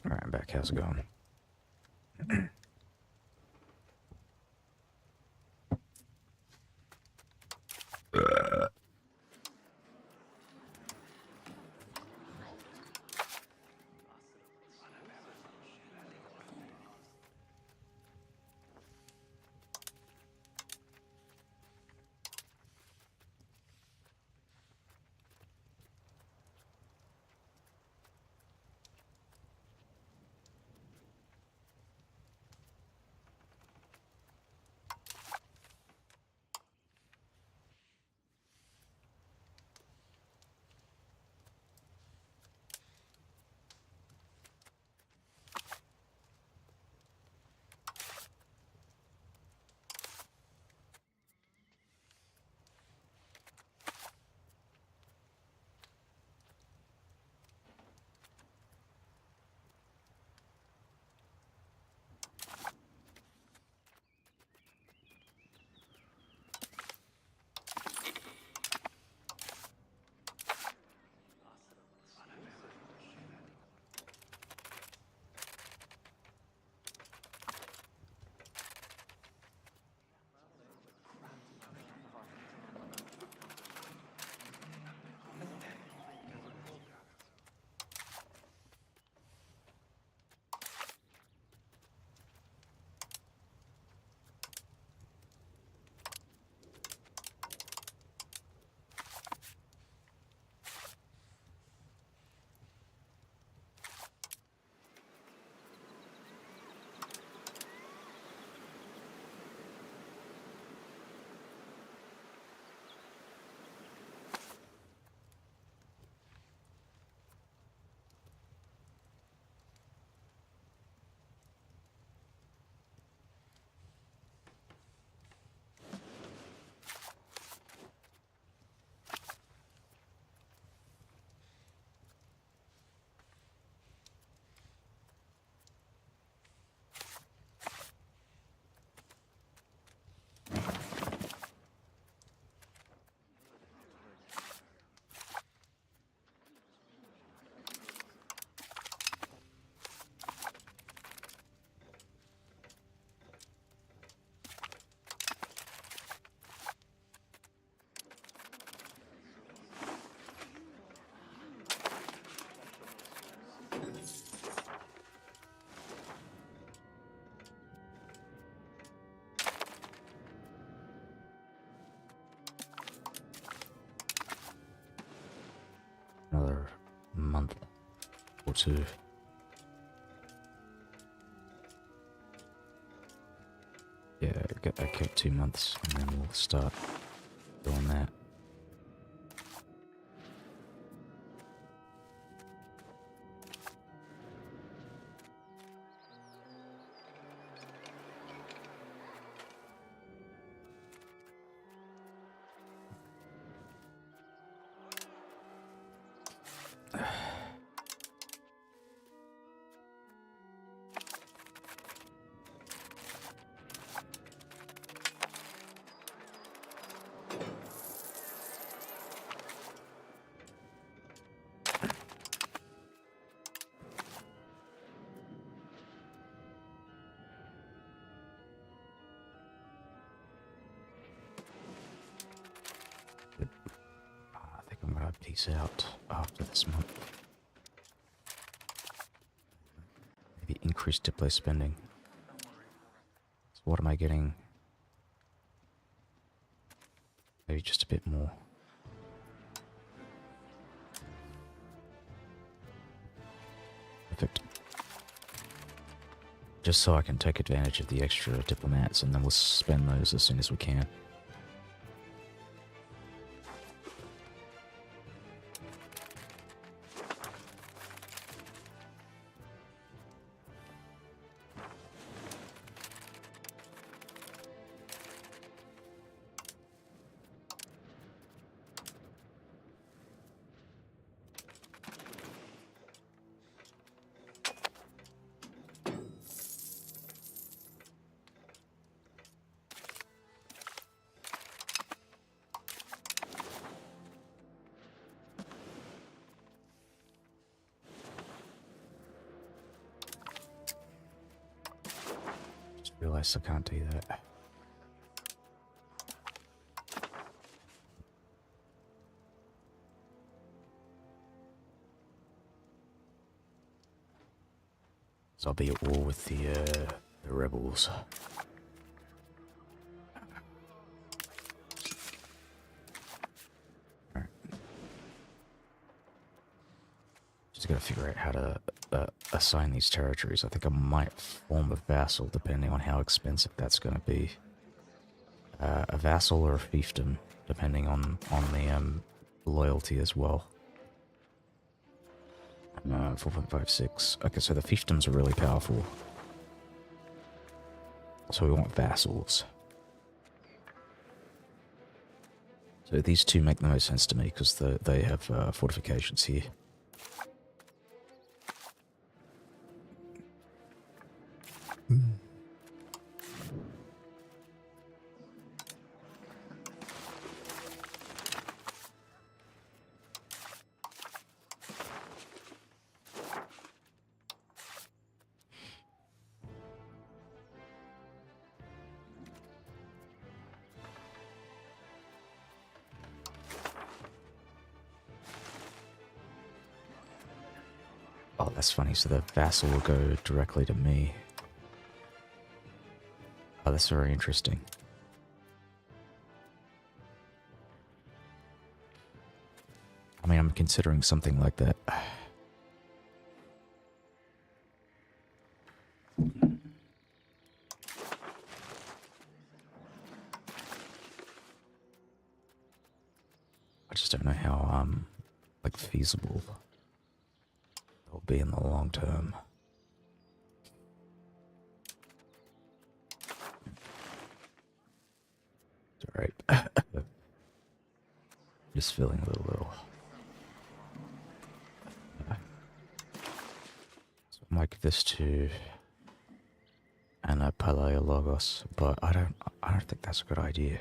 Alright, I'm back. How's it going? Another month or two. Yeah, get that kept 2 months and then we'll start doing that. I think I'm gonna peace out after this month. Maybe increase display spending. So what am I getting? Maybe just a bit more. Perfect. Just so I can take advantage of the extra diplomats and then we'll spend those as soon as we can. Realize I can't do that. So I'll be at war with the rebels. Alright. Just gotta figure out how to assign these territories. I think I might form a vassal depending on how expensive that's gonna be. A vassal or a fiefdom, depending on the loyalty as well. 4.56. Okay, so the fiefdoms are really powerful. So we want vassals. So these two make the most sense to me because they have fortifications here. Oh, that's funny. So the vassal will go directly to me. Oh, that's very interesting. I mean, I'm considering something like that. I just don't know how, like, feasible it'll be in the long term. It's alright. Just feeling a little. So I might give this to Anna Palaiologos, but I don't think that's a good idea.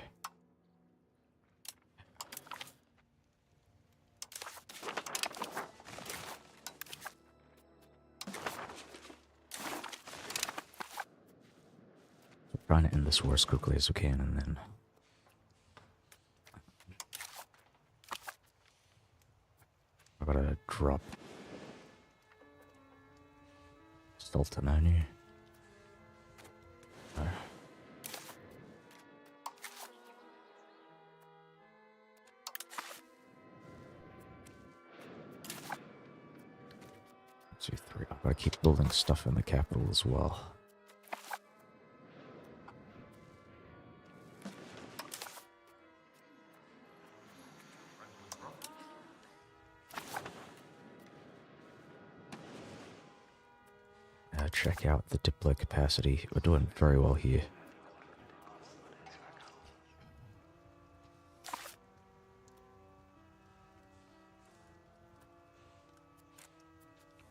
Trying to end this war as quickly as we can, and then I gotta drop Sultanani. No. Two, three. I've gotta keep building stuff in the capital as well. Check out the diplo capacity. We're doing very well here.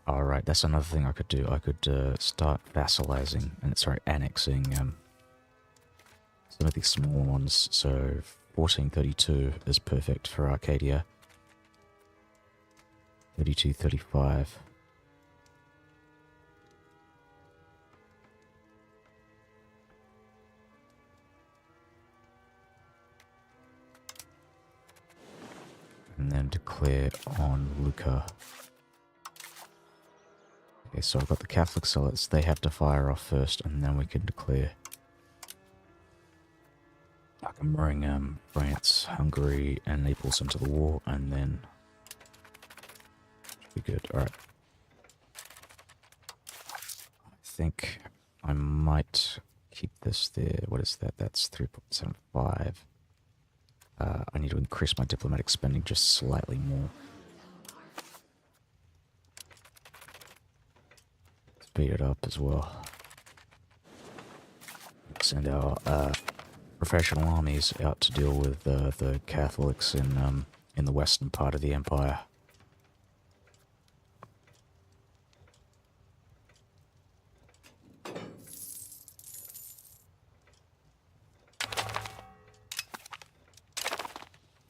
Alright, that's another thing I could do. I could start vassalizing, and annexing some of these small ones. So 1432 is perfect for Arcadia. 3235. And then declare on Lucca. Okay, so I've got the Catholic zealots. They have to fire off first, and then we can declare. I can bring France, Hungary, and Naples into the war, and then should be good. All right. I think I might keep this there. What is that? That's 3.75. I need to increase my diplomatic spending just slightly more. Speed it up as well. Send our professional armies out to deal with the Catholics in the western part of the empire.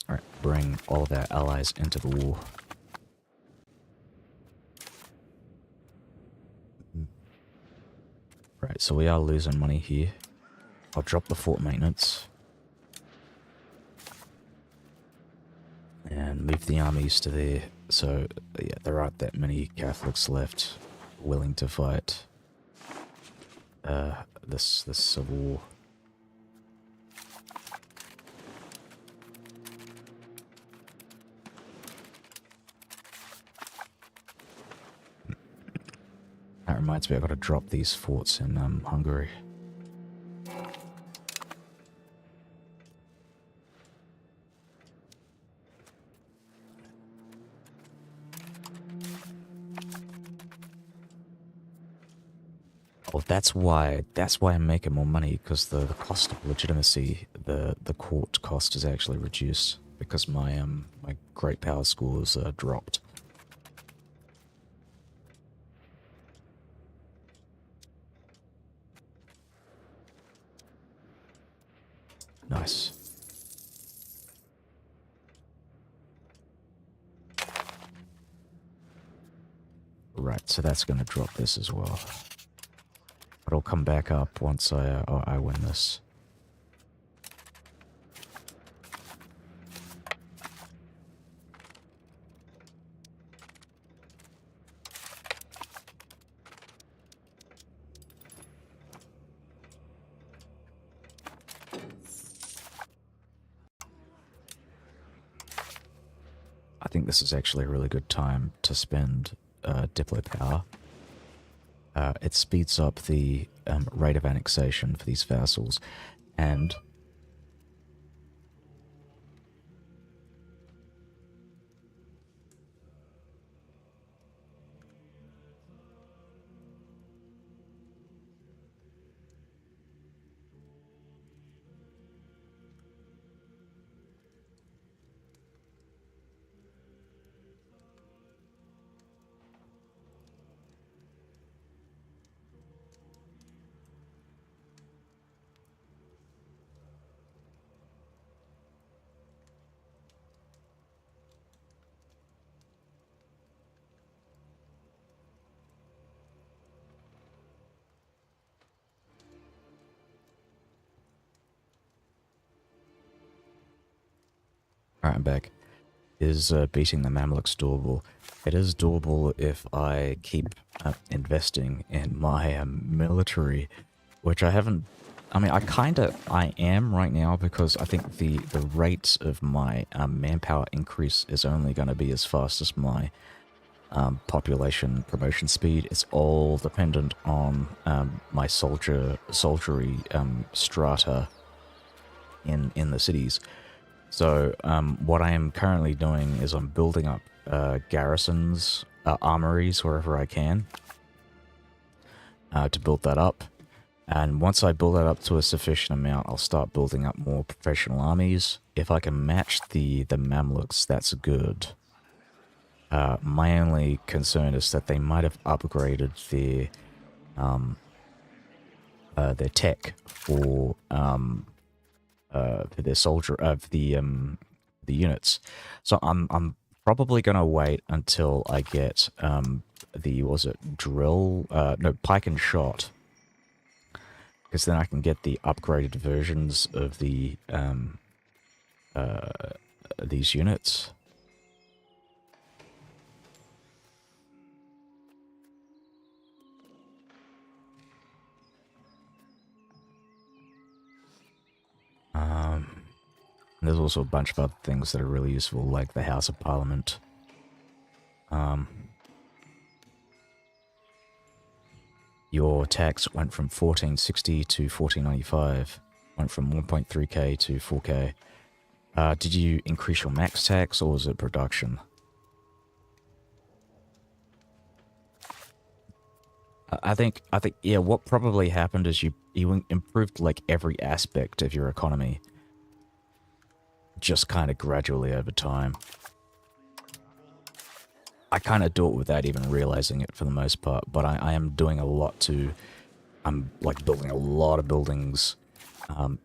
Alright, bring all of our allies into the war. Right, so we are losing money here. I'll drop the fort maintenance. And move the armies to there. So, yeah, there aren't that many Catholics left willing to fight this civil war. That reminds me, I've got to drop these forts in Hungary. Oh, that's why I'm making more money, because the cost of legitimacy, the court cost is actually reduced because my my great power scores dropped. Nice. Right, so that's going to drop this as well. But it'll come back up once I win this. I think this is actually a really good time to spend Diplo power. It speeds up the rate of annexation for these vassals, and alright, I'm back. Is beating the Mamluks doable? It is doable if I keep investing in my military, which I haven't. I mean, I am right now, because I think the rate of my manpower increase is only going to be as fast as my population promotion speed. It's all dependent on my soldiery strata in the cities. So what I am currently doing is I'm building up garrisons, armories wherever I can to build that up. And once I build that up to a sufficient amount, I'll start building up more professional armies. If I can match the Mamluks, that's good. My only concern is that they might have upgraded their tech for their soldier of the units. So I'm probably gonna wait until I get the drill no, pike and shot, because then I can get the upgraded versions of the these units. There's also a bunch of other things that are really useful, like the House of Parliament. Your tax went from 1460 to 1495. Went from 1.3k to 4k. Did you increase your max tax, or was it production? I think yeah, what probably happened is you improved like every aspect of your economy, just kind of gradually over time. I kind of do it without even realizing it for the most part, but I am doing a lot to... I'm like building a lot of buildings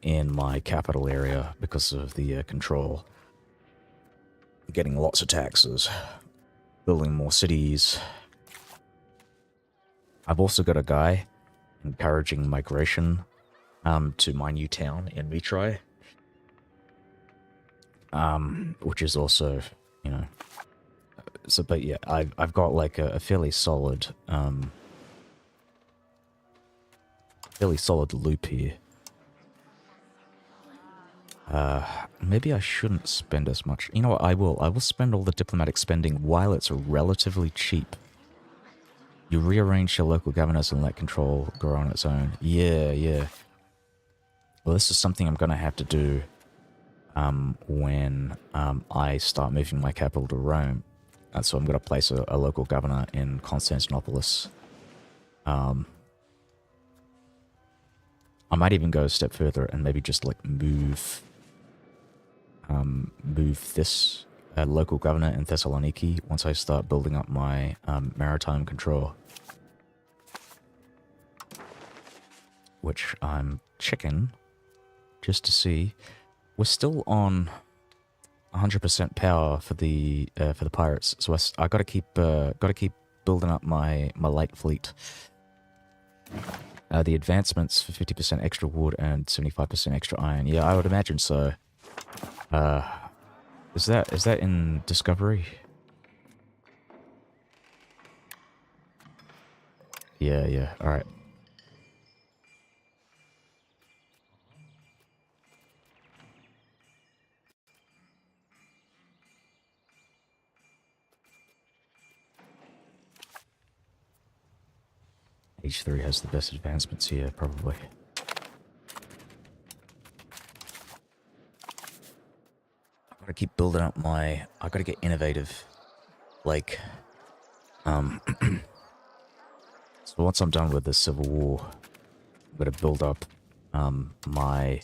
in my capital area because of the control. Getting lots of taxes. Building more cities. I've also got a guy encouraging migration to my new town in Mitrai, which is also, you know, so. But yeah, I've got like a fairly solid loop here. Maybe I shouldn't spend as much. You know what? I will. I will spend all the diplomatic spending while it's relatively cheap. You rearrange your local governors and let control grow on its own. Yeah, yeah. Well, this is something I'm going to have to do when I start moving my capital to Rome. And so I'm going to place a local governor in Constantinopolis. I might even go a step further and maybe just like move this local governor in Thessaloniki once I start building up my maritime control. Which I'm checking just to see. We're still on 100% power for the pirates, so I gotta keep building up my light fleet. The advancements for 50% extra wood and 75% extra iron. Yeah, I would imagine so. Is that in Discovery? Yeah, yeah. All right. H3 has the best advancements here, probably. I gotta keep building up my... I gotta get innovative. Like, so once I'm done with the Civil War, I'm gonna build up, my,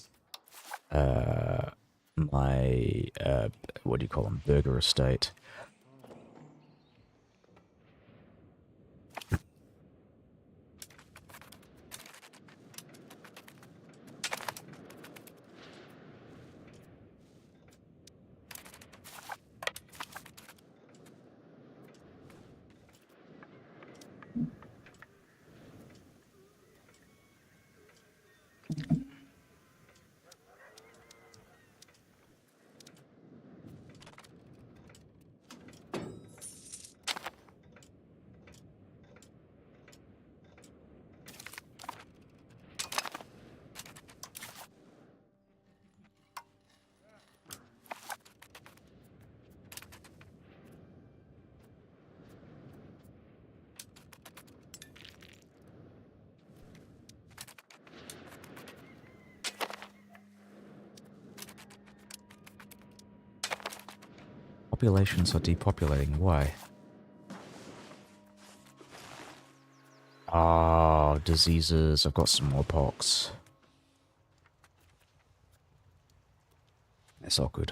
what do you call them? Burger estate. Populations are depopulating. Why? Ah, diseases. I've got smallpox. It's all good.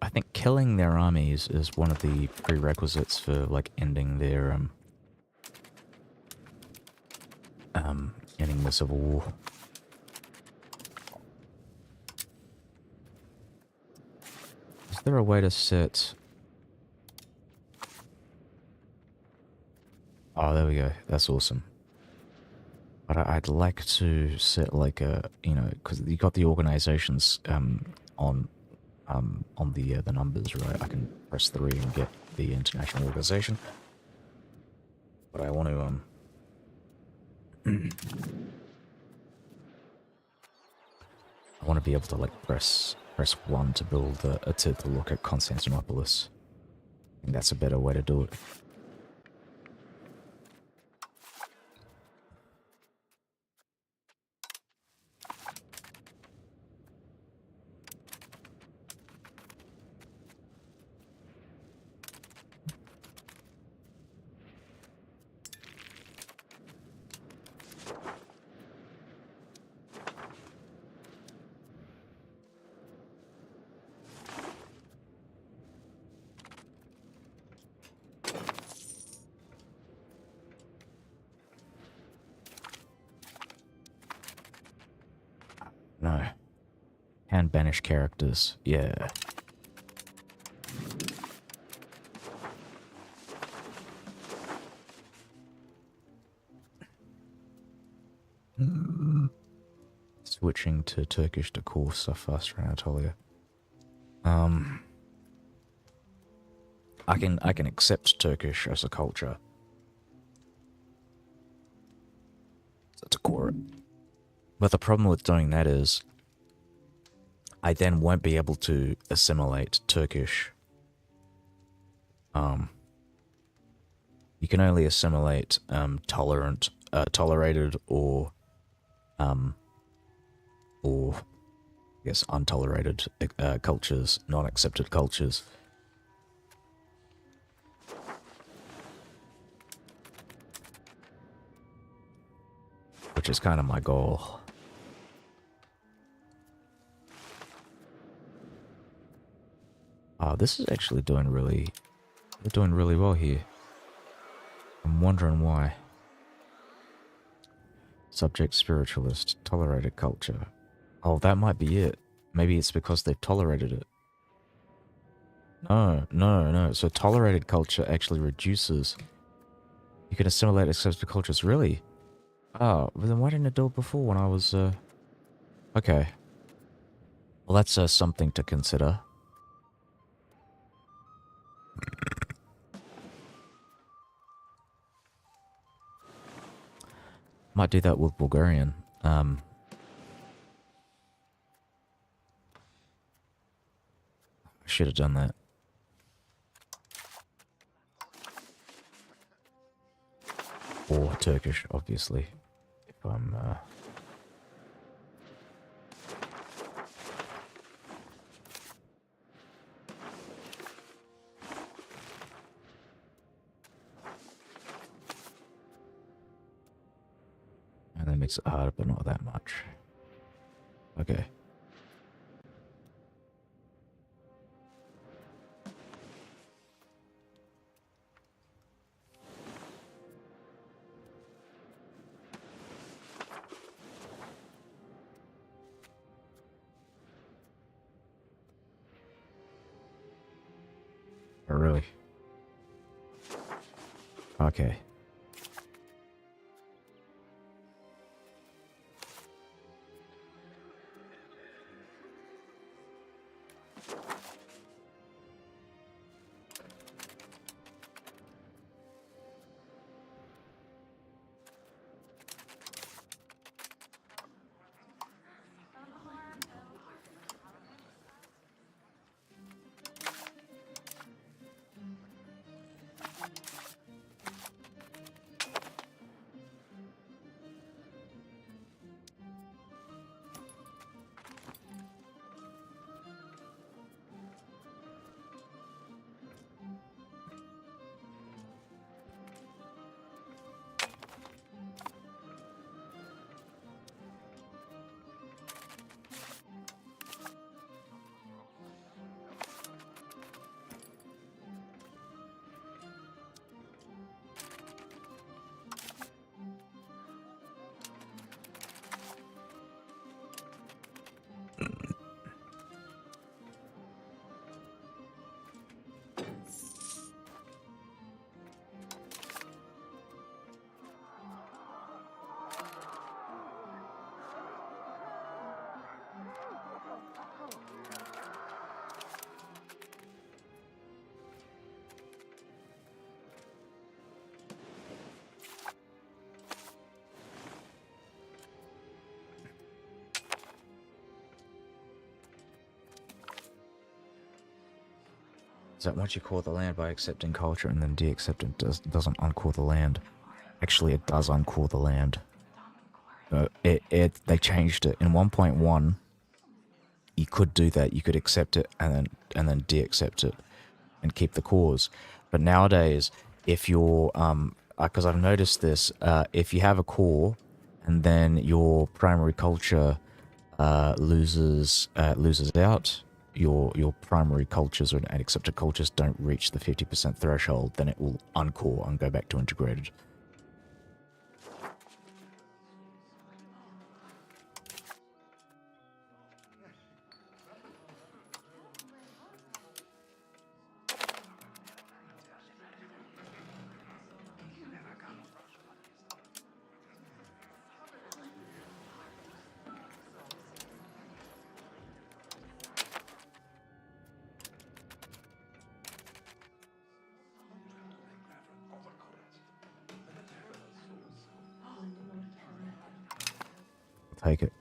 I think killing their armies is one of the prerequisites for, like, ending their, ending the Civil War. Is there a way to set... Oh, there we go. That's awesome. But I'd like to set, like, a, you know, because you got the organizations, on the numbers, right? I can press 3 and get the international organization. But I want to, I want to be able to, like, press 1 to build to look at Constantinopolis. I think that's a better way to do it. Can banish characters. Yeah. Switching to Turkish to course stuff faster in Anatolia. I can accept Turkish as a culture. So to core it. But the problem with doing that is I then won't be able to assimilate Turkish. You can only assimilate tolerated or yes, untolerated cultures, non-accepted cultures. Which is kind of my goal. This is actually doing really well here. I'm wondering why. Subject spiritualist, tolerated culture. Oh, that might be it. Maybe it's because they've tolerated it. No. So tolerated culture actually reduces. You can assimilate accepted cultures. Really? Oh, well then why didn't it do it before when I was, Okay. Well, that's something to consider. Might do that with Bulgarian. I should have done that. Or Turkish, obviously. If I'm, And that makes it harder, but not that much. Okay. Oh, really? Okay. Is that once you core the land by accepting culture and then de-accept it, doesn't uncore the land? Actually, it does uncore the land. They changed it in 1.1. You could do that. You could accept it and then de-accept it and keep the cores. But nowadays, if you're because I've noticed this, if you have a core and then your primary culture loses out, your primary cultures and accepted cultures don't reach the 50% threshold, then it will uncore and go back to integrated. take it.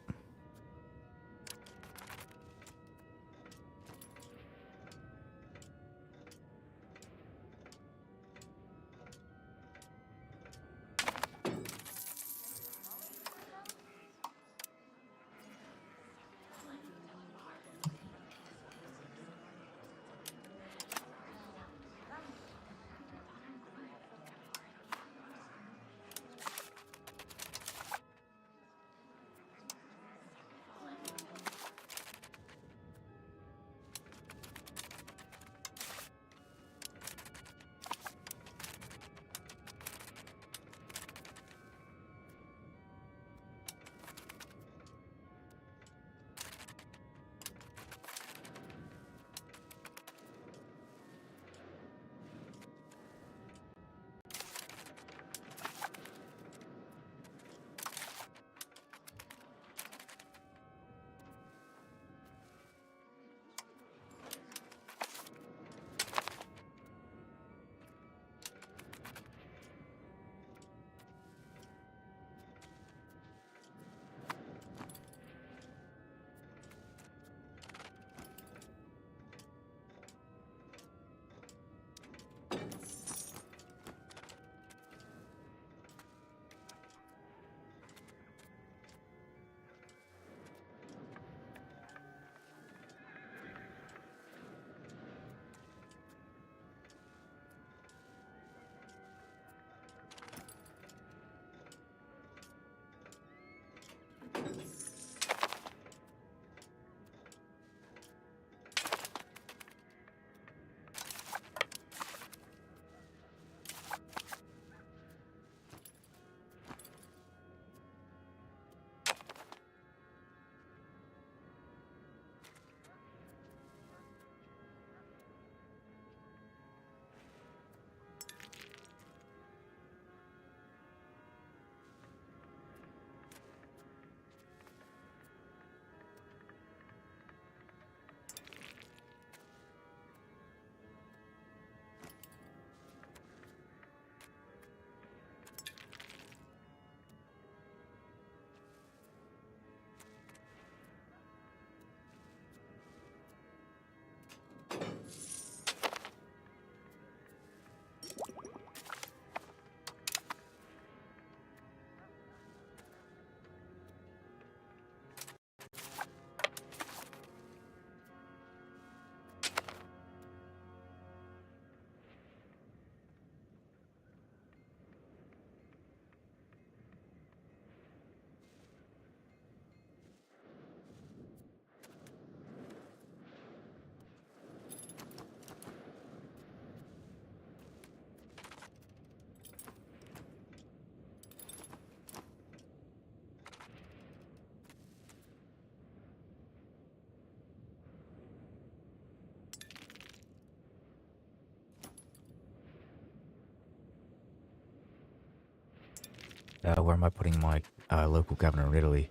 Where am I putting my local governor in Italy?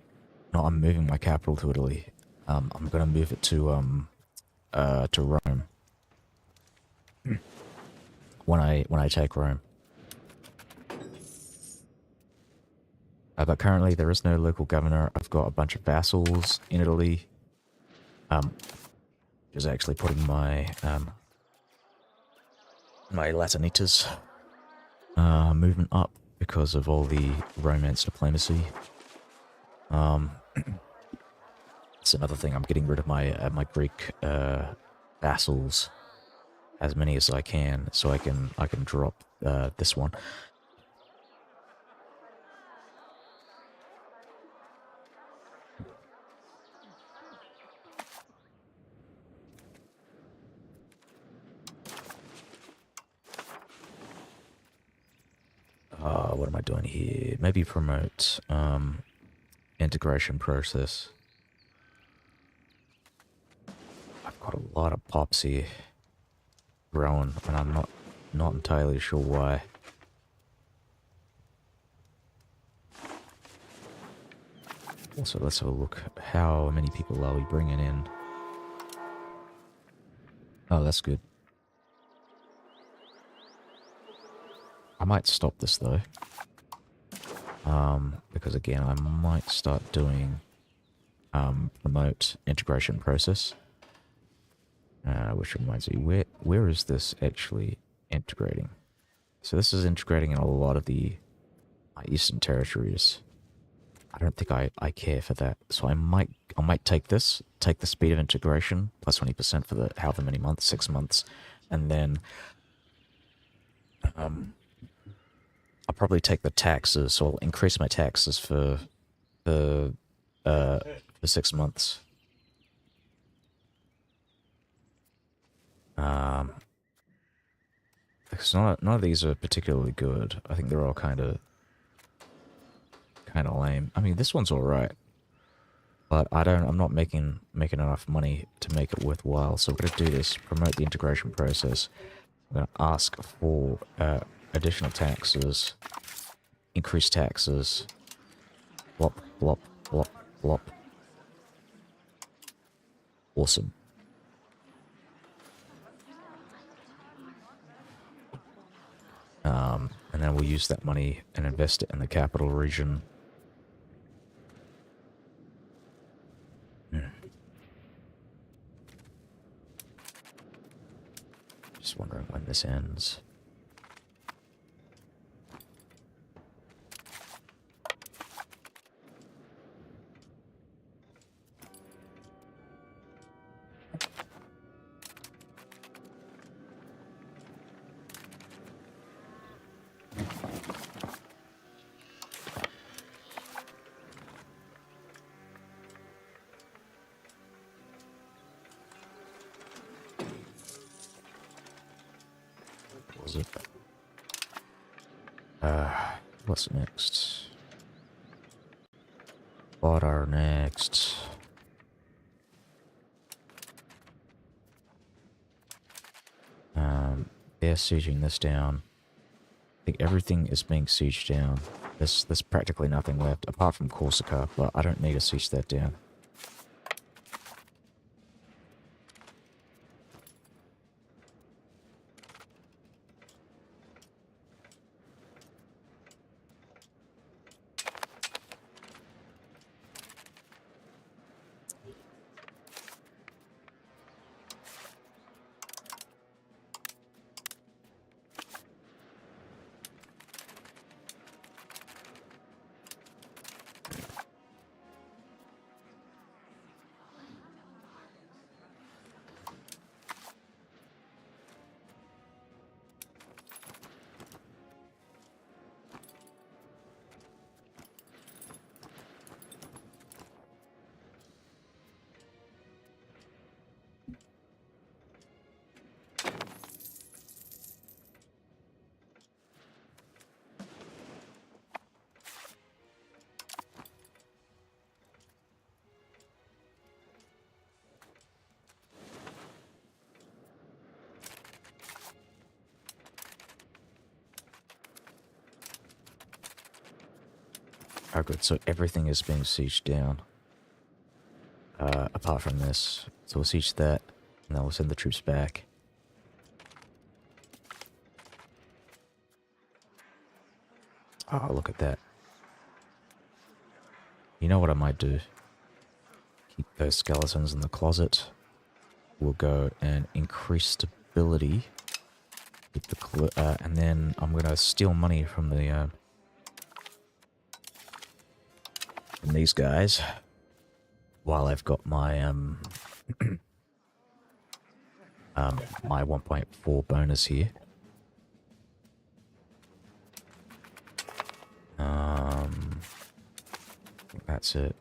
No, I'm moving my capital to Italy. I'm gonna move it to Rome when I take Rome. But currently there is no local governor. I've got a bunch of vassals in Italy. Just actually putting my my Latinitas movement up because of all the Romance diplomacy. It's another thing. I'm getting rid of my my Greek vassals, as many as I can, so I can drop this one. What am I doing here? Maybe promote integration process. I've got a lot of pops here growing, and I'm not entirely sure why. Also, let's have a look. How many people are we bringing in? Oh, that's good. I might stop this though. Because again, I might start doing promote integration process. Which reminds me, where is this actually integrating? So this is integrating in a lot of the my eastern territories. I don't think I care for that. So I might take the speed of integration plus 20% for the however many months, 6 months, and then I'll probably take the taxes. So I'll increase my taxes for uh for 6 months. Because none of these are particularly good. I think they're all kind of lame. I mean, this one's all right. But I'm not making enough money to make it worthwhile. So we're going to do this, promote the integration process. I'm going to ask for additional taxes, increase taxes, blop, blop, blop, blop. Awesome. And then we'll use that money and invest it in the capital region. Just wondering when this ends. Was it? What's next? What are next? They're sieging this down. I think everything is being sieged down. There's practically nothing left, apart from Corsica, but I don't need to siege that down. Oh good, so everything is being sieged down. Apart from this. So we'll siege that, and then we'll send the troops back. Oh, look at that. You know what I might do? Keep those skeletons in the closet. We'll go and increase stability with the and then I'm gonna steal money from the from these guys while I've got my my 1.4 bonus here. I think that's it.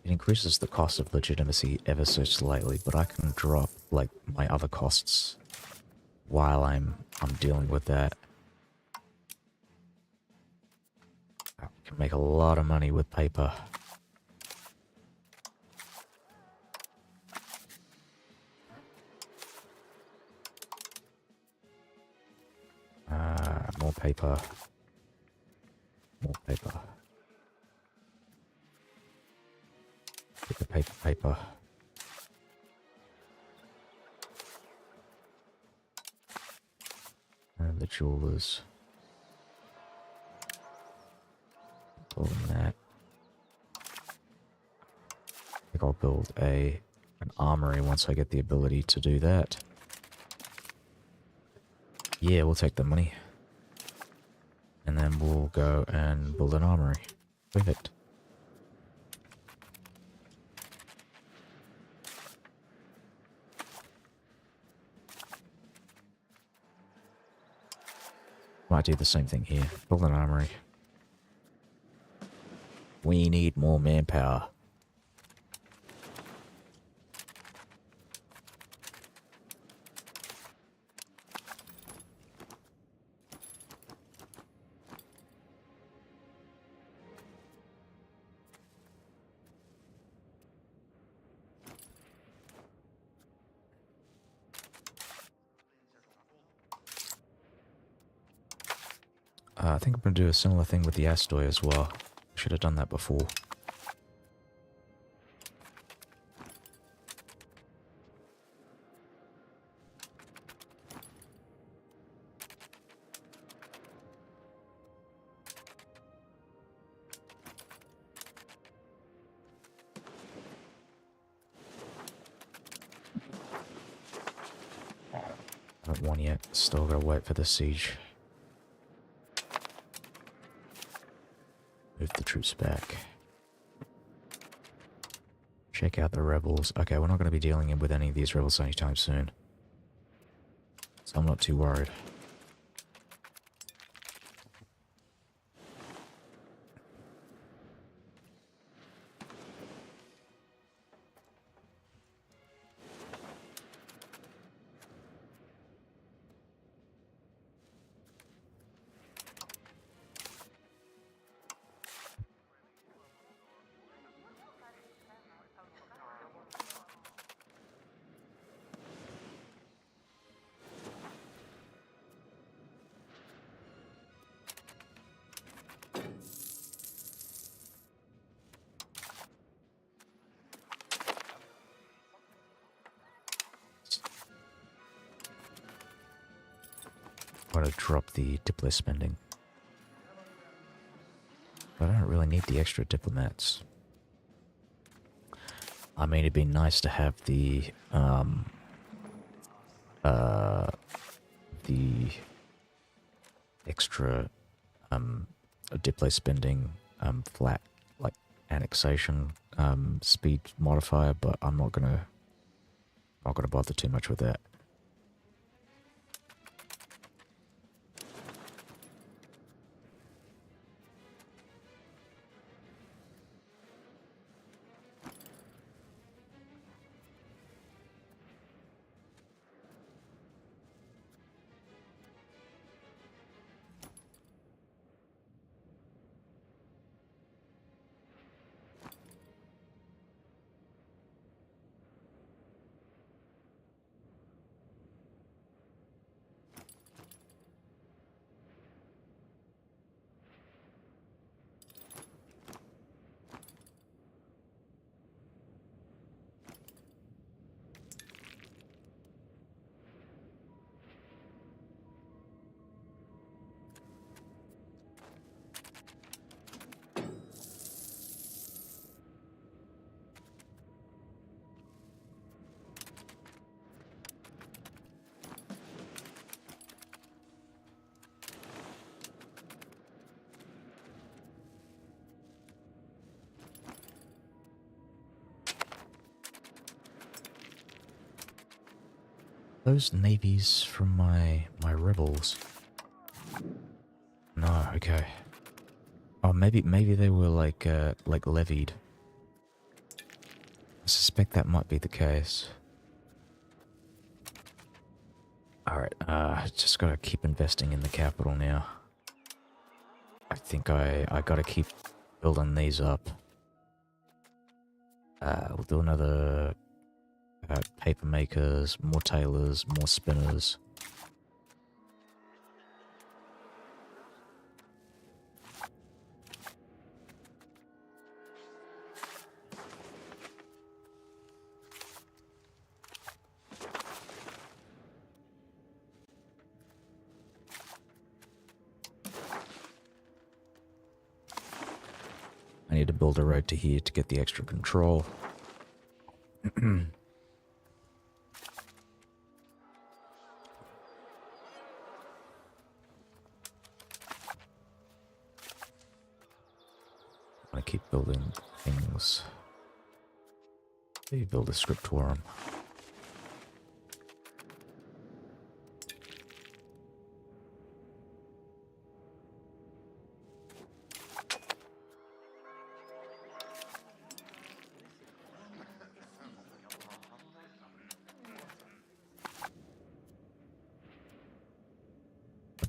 It increases the cost of legitimacy ever so slightly, but I can drop like my other costs while I'm dealing with that. I can make a lot of money with paper. More paper. More paper. paper. And the jewelers. Building that. I think I'll build an armory once I get the ability to do that. Yeah, we'll take the money. And then we'll go and build an armory. Perfect. Might do the same thing here. Build an armory. We need more manpower. I think I'm going to do a similar thing with the Astoy as well. Should have done that before. Haven't won yet. Still gotta wait for the siege. Move the troops back. Check out the rebels. Okay, we're not going to be dealing with any of these rebels anytime soon. So I'm not too worried. I'm going to drop the diplo spending. But I don't really need the extra diplomats. I mean, it'd be nice to have the extra diplo spending flat like annexation speed modifier, but I'm not gonna bother too much with that. Those navies from my rebels. No, okay. Oh, maybe they were like levied. I suspect that might be the case. Alright, just gotta keep investing in the capital now. I think I gotta keep building these up. We'll do another paper makers, more tailors, more spinners. I need to build a road to here to get the extra control. I'm gonna keep building things. Maybe build a scriptorum.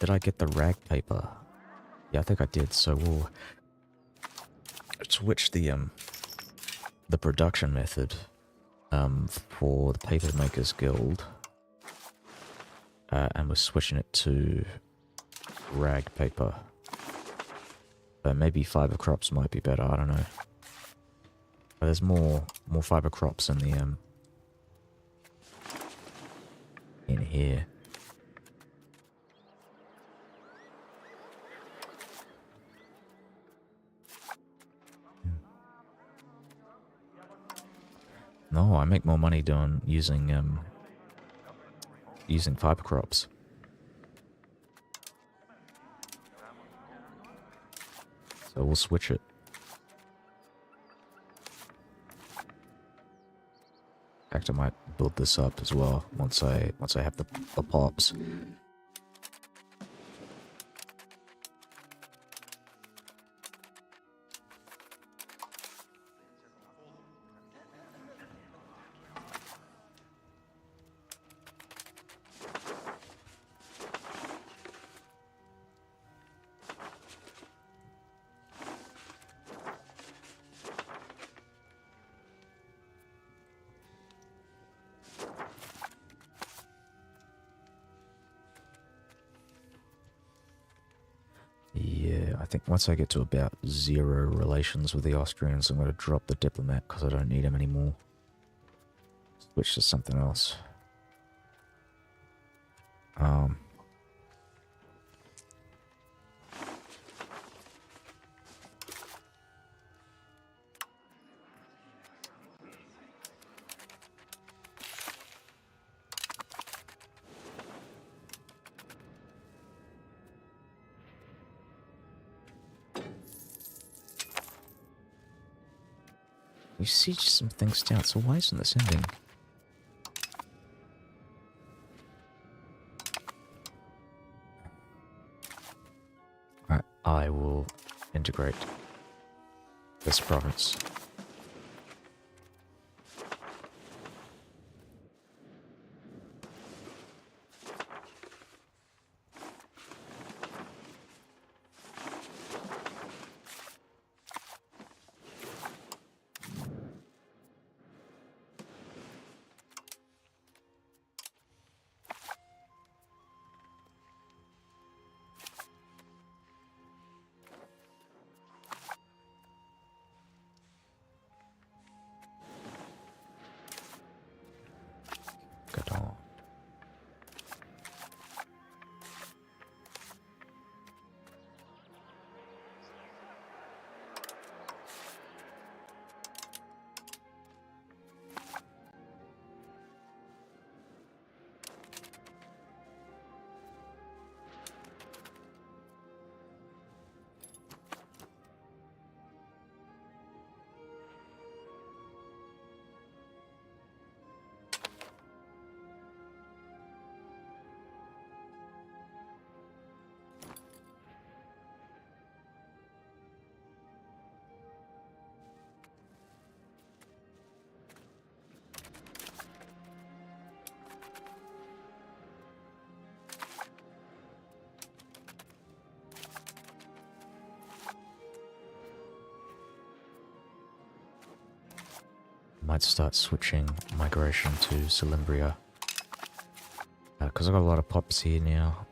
Did I get the rag paper? Yeah, I think I did. So we'll switch the production method for the Paper Makers Guild, and we're switching it to rag paper. Maybe fiber crops might be better. I don't know. But there's more fiber crops in the in here. No, I make more money using fiber crops. So we'll switch it. In fact, I might build this up as well once I have the pops. Yeah, I think once I get to about 0 relations with the Austrians, I'm going to drop the diplomat because I don't need him anymore. Switch to something else. We sieged some things down, so why isn't this ending? Alright, I will integrate this province. Good on. Might start switching migration to Salimbria. Because I've got a lot of pops here now.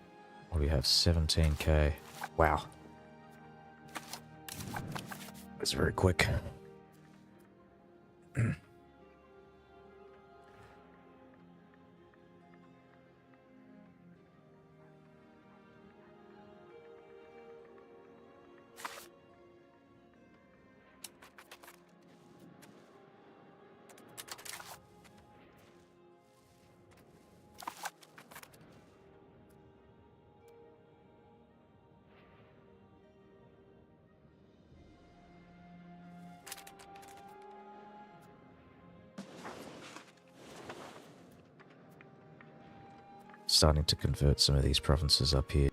What do we have? 17k. Wow. That's very quick. starting to convert some of these provinces up here.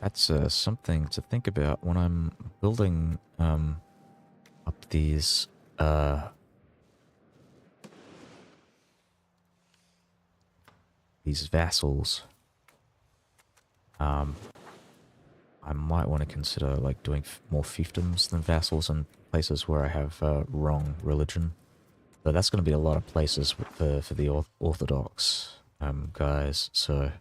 That's something to think about when I'm building up these vassals. I might want to consider like doing more fiefdoms than vassals in places where I have wrong religion. But that's going to be a lot of places for the Orthodox guys, so...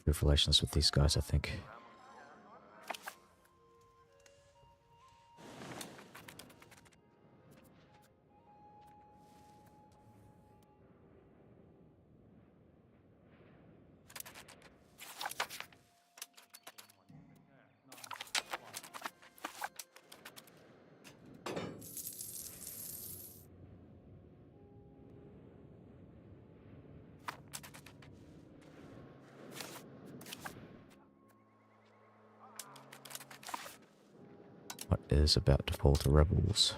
Good relations with these guys, I think. What is about to fall to rebels?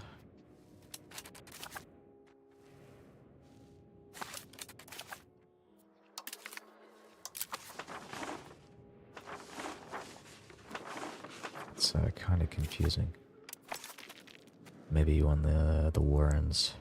It's kind of confusing. Maybe you on the Warrens.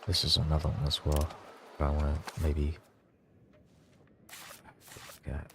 This is another one as well. But I want to maybe forget.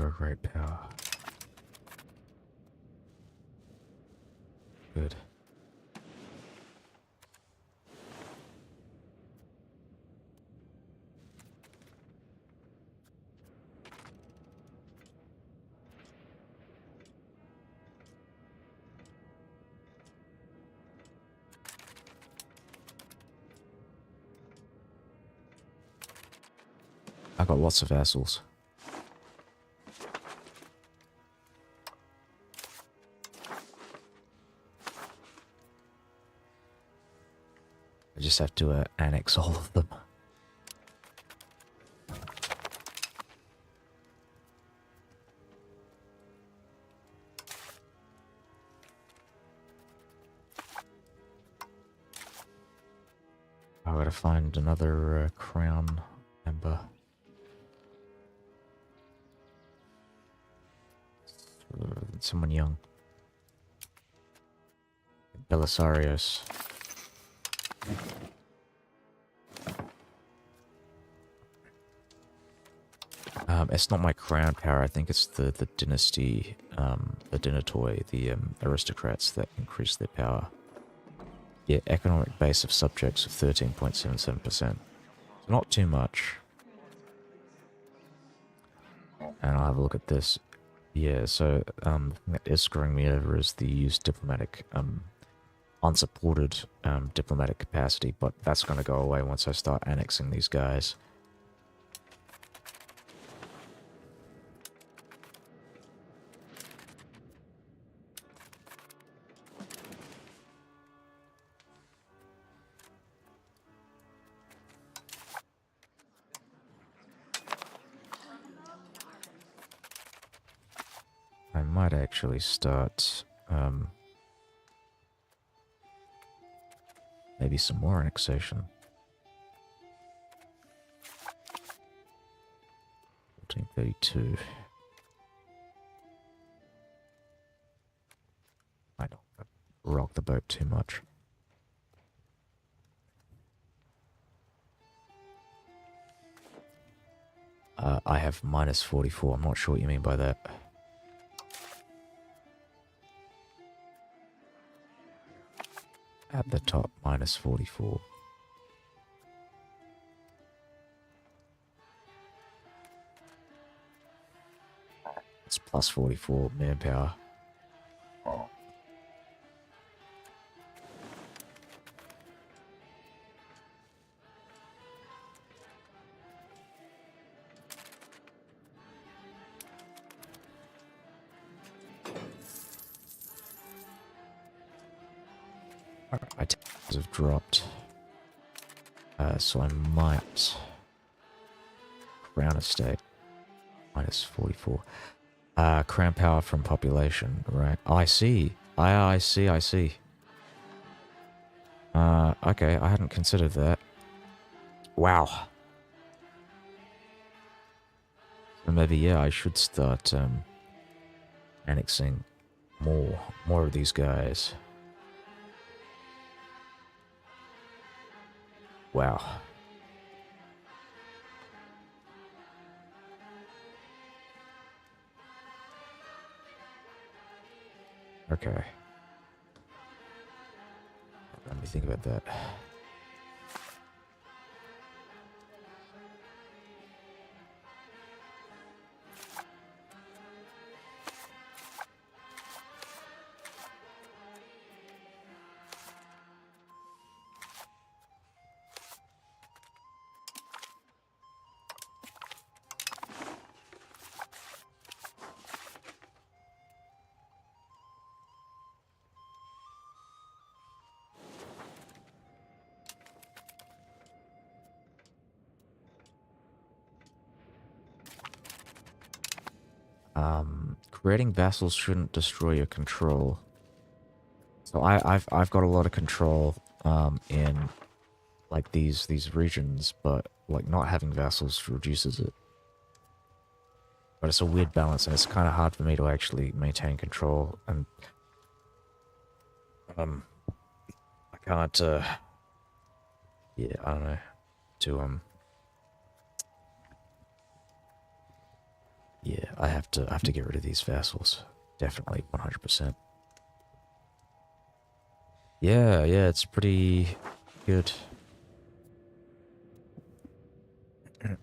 a great power. Good. I got lots of vassals. I just have to annex all of them. I gotta find another crown member. Someone young. Belisarius. It's not my crown power, I think it's the dynasty, the dynatoi, the aristocrats that increase their power. Yeah, economic base of subjects of 13.77%. Not too much. And I'll have a look at this. Yeah, so the thing that is screwing me over is the used diplomatic, unsupported diplomatic capacity, but that's going to go away once I start annexing these guys. I might actually start maybe some more annexation. 1432. I don't rock the boat too much. I have minus 44. I'm not sure what you mean by that. At the top, minus 44. It's plus 44 manpower. My taxes have dropped. So I might crown estate. Minus 44. Crown power from population, right? Oh, I see. I see. Okay, I hadn't considered that. Wow. So maybe, yeah, I should start annexing more of these guys. Wow. Okay. Let me think about that. Creating vassals shouldn't destroy your control. So I've got a lot of control in like these regions, but like not having vassals reduces it. But it's a weird balance, and it's kind of hard for me to actually maintain control. And I can't. Yeah, I don't know. To yeah, I have to get rid of these vassals. Definitely 100%. Yeah, yeah, it's pretty good.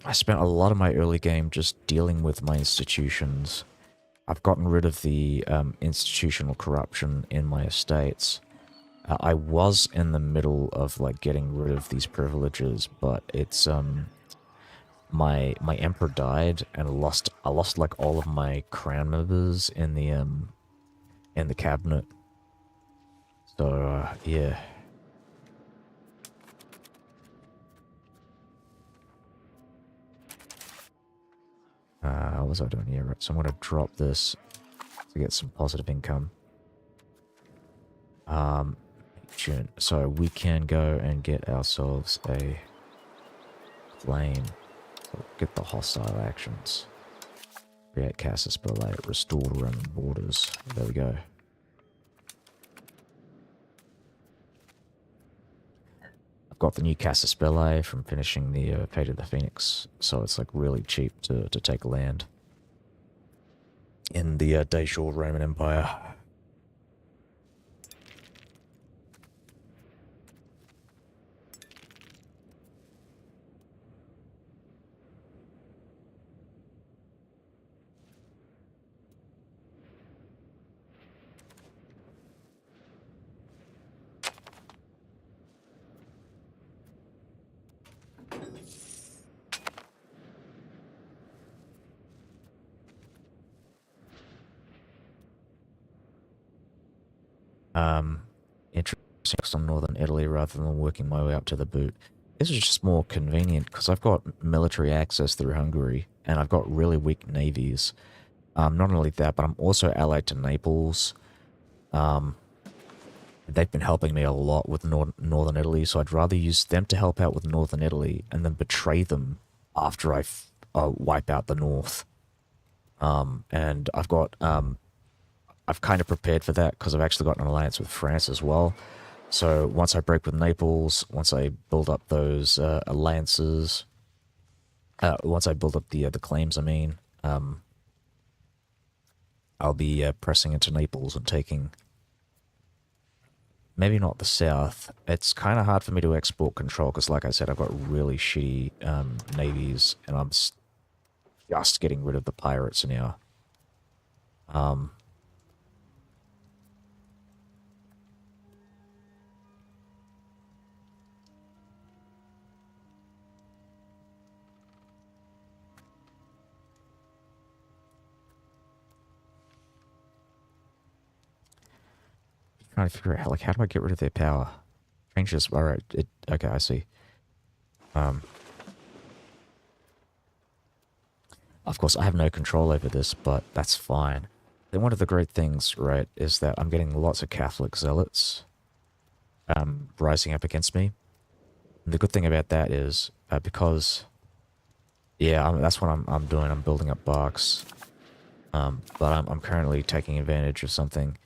I spent a lot of my early game just dealing with my institutions. I've gotten rid of the institutional corruption in my estates. I was in the middle of like getting rid of these privileges, but it's my emperor died and I lost like all of my crown members in the cabinet. So yeah. What was I doing here? Right, so I'm gonna drop this to get some positive income. June. So we can go and get ourselves a claim. So get the hostile actions. Create Casus Belay, restore Roman borders. There we go. I've got the new Casus Belay from finishing the Fate of the Phoenix, so it's like really cheap to take land in the de jure Roman Empire. Interesting on northern Italy rather than working my way up to the boot. This is just more convenient because I've got military access through Hungary and I've got really weak navies. Not only that, but I'm also allied to Naples. They've been helping me a lot with northern Italy, so I'd rather use them to help out with northern Italy and then betray them after I wipe out the north. And I've kind of prepared for that because I've actually got an alliance with France as well. So once I break with Naples, once I build up those alliances, once I build up the claims, I mean, I'll be pressing into Naples and taking maybe not the south. It's kind of hard for me to export control because, like I said, I've got really shitty navies, and I'm just getting rid of the pirates now. Trying to figure out how do I get rid of their power? Change this. All right. Okay, I see. Of course, I have no control over this, but that's fine. Then one of the great things, right, is that I'm getting lots of Catholic zealots rising up against me. And the good thing about that is because, yeah, that's what I'm doing. I'm building up barks, but I'm currently taking advantage of something.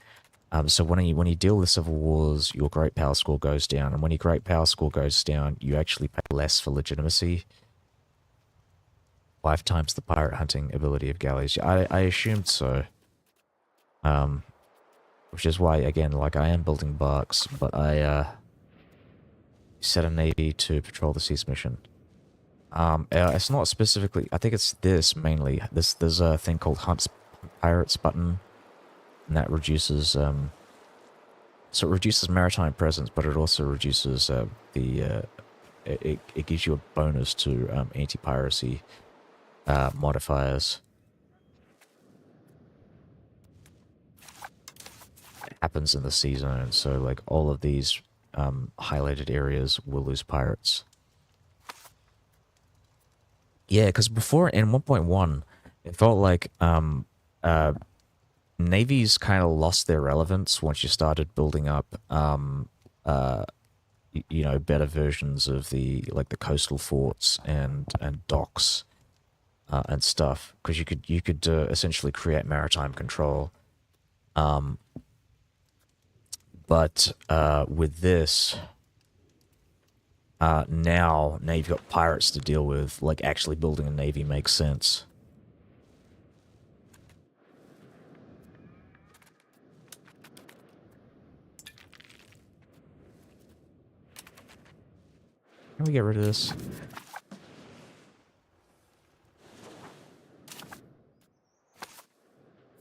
So when you deal with civil wars, your great power score goes down, and when your great power score goes down, you actually pay less for legitimacy. 5 times the pirate hunting ability of galleys. I assumed so. Which is why, again, like I am building barks, but I set a navy to patrol the seas mission. It's not specifically. I think it's this mainly. There's a thing called Hunt Pirates button, and that reduces so it reduces maritime presence, but it also reduces it gives you a bonus to anti-piracy modifiers. It happens in the sea zone, so like all of these highlighted areas will lose pirates. Yeah, because before in 1.1, it felt like navies kind of lost their relevance once you started building up, you know, better versions of the coastal forts and docks and stuff, because you could essentially create maritime control. But with this, now you've got pirates to deal with. Like actually building a navy makes sense. Can we get rid of this?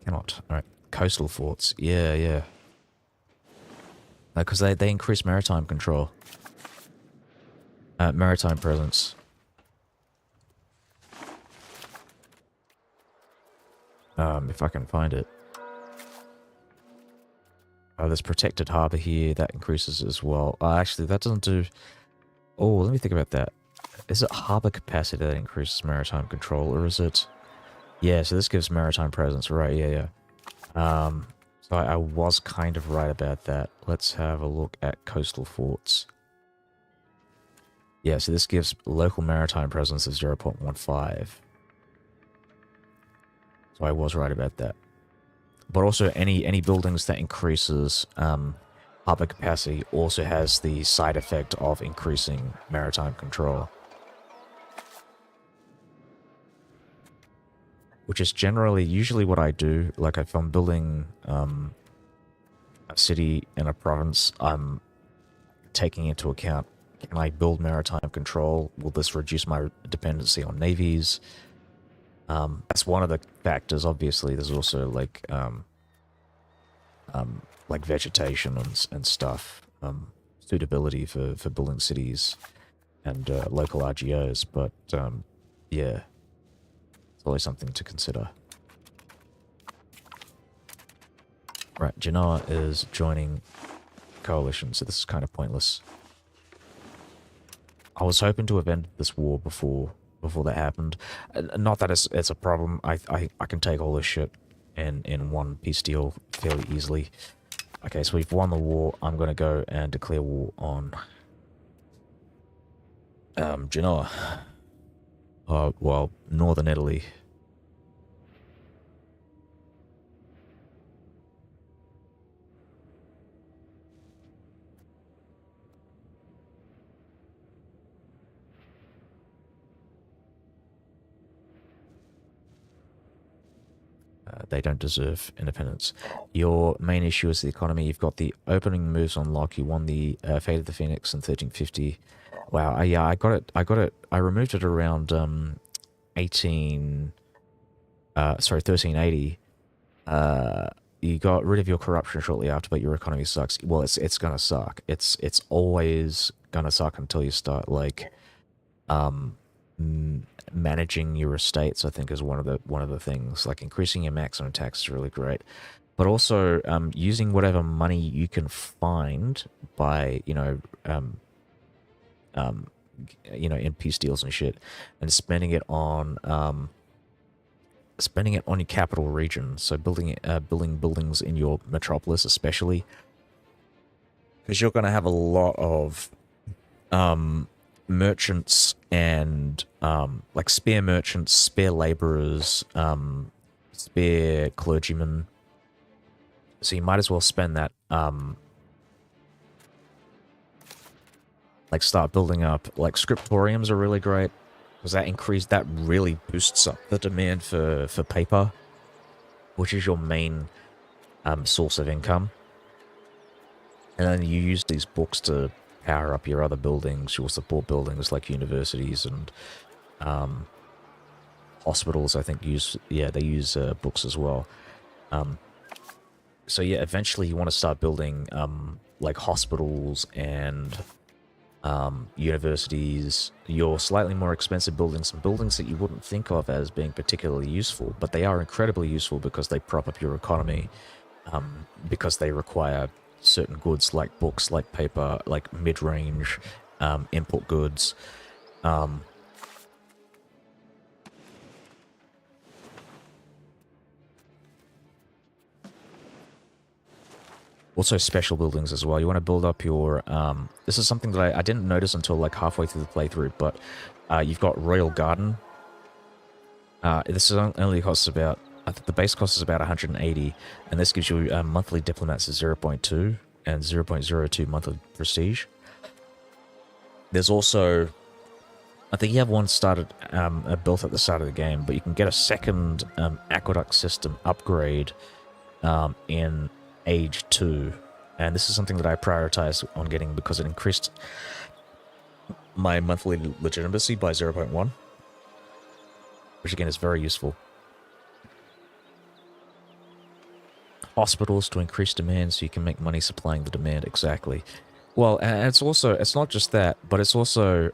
Cannot. Alright. Coastal forts. Yeah, yeah. Because they increase maritime control. Maritime presence. If I can find it. Oh, there's protected harbour here. That increases as well. Actually, that doesn't do... Oh, let me think about that. Is it harbour capacity that increases maritime control, or is it... Yeah, so this gives maritime presence. Right, yeah, yeah. So I was kind of right about that. Let's have a look at coastal forts. Yeah, so this gives local maritime presence of 0.15. So I was right about that. But also any buildings that increases harbour capacity also has the side effect of increasing maritime control. Which is usually what I do. Like if I'm building a city in a province, I'm taking into account, can I build maritime control? Will this reduce my dependency on navies? That's one of the factors. Obviously, there's also like vegetation and stuff, suitability for building cities and local RGOs. But yeah, it's always something to consider. Right, Genoa is joining coalition, so this is kind of pointless. I was hoping to have ended this war before that happened. Not that it's a problem. I can take all this shit in one peace deal fairly easily. Okay, so we've won the war. I'm going to go and declare war on Genoa. Well, northern Italy. They don't deserve independence. Your main issue is the economy. You've got the opening moves on lock. You won the Fate of the Phoenix in 1350. Wow, yeah, I got it. I removed it around 1380. You got rid of your corruption shortly after, but your economy sucks. Well, it's gonna suck. It's always gonna suck until you start like managing your estates. I think is one of the things. Like increasing your maximum tax is really great, but also using whatever money you can find by in peace deals and shit, and spending it on your capital region. So building buildings in your metropolis, especially because you're going to have a lot of merchants and like spare merchants, spare laborers, spare clergymen. So you might as well spend that like start building up. Like scriptoriums are really great because that really boosts up the demand for paper, which is your main source of income. And then you use these books to power up your other buildings. You'll support buildings like universities and hospitals. I think they use books as well. So yeah, eventually you want to start building like hospitals and universities, your slightly more expensive buildings, some buildings that you wouldn't think of as being particularly useful, but they are incredibly useful because they prop up your economy, because they require certain goods like books, like paper, like mid-range input goods. Also special buildings as well. You want to build up your... this is something that I didn't notice until like halfway through the playthrough, but you've got Royal Garden. This only costs about... I think the base cost is about 180, and this gives you monthly diplomats of 0.2 and 0.02 monthly prestige. There's also... I think you have one started built at the start of the game, but you can get a second aqueduct system upgrade in Age 2, and this is something that I prioritized on getting because it increased my monthly legitimacy by 0.1, which again is very useful. Hospitals to increase demand so you can make money supplying the demand. Exactly. Well, and it's also, it's not just that, but it's also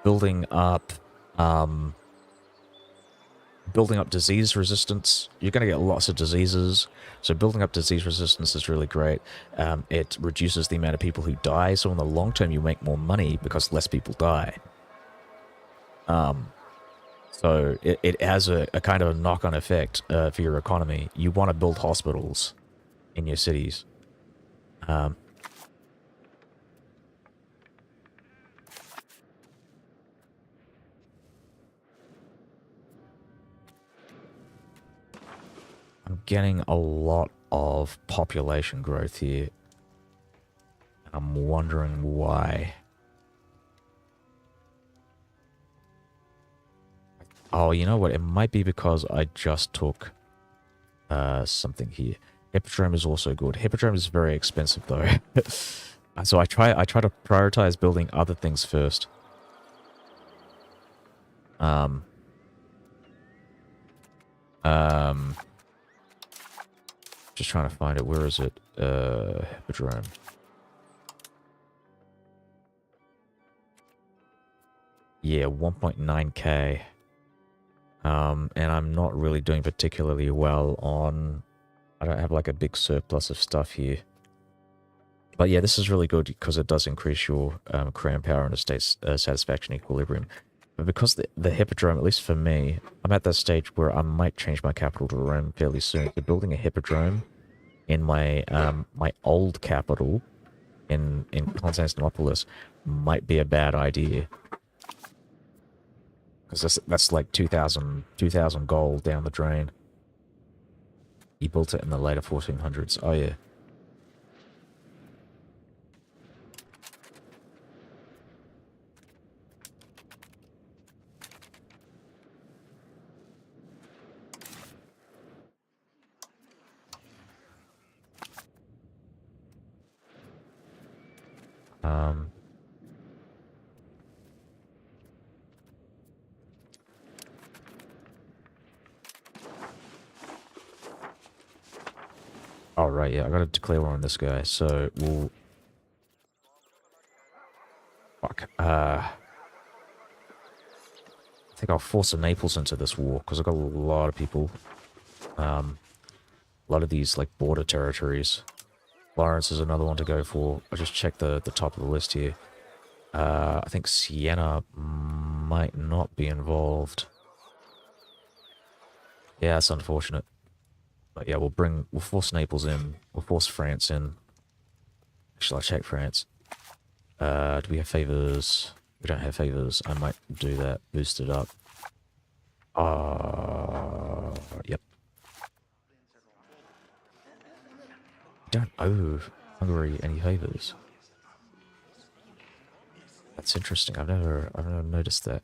building up um, building up disease resistance. You're going to get lots of diseases, so building up disease resistance is really great. It reduces the amount of people who die, so in the long term you make more money because less people die. So it has a kind of a knock-on effect for your economy. You want to build hospitals in your cities. I'm getting a lot of population growth here. I'm wondering why. Oh, you know what? It might be because I just took something here. Hippodrome is also good. Hippodrome is very expensive though. So I try to prioritize building other things first. Just trying to find it. Where is it? Hippodrome. Yeah, 1.9k. And I'm not really doing particularly well on... I don't have like a big surplus of stuff here. But yeah, this is really good because it does increase your crown power and estate satisfaction equilibrium. But because the hippodrome, at least for me, I'm at that stage where I might change my capital to Rome fairly soon. So building a hippodrome in my my old capital in Constantinopolis might be a bad idea. Because that's like 2,000 gold down the drain. He built it in the later 1400s. Oh yeah. All right, yeah, I gotta declare war on this guy, so we'll... Fuck. I think I'll force the Naples into this war, because I've got a lot of people. A lot of these, like, border territories. Florence is another one to go for. I'll just check the top of the list here. I think Siena might not be involved. Yeah, that's unfortunate. But yeah, we'll force Naples in. We'll force France in. Actually, I'll check France. Do we have favors? We don't have favors. I might do that. Boost it up. Yep. Don't owe Hungary any favors. That's interesting. I've never noticed that.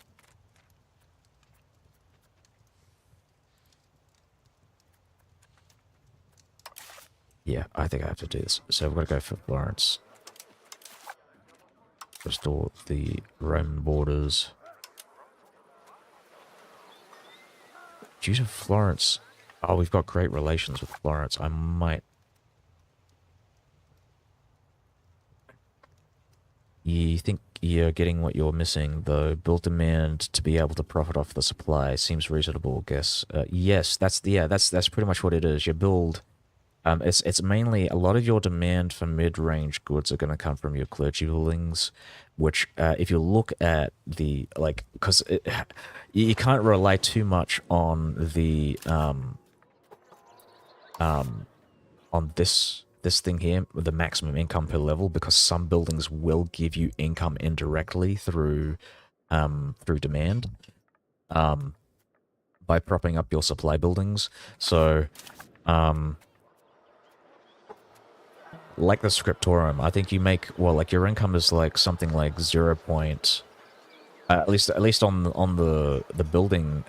Yeah, I think I have to do this. So we're gonna go for Florence. Restore the Roman borders. Due to Florence... Oh, we've got great relations with Florence. I might... You think you're getting what you're missing, though. Build demand to be able to profit off the supply. Seems reasonable, I guess. Yes, that's pretty much what it is. You build... it's mainly a lot of your demand for mid-range goods are going to come from your clergy buildings, which if you look at the because you can't rely too much on the on this thing here, the maximum income per level, because some buildings will give you income indirectly through demand by propping up your supply buildings. So like the scriptorum, I think you make, well, like your income is like something like 0. At least on the building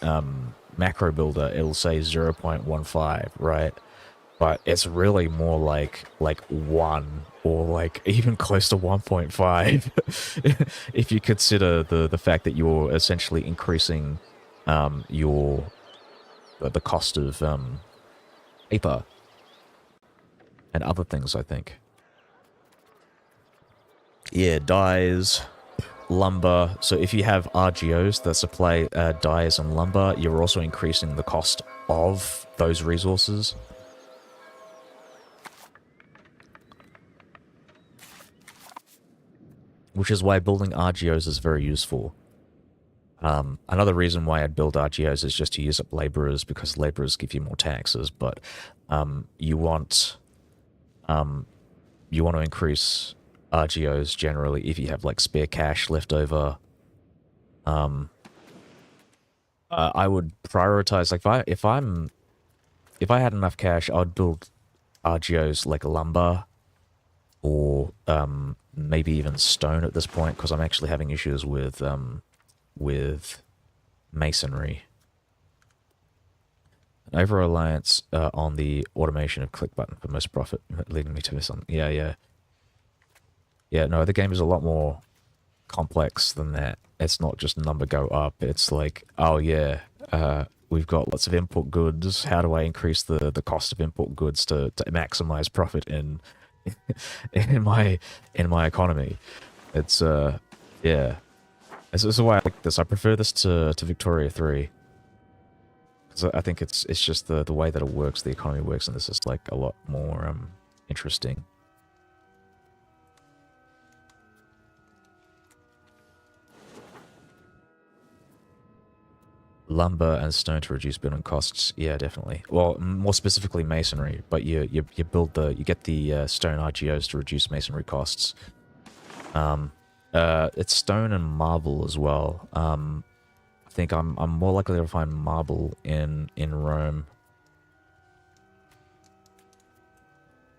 macro builder, it'll say 0.15, right? but it's really more like 1 or like even close to 1.5 if you consider the fact that you're essentially increasing your the cost of paper and other things, I think. Yeah, dyes, lumber. So if you have RGOs that supply dyes and lumber, you're also increasing the cost of those resources. Which is why building RGOs is very useful. Another reason why I'd build RGOs is just to use up laborers, because laborers give you more taxes, but you want to increase RGOs generally if you have like spare cash left over. I would prioritize, like, if I had enough cash, I'd build RGOs like lumber or maybe even stone at this point, because I'm actually having issues with masonry. An over-reliance on the automation of click button for most profit, leading me to this one. Yeah, yeah. Yeah, no, the game is a lot more complex than that. It's not just number go up. It's like, oh yeah, we've got lots of import goods. How do I increase the cost of import goods to maximize profit in in my economy? It's yeah. This is why I like this. I prefer this to Victoria 3. Because I think it's just the way that it works, the economy works, and this is like a lot more interesting. Lumber and stone to reduce building costs. Yeah, definitely. Well, more specifically masonry, but you get the stone RGOs to reduce masonry costs. It's stone and marble as well. I think I'm more likely to find marble in Rome.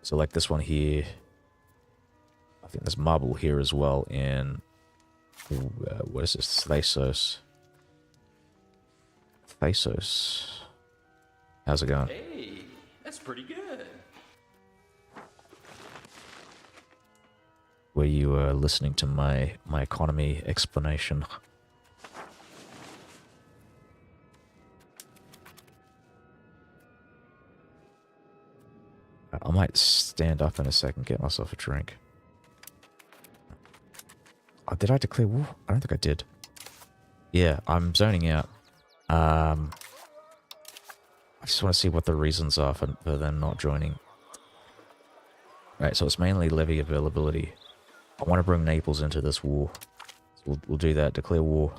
So like this one here. I think there's marble here as well in what is this? Thasos. Thasos. How's it going? Hey, that's pretty good. Were you listening to my economy explanation? I might stand up in a second, get myself a drink. Oh, did I declare war? I don't think I did. Yeah, I'm zoning out. I just want to see what the reasons are for them not joining. Right, so it's mainly levy availability. I want to bring Naples into this war. So we'll do that, declare war.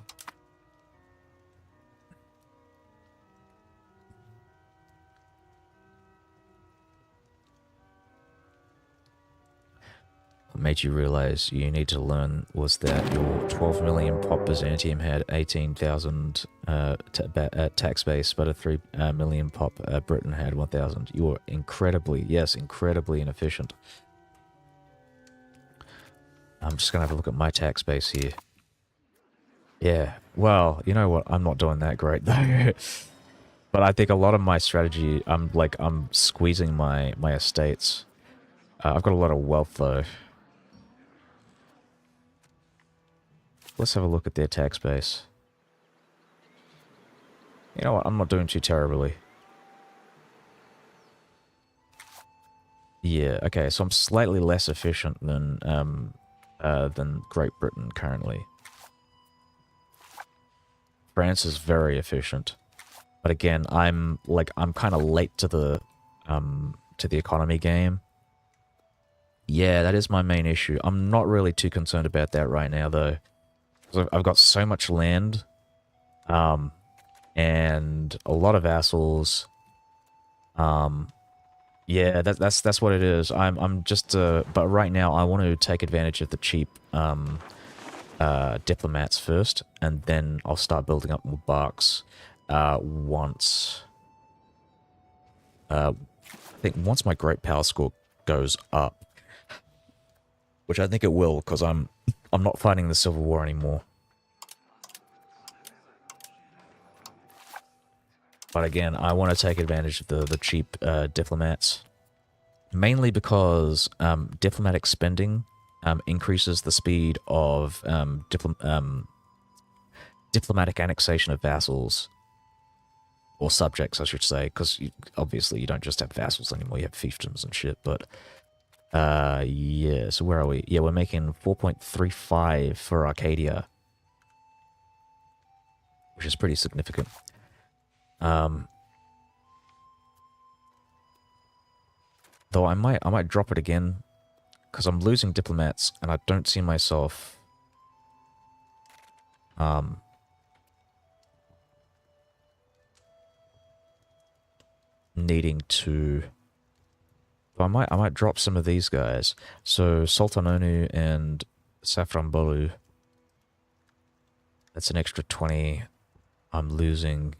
What made you realize you need to learn was that your 12 million pop Byzantium had 18,000 tax base, but a 3 million pop Britain had 1,000. You were incredibly inefficient. I'm just going to have a look at my tax base here. Yeah, well, you know what? I'm not doing that great, though. But I think a lot of my strategy, I'm squeezing my estates. I've got a lot of wealth, though. Let's have a look at their tax base. You know what? I'm not doing too terribly. Yeah, okay, so I'm slightly less efficient than Great Britain currently. France is very efficient. But again, I'm kind of late to the economy game. Yeah, that is my main issue. I'm not really too concerned about that right now, though. I've got so much land, and a lot of vassals. Yeah, that's what it is. I'm just but right now I want to take advantage of the cheap diplomats first, and then I'll start building up more barks once. I think once my great power score goes up, which I think it will, because I'm not fighting the Civil War anymore. But again, I want to take advantage of the cheap diplomats. Mainly because diplomatic spending increases the speed of diplomatic annexation of vassals. Or subjects, I should say, because obviously you don't just have vassals anymore, you have fiefdoms and shit, but... yeah, so where are we? Yeah, we're making 4.35 for Arcadia. Which is pretty significant. Though I might drop it again, because I'm losing diplomats, and I don't see myself... needing to... I might drop some of these guys. So Sultanonu and Safranbolu. That's an extra 20. I'm losing.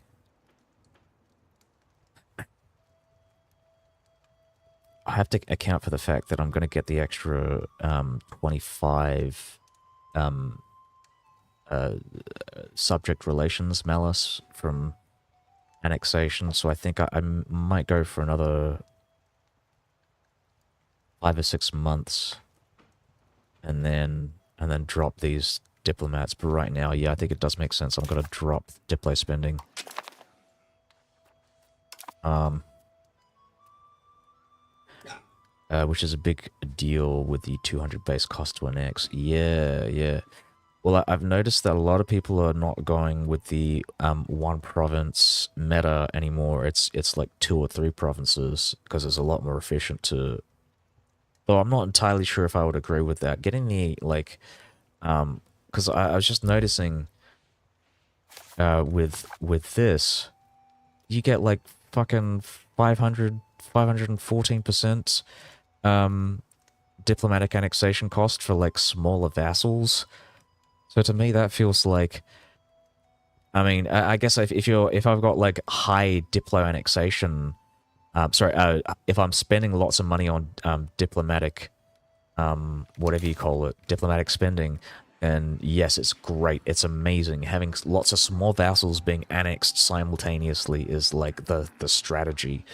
I have to account for the fact that I'm going to get the extra 25 subject relations malice from annexation. So I think I might go for another 5 or 6 months, and then drop these diplomats. But right now, yeah, I think it does make sense. I'm gonna drop diplo spending. Which is a big deal with the 200 base cost to annex. Yeah. Well, I've noticed that a lot of people are not going with the one province meta anymore. It's like 2 or 3 provinces because it's a lot more efficient to. Though I'm not entirely sure if I would agree with that. Getting the, like, because I was just noticing with this, you get like fucking 514% diplomatic annexation cost for like smaller vassals. So to me that feels like, I mean, I guess if I've got like high diplo annexation. If I'm spending lots of money on diplomatic, whatever you call it, diplomatic spending, and yes, it's great, it's amazing. Having lots of small vassals being annexed simultaneously is like the strategy.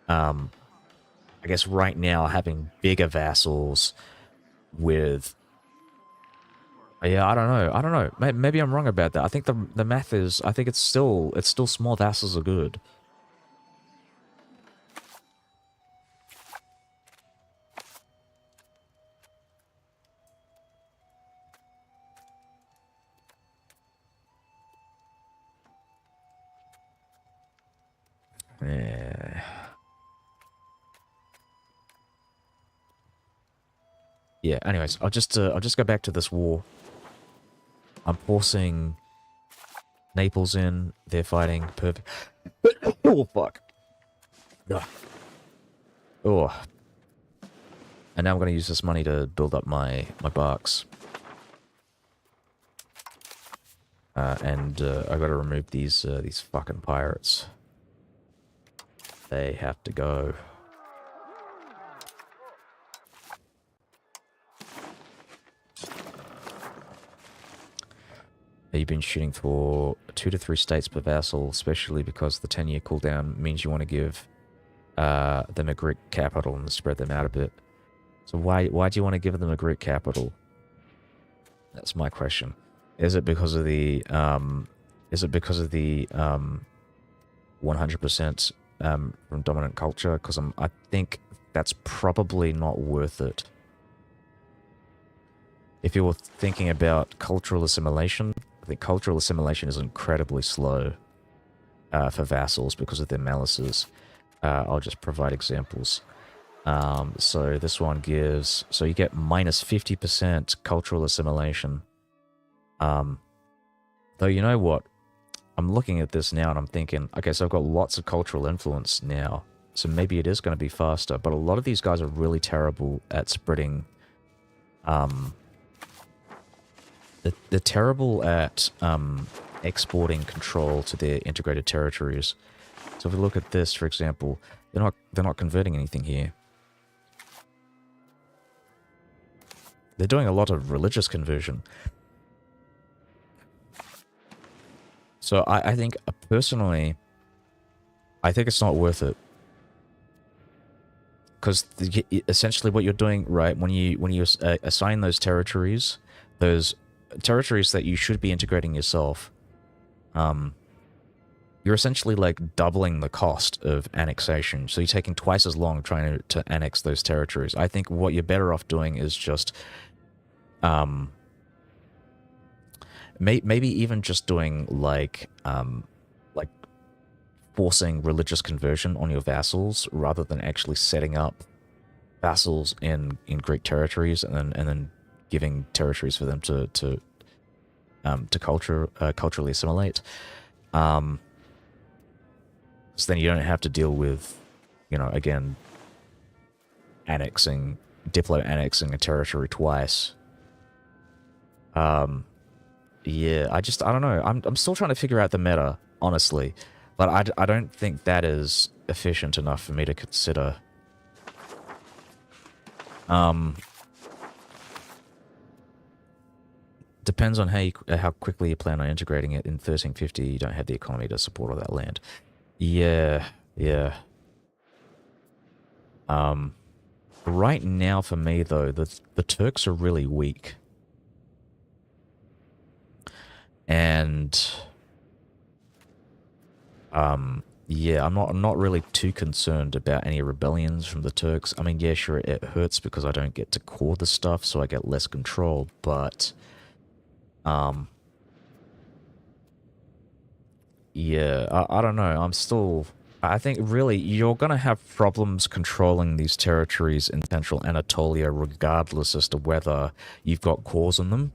I guess right now having bigger vassals with... Yeah, I don't know. Maybe I'm wrong about that. I think the math is... I think it's still small vassals are good. Yeah, anyways, I'll just go back to this war. I'm forcing Naples in. They're fighting. Perfect. Oh, fuck. Ugh. Oh. And now I'm going to use this money to build up my barks. And I got to remove these fucking pirates. They have to go. You've been shooting for 2 to 3 states per vassal, especially because the 10-year cooldown means you want to give them a Greek capital and spread them out a bit. So why do you want to give them a Greek capital? That's my question. Is it because of the 100% from dominant culture? Because I think that's probably not worth it. If you were thinking about cultural assimilation, I think cultural assimilation is incredibly slow for vassals because of their malices. I'll just provide examples. So this one gives... So you get minus 50% cultural assimilation. Though you know what? I'm looking at this now and I'm thinking, okay, so I've got lots of cultural influence now. So maybe it is going to be faster. But a lot of these guys are really terrible at spreading... They're terrible at exporting control to their integrated territories. So if we look at this, for example, they're not converting anything here. They're doing a lot of religious conversion. So I think personally, I think it's not worth it. Because essentially what you're doing, right, when you assign those territories that you should be integrating yourself, you're essentially like doubling the cost of annexation. So you're taking twice as long trying to annex those territories. I think what you're better off doing is just, maybe even just doing like forcing religious conversion on your vassals rather than actually setting up vassals in Greek territories and then giving territories for them to culturally assimilate. So then you don't have to deal with, again, Diplo annexing a territory twice. Yeah, I don't know. I'm still trying to figure out the meta, honestly. But I don't think that is efficient enough for me to consider. Depends on how quickly you plan on integrating it. In 1350, you don't have the economy to support all that land. Yeah, yeah. Right now for me though, the Turks are really weak. And yeah, I'm not really too concerned about any rebellions from the Turks. I mean, yeah, sure, it hurts because I don't get to core the stuff, so I get less control, but yeah, I don't know. I think really you're going to have problems controlling these territories in central Anatolia regardless as to whether you've got cores in them.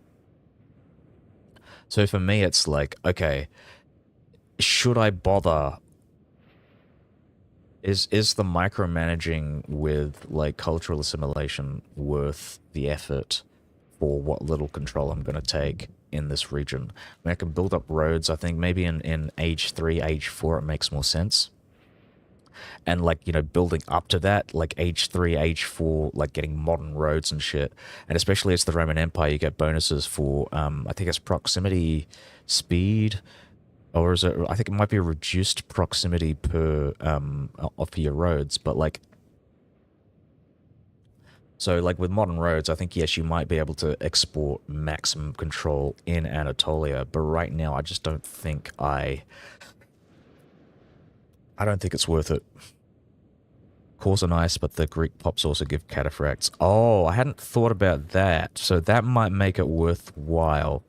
So for me, it's like, okay, should I bother? Is the micromanaging with like cultural assimilation worth the effort for what little control I'm going to take in this region? I mean, I can build up roads. I think maybe in age 3, age 4, it makes more sense. And like, building up to that, like age 3, age 4, like getting modern roads and shit. And especially as the Roman Empire, you get bonuses for, I think it's proximity speed, or is it, I think it might be a reduced proximity per, of your roads, but like, so like with modern roads, I think, yes, you might be able to export maximum control in Anatolia, but right now I just don't think I don't think it's worth it. Cores are nice, but the Greek pops also give cataphracts. Oh, I hadn't thought about that. So that might make it worthwhile.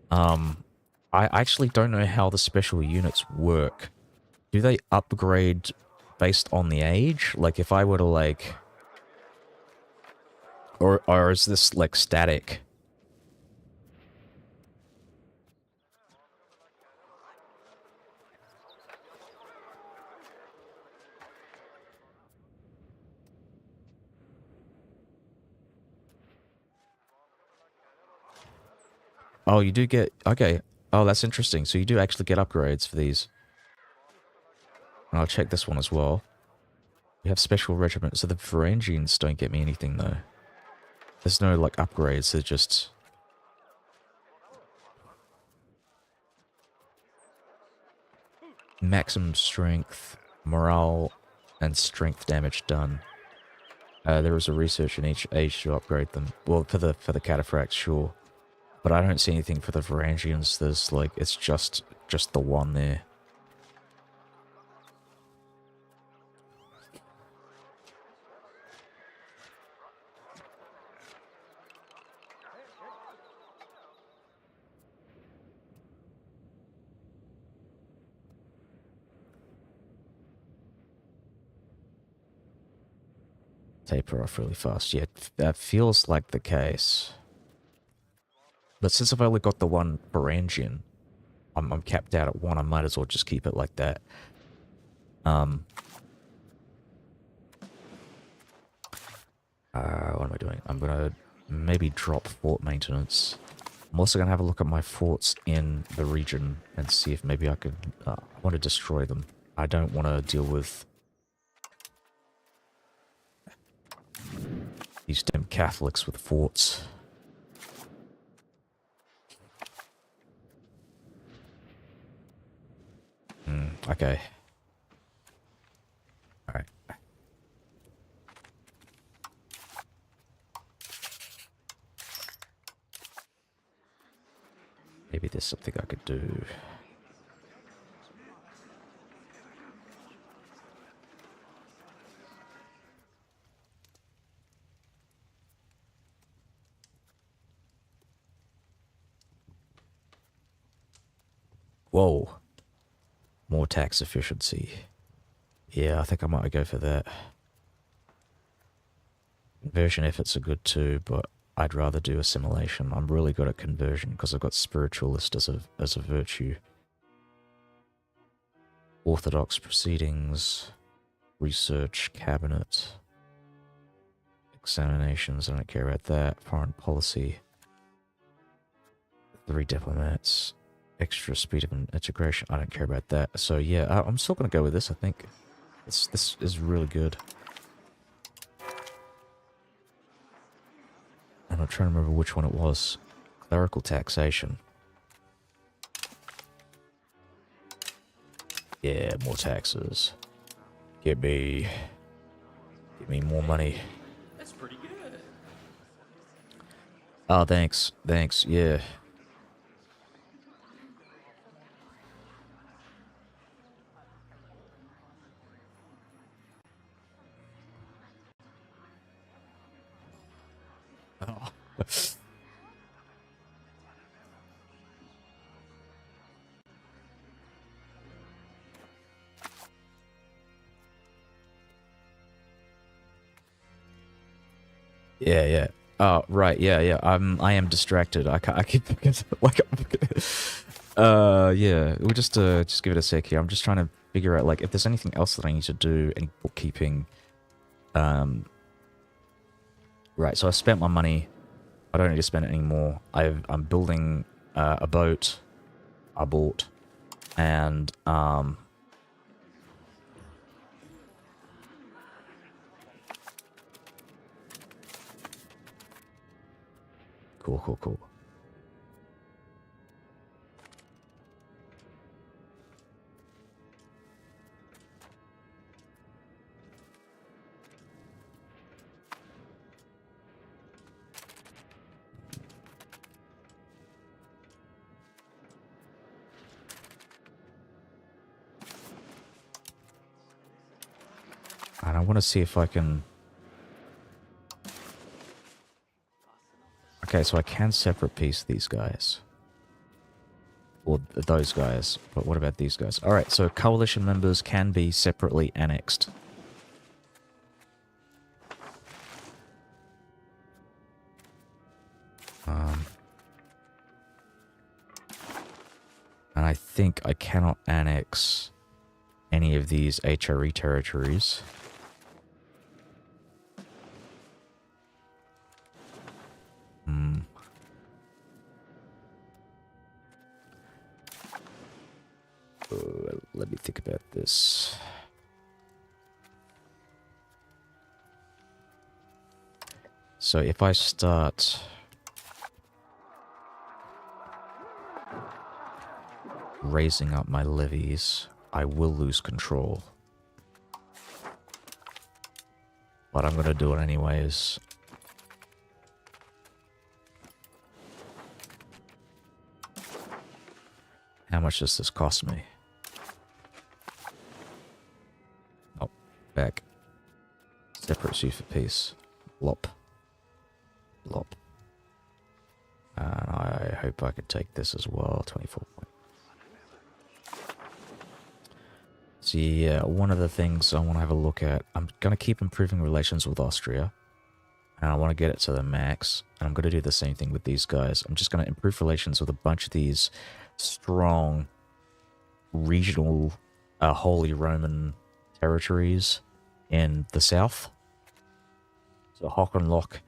I actually don't know how the special units work. Do they upgrade based on the age? Like if I were to like... Or is this like static? Oh, you do get... Okay. Oh, that's interesting. So you do actually get upgrades for these. And I'll check this one as well. We have special regiment. So the Varangians don't get me anything, though. There's no, like, upgrades. They're just... maximum strength, morale, and strength damage done. There is a research in each age to upgrade them. Well, for the cataphracts, sure. But I don't see anything for the Varangians. There's, like, it's just the one there. Taper off really fast. Yeah, that feels like the case. But since I've only got the one Varangian, I'm capped out at 1. I might as well just keep it like that. What am I doing? I'm gonna maybe drop fort maintenance. I'm also gonna have a look at my forts in the region and see if maybe I could... I want to destroy them. I don't want to deal with these damn Catholics with forts. Okay. Alright. Maybe there's something I could do. Whoa. More tax efficiency. Yeah, I think I might go for that. Conversion efforts are good too, but I'd rather do assimilation. I'm really good at conversion because I've got spiritualist as a virtue. Orthodox proceedings, research, cabinet, examinations, I don't care about that. Foreign policy, 3 diplomats, extra speed of integration, I don't care about that. So yeah, I'm still going to go with this, I think. This is really good. And I'm trying to remember which one it was. Clerical taxation. Yeah, more taxes. Get me more money. That's pretty good. Oh, thanks. Thanks, yeah. Oh. Yeah, yeah. Oh, right, yeah, yeah. I am distracted. I keep like yeah. We'll just give it a sec here. I'm just trying to figure out like if there's anything else that I need to do, any bookkeeping. Right, so I spent my money. I don't need to spend it anymore. I'm building a boat I bought, and cool, cool, cool. And I want to see if I can... Okay, so I can separate piece these guys. Or those guys. But what about these guys? Alright, so coalition members can be separately annexed. And I think I cannot annex any of these HRE territories. Let me think about this. So if I start raising up my levies, I will lose control. But I'm going to do it anyways. How much does this cost me? Oh, back. Separate suit for peace. Lop. Lop. And I hope I could take this as well. 24 points. So yeah, one of the things I want to have a look at, I'm going to keep improving relations with Austria. And I want to get it to the max. And I'm going to do the same thing with these guys. I'm just going to improve relations with a bunch of these strong regional Holy Roman territories in the south. So Hochenloch,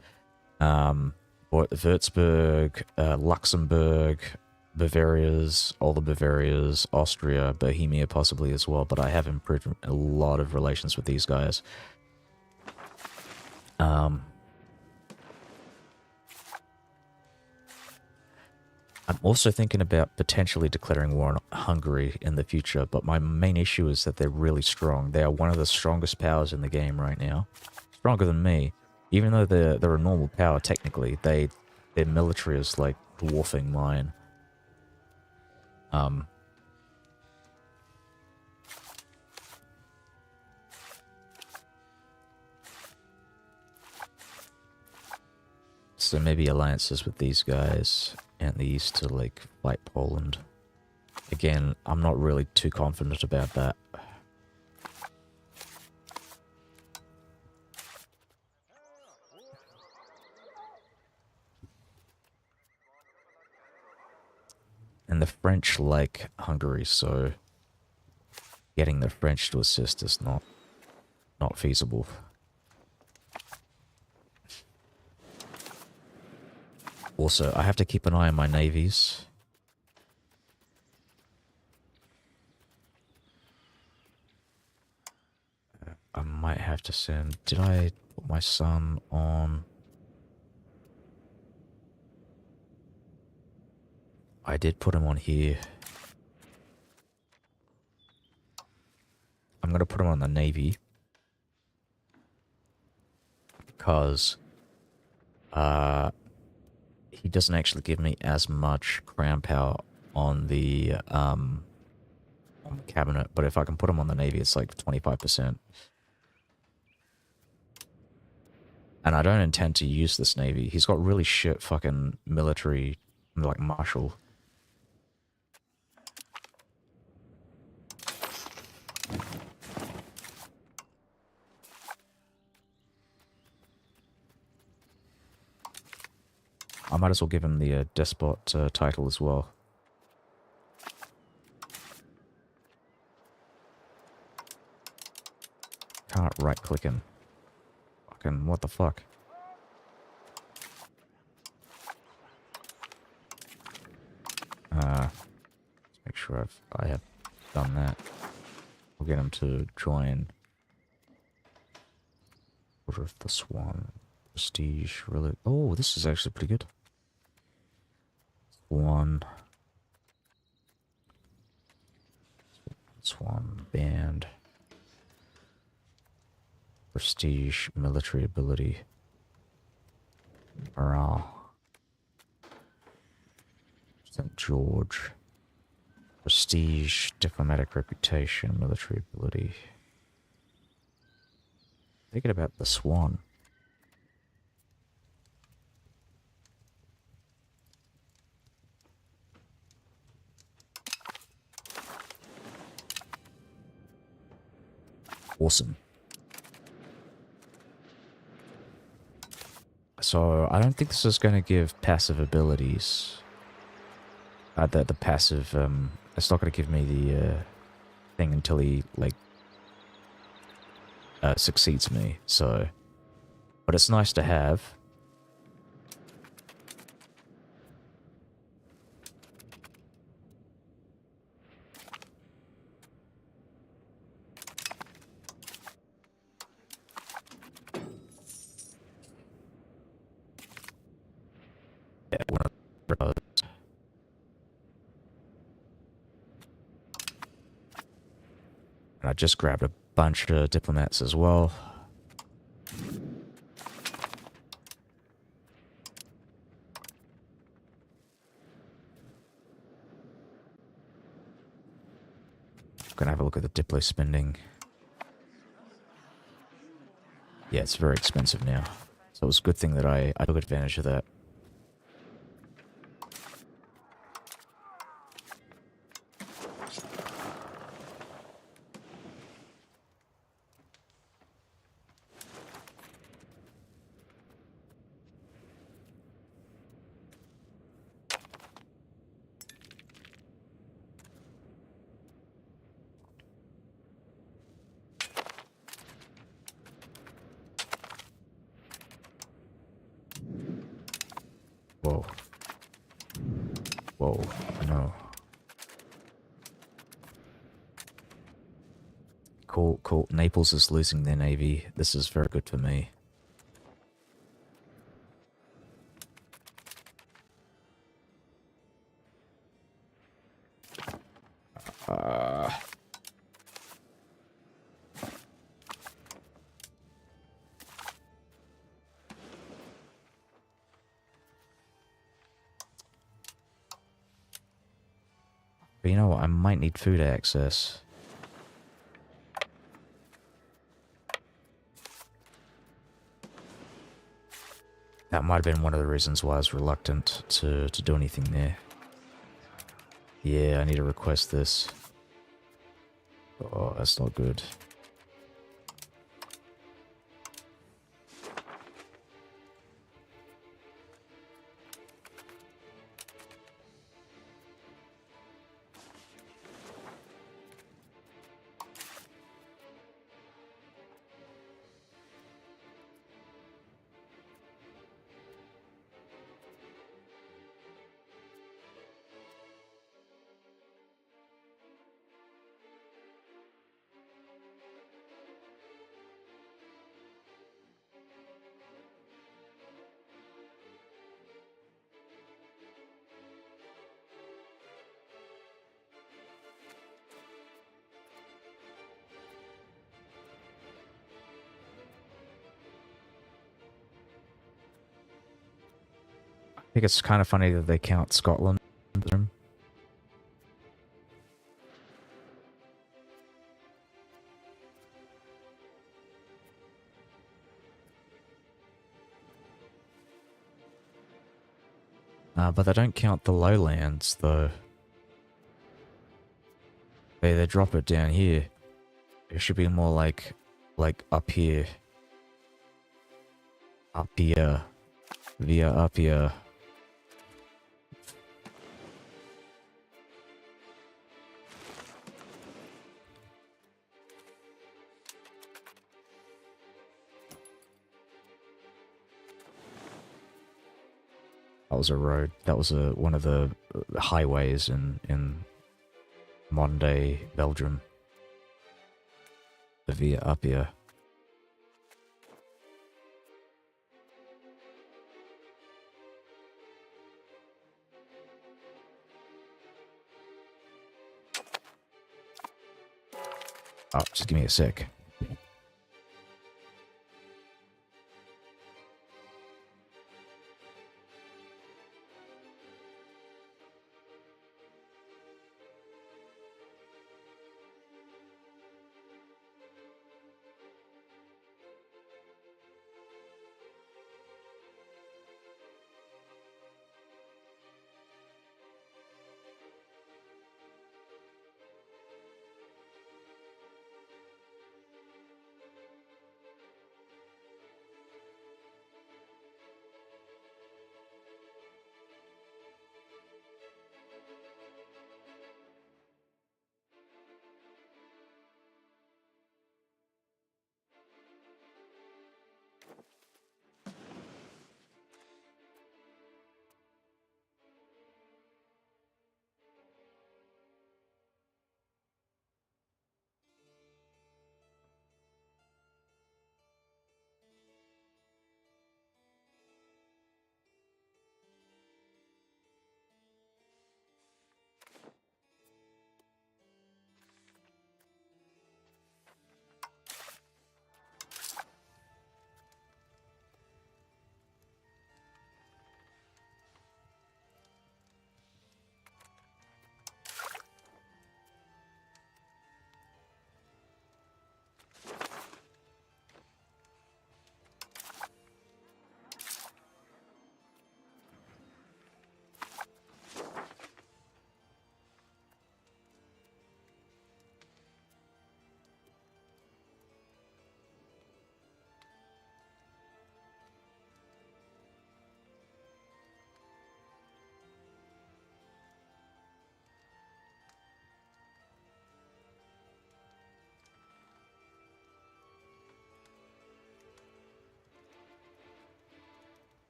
Würzburg, Luxembourg, Bavaria's, all the Bavarias, Austria, Bohemia possibly as well, but I have improved a lot of relations with these guys. I'm also thinking about potentially declaring war on Hungary in the future, but my main issue is that they're really strong. They are one of the strongest powers in the game right now. Stronger than me. Even though they're a normal power technically, their military is like dwarfing mine. So maybe alliances with these guys and the east to like fight Poland. Again, I'm not really too confident about that. And the French like Hungary, so getting the French to assist is not feasible. Also, I have to keep an eye on my navies. I might have to send... Did I put my son on... I did put him on here. I'm going to put him on the Navy. Because... he doesn't actually give me as much crown power on the cabinet, but if I can put him on the Navy, it's like 25%. And I don't intend to use this Navy. He's got really shit fucking military, like martial. I might as well give him the despot title as well. Can't right-click him. Fucking what the fuck? Let's make sure I have done that. We'll get him to join Order of the Swan. Prestige, really. Oh, this is actually pretty good. Swan band. Prestige, military ability. Morale. St. George. Prestige, diplomatic reputation, military ability. Thinking about the Swan. Awesome. So, I don't think this is going to give passive abilities. The passive, it's not going to give me the thing until he, like, succeeds me, so... But it's nice to have. Yeah, one of those. And I just grabbed a bunch of diplomats as well. Gonna have a look at the Diplo spending. Yeah, it's very expensive now. So it was a good thing that I took advantage of that. Whoa. Whoa, no. Cool, cool. Naples is losing their navy. This is very good for me. I might need food access. That might have been one of the reasons why I was reluctant to do anything there. Yeah, I need to request this. Oh, that's not good. I think it's kind of funny that they count Scotland. But they don't count the lowlands, though. They drop it down here. It should be more like up here. Up here. Via up here. That was a road. That was one of the highways in modern day Belgium. The Via Appia. Oh, just give me a sec.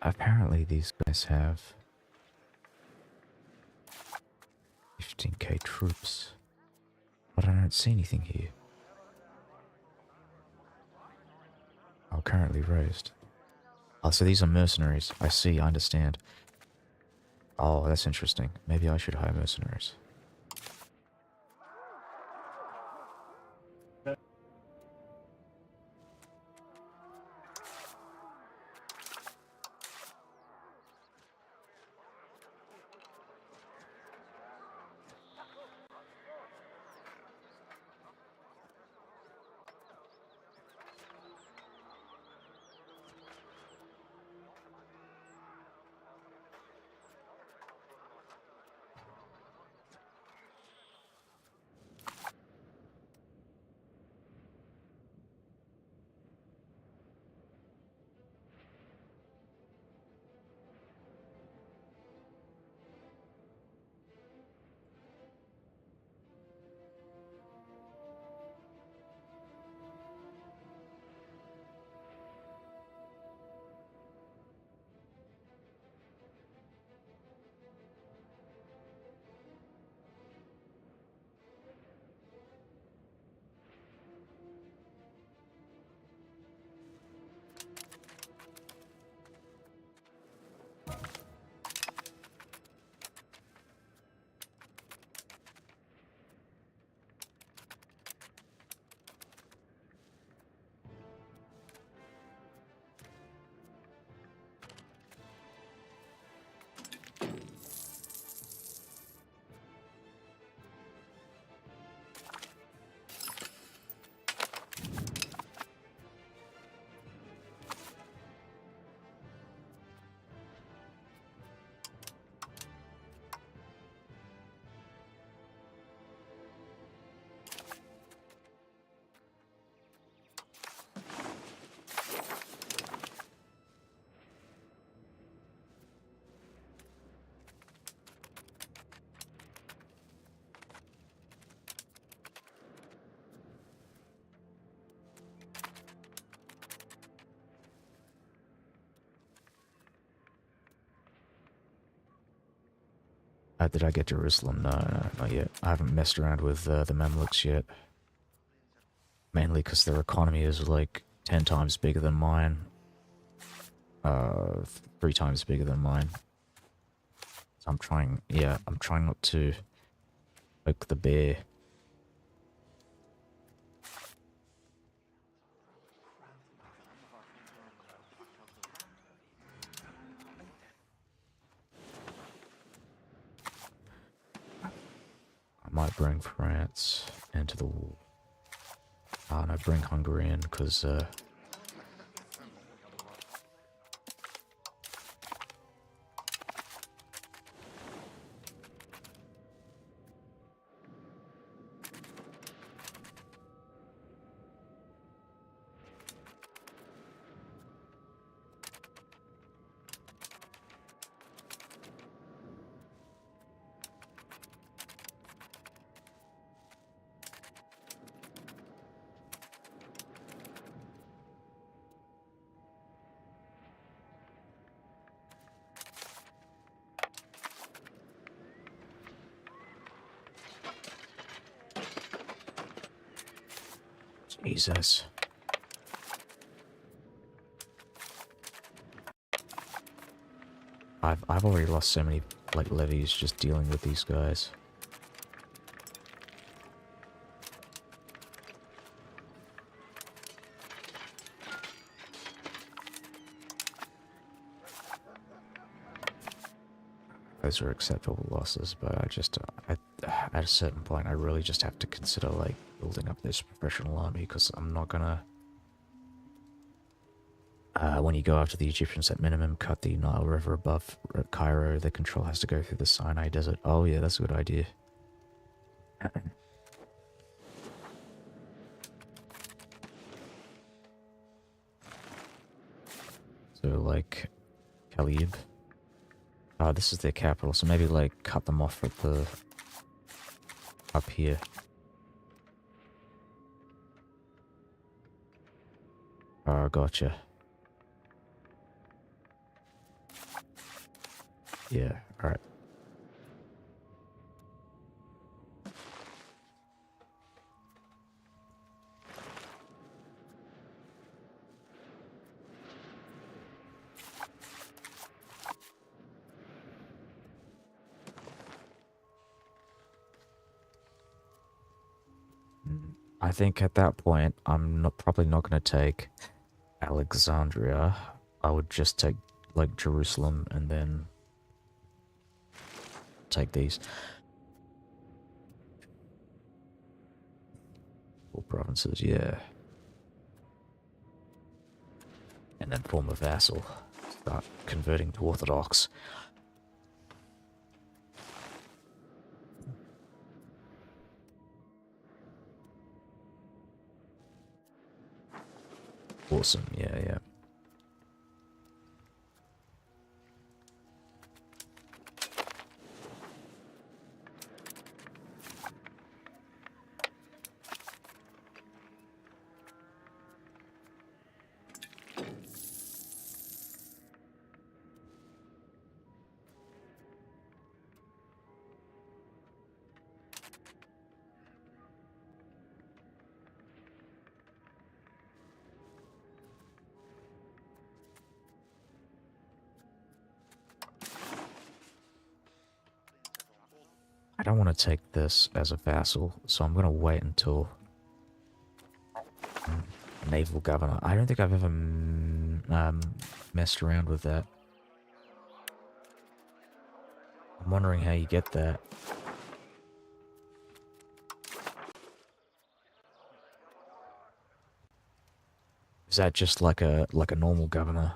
apparently these guys have 15k troops, but I don't see anything here. Oh, currently raised. Oh, so these are mercenaries. I see, I understand. Oh, that's interesting. Maybe I should hire mercenaries. Did I get Jerusalem? No, no, not yet. I haven't messed around with the Mamluks yet. Mainly because their economy is like 10 times bigger than mine. 3 times bigger than mine. So I'm trying, yeah, I'm trying not to poke the bear. I might bring France into the war. And I bring Hungary in because Jesus. I've already lost so many like levies just dealing with these guys. Those are acceptable losses, but at a certain point, I really just have to consider like building up this professional army because I'm not gonna. When you go after the Egyptians, at minimum, cut the Nile River above Cairo. The control has to go through the Sinai Desert. Oh yeah, that's a good idea. So like, Khalib. This is their capital, so maybe like cut them off at the up here. Oh, gotcha. Yeah, alright. I think at that point, I'm probably not going to take Alexandria. I would just take, like, Jerusalem and then take these. Four provinces, yeah. And then form a vassal. Start converting to Orthodox. Awesome, yeah, yeah. I don't want to take this as a vassal, so I'm going to wait until naval governor. I don't think I've ever messed around with that. I'm wondering how you get that. Is that just like a normal governor?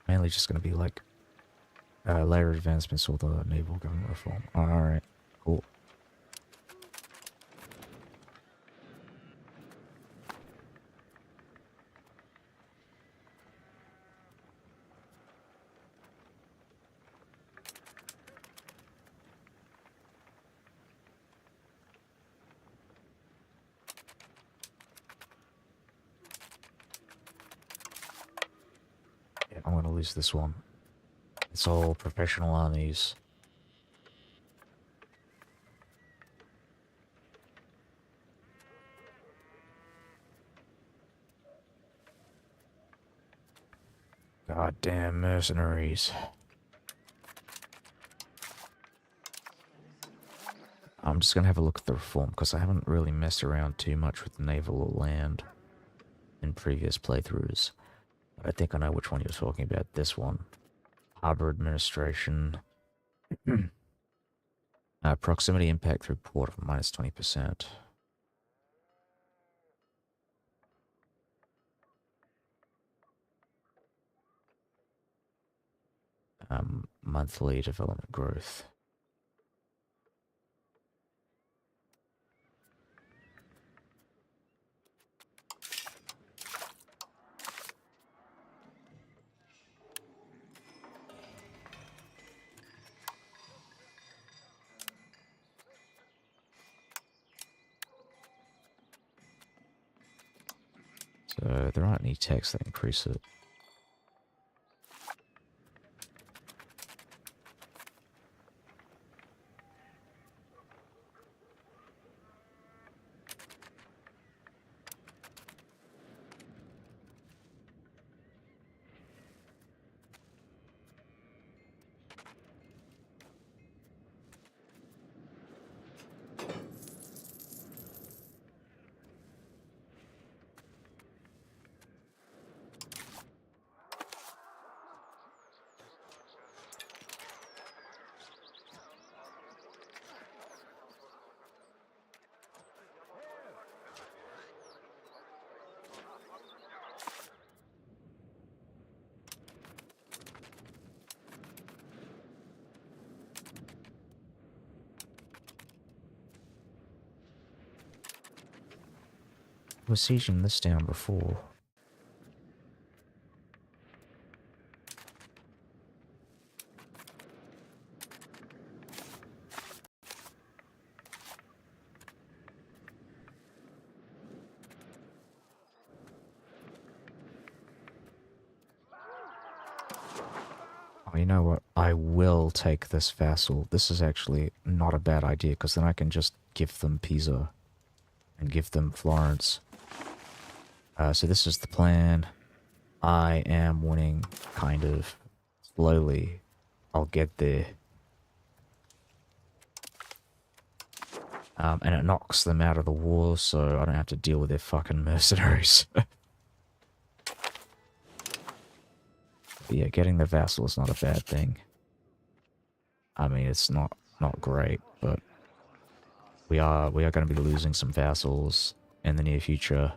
Mainly just going to be like later advancements or the naval government reform. Alright, cool. Yeah, I'm going to lose this one. It's all professional armies. Goddamn mercenaries. I'm just going to have a look at the reform, because I haven't really messed around too much with naval or land in previous playthroughs. I think I know which one you're talking about. This one. Harbor administration. Proximity impact through port of minus 20%. Monthly development growth. So there aren't any texts that increase it. We were sieging this down before. Oh, you know what? I will take this vassal. This is actually not a bad idea, because then I can just give them Pisa and give them Florence. So this is the plan. I am winning kind of slowly. I'll get there. And it knocks them out of the war, so I don't have to deal with their fucking mercenaries. But yeah, getting the vassal is not a bad thing. I mean, it's not great, but we are going to be losing some vassals in the near future.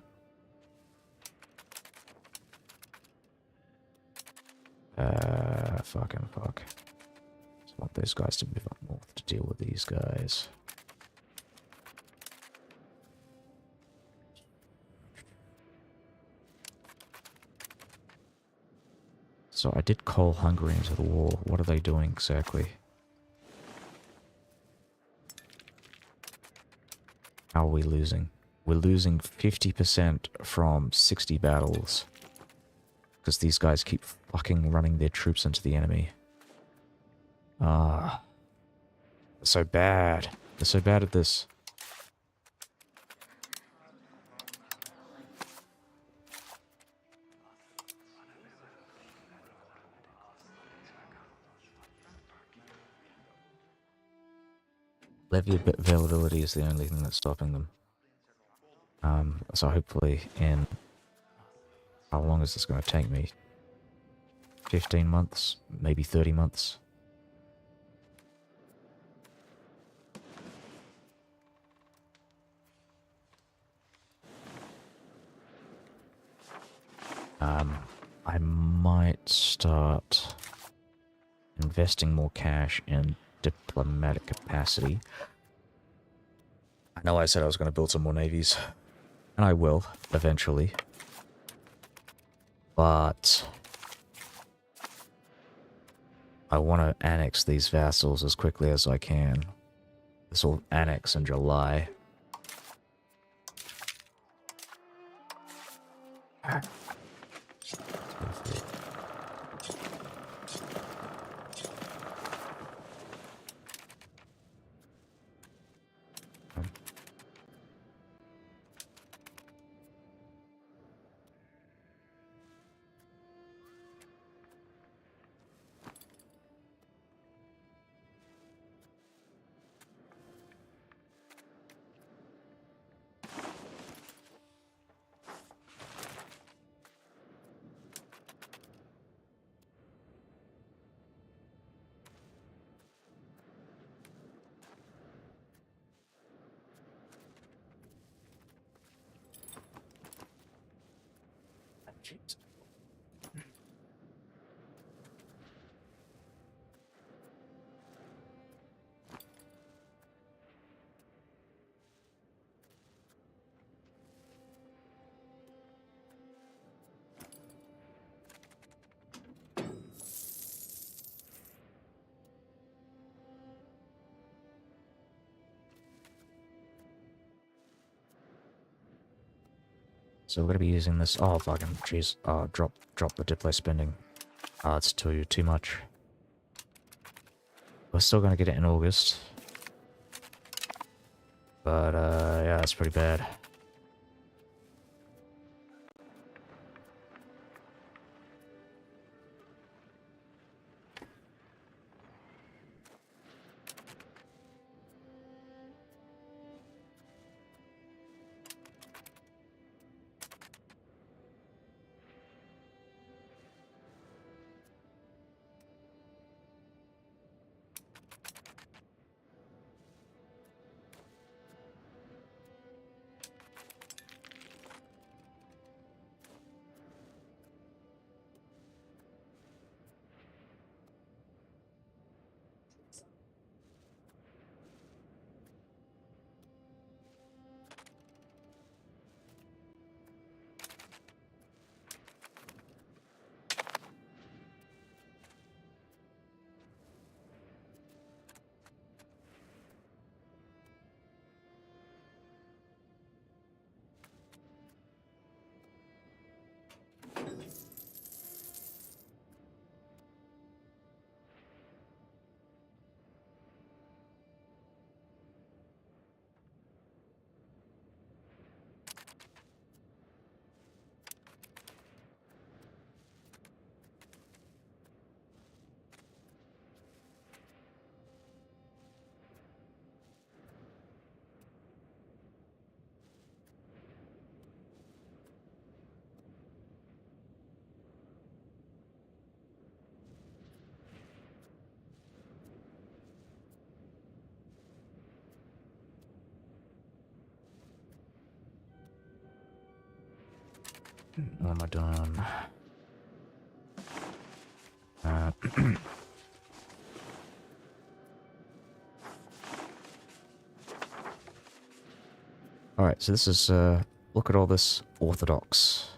Fucking fuck. Just want those guys to move up north to deal with these guys. So I did call Hungary into the war. What are they doing exactly? How are we losing? We're losing 50% from 60 battles. Because these guys keep fucking running their troops into the enemy. Ah. They're so bad. They're so bad at this. Levy availability is the only thing that's stopping them. So hopefully in... How long is this going to take me? 15 months? Maybe 30 months? I might start investing more cash in diplomatic capacity. I know I said I was going to build some more navies, and I will, eventually. But I want to annex these vassals as quickly as I can. This will annex in July. Jeez. So we're gonna be using this. Oh fucking jeez! Drop the diplo spending. It's too much. We're still gonna get it in August, but yeah, it's pretty bad. What am I doing? Alright, so this is, look at all this Orthodox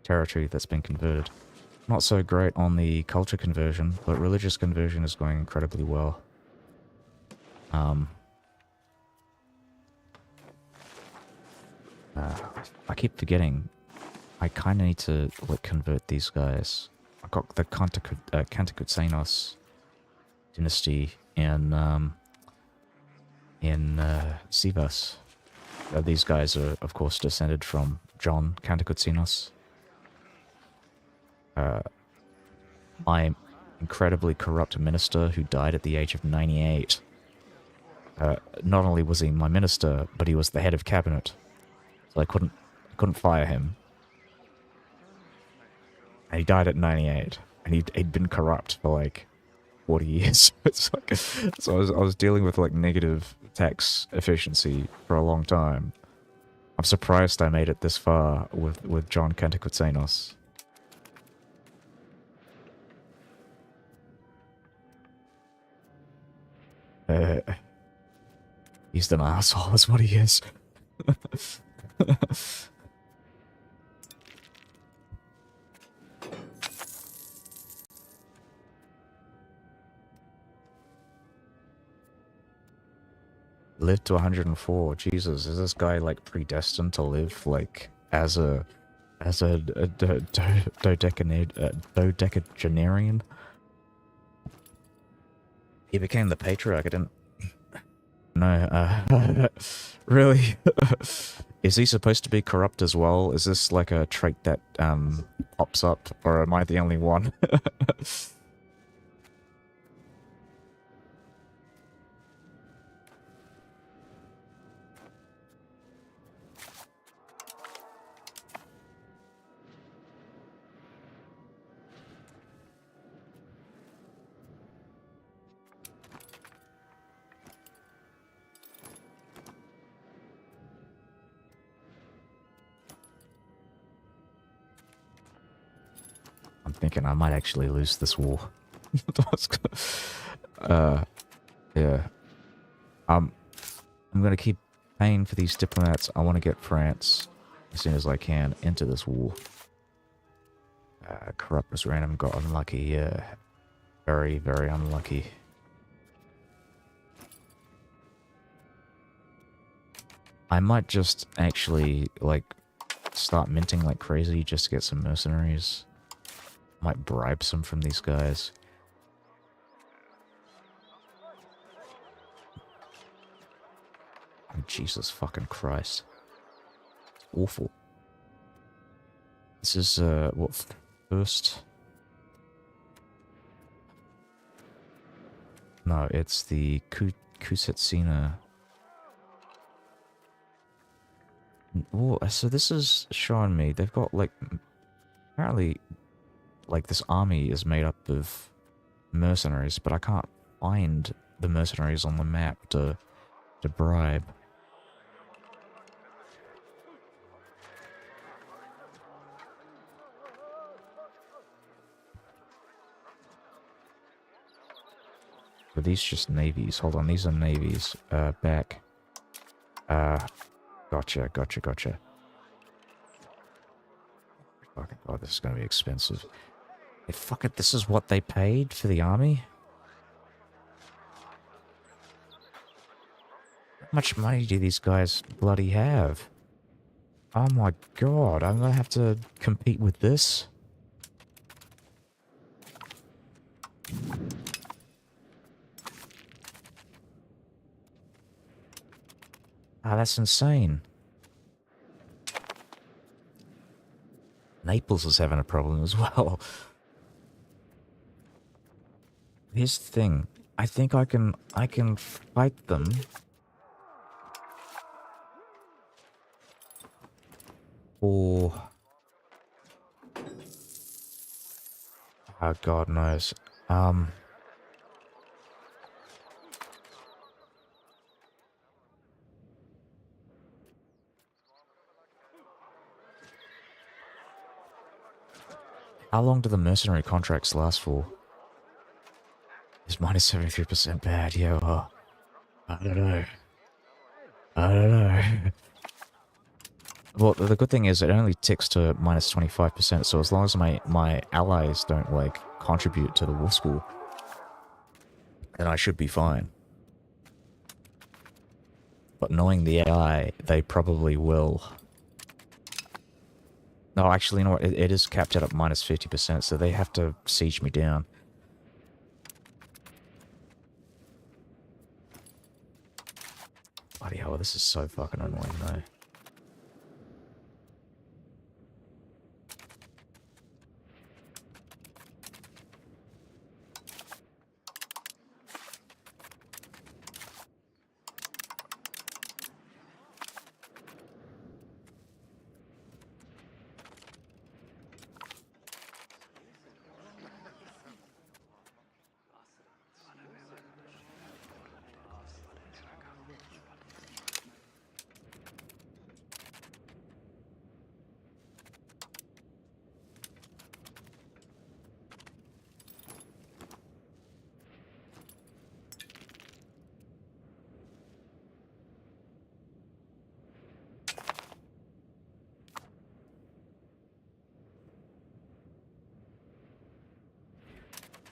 territory that's been converted. Not so great on the culture conversion, but religious conversion is going incredibly well. I keep forgetting. I kind of need to like convert these guys. I got the Cantacuzenos dynasty in Sivas. These guys are, of course, descended from John Cantacuzenos. My incredibly corrupt minister who died at the age of 98. Not only was he my minister, but he was the head of cabinet. So I couldn't fire him. And he died at 98. And he'd been corrupt for like 40 years. It's like, so I was dealing with like negative tax efficiency for a long time. I'm surprised I made it this far with John Cantacuzenos. He's an asshole, is what he is. Lived to 104. Jesus, is this guy like predestined to live like as a dodecagenarian? He became the patriarch. I didn't. No, really? Is he supposed to be corrupt as well? Is this like a trait that pops up, or am I the only one? I'm thinking I might actually lose this war. Yeah. I'm gonna keep paying for these diplomats. I want to get France as soon as I can into this war. Corrupt was random, got unlucky. Yeah, very, very unlucky. I might just actually like start minting like crazy just to get some mercenaries. Might bribe some from these guys. Oh, Jesus fucking Christ. It's awful. This is, what, first? No, it's the Kusetsina. Oh, so this is showing me they've got, like, apparently, like, this army is made up of mercenaries, but I can't find the mercenaries on the map to bribe. Are these just navies? Hold on, these are navies. Back. Gotcha. Fucking god, this is gonna be expensive. Hey, fuck it, this is what they paid for the army? How much money do these guys bloody have? Oh my god, I'm gonna have to compete with this? Ah, that's insane. Naples is having a problem as well. Here's the thing. I think I can fight them. Or... oh, God knows. How long do the mercenary contracts last for? Is minus 73% bad? Yeah, I don't know. I don't know. Well, the good thing is it only ticks to minus 25%, so as long as my allies don't, like, contribute to the war school, then I should be fine. But knowing the AI, they probably will. No, actually, you know what? It is capped out at minus 50%, so they have to siege me down. Bloody hell, this is so fucking annoying, though.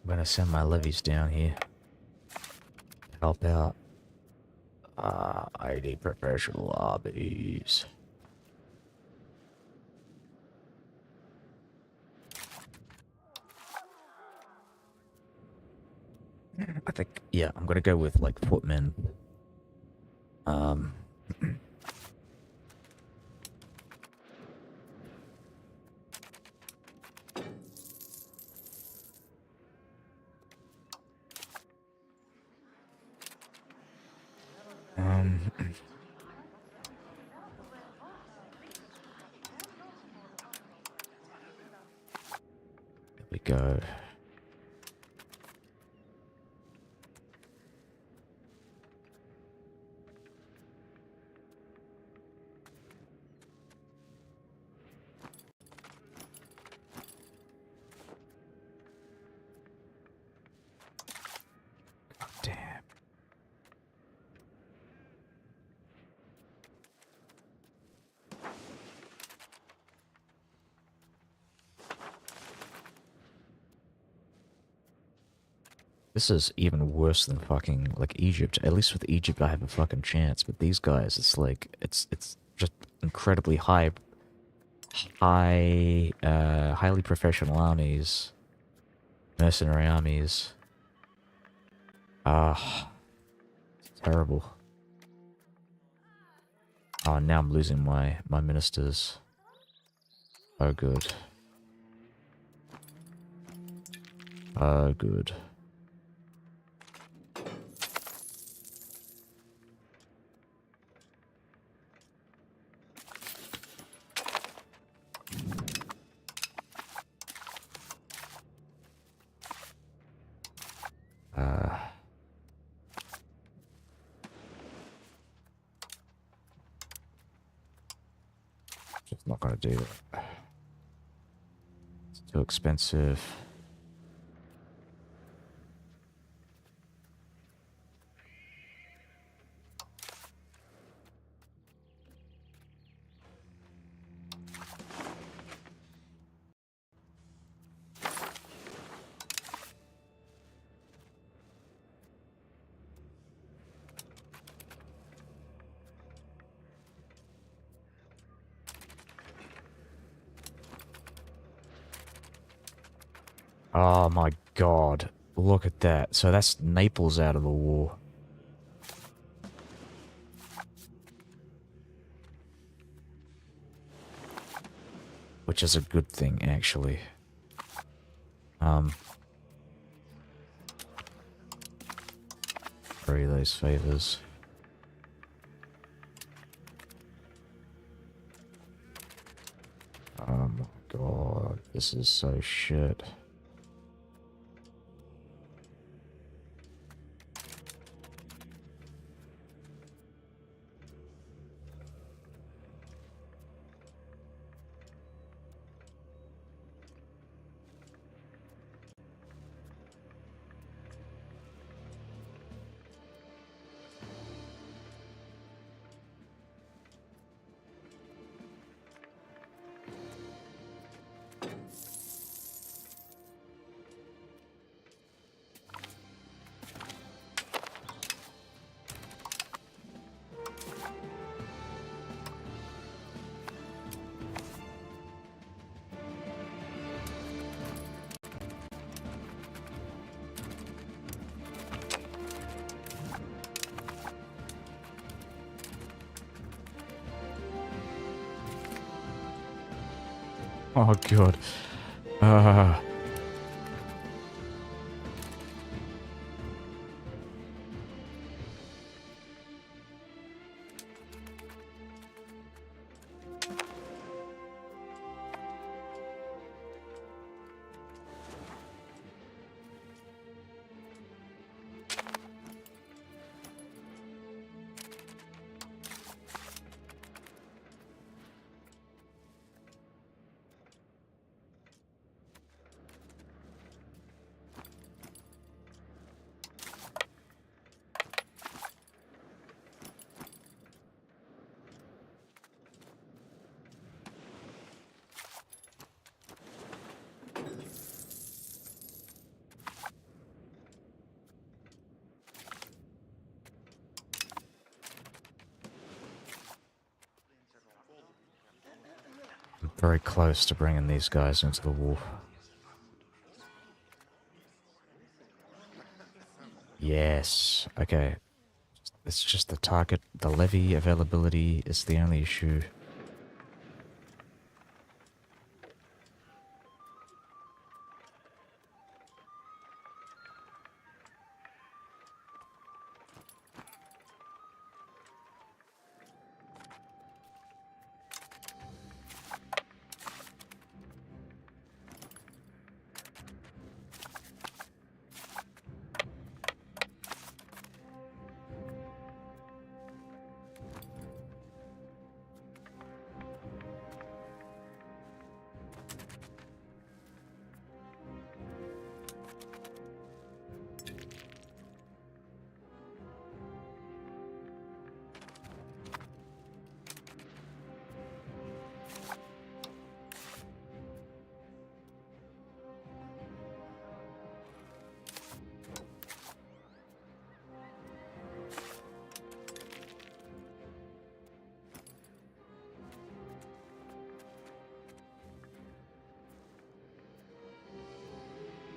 I'm gonna send my levies down here to help out. I need professional armies. I think, yeah, I'm gonna go with, like, footmen. Um... There we go. Damn. This is even worse than fucking, like, Egypt. At least with Egypt I have a fucking chance, but these guys, it's like, it's just incredibly highly professional armies. Mercenary armies. It's terrible. Oh, now I'm losing my ministers. Oh, good. Oh, good. Just not gonna do it. It's too expensive. Oh my god. Look at that. So that's Naples out of the war. Which is a good thing, actually. Free those favors. Oh my god. This is so shit. Oh god. Uh, I'm very close to bringing these guys into the war. Yes. Okay. It's just the target. The levy availability is the only issue.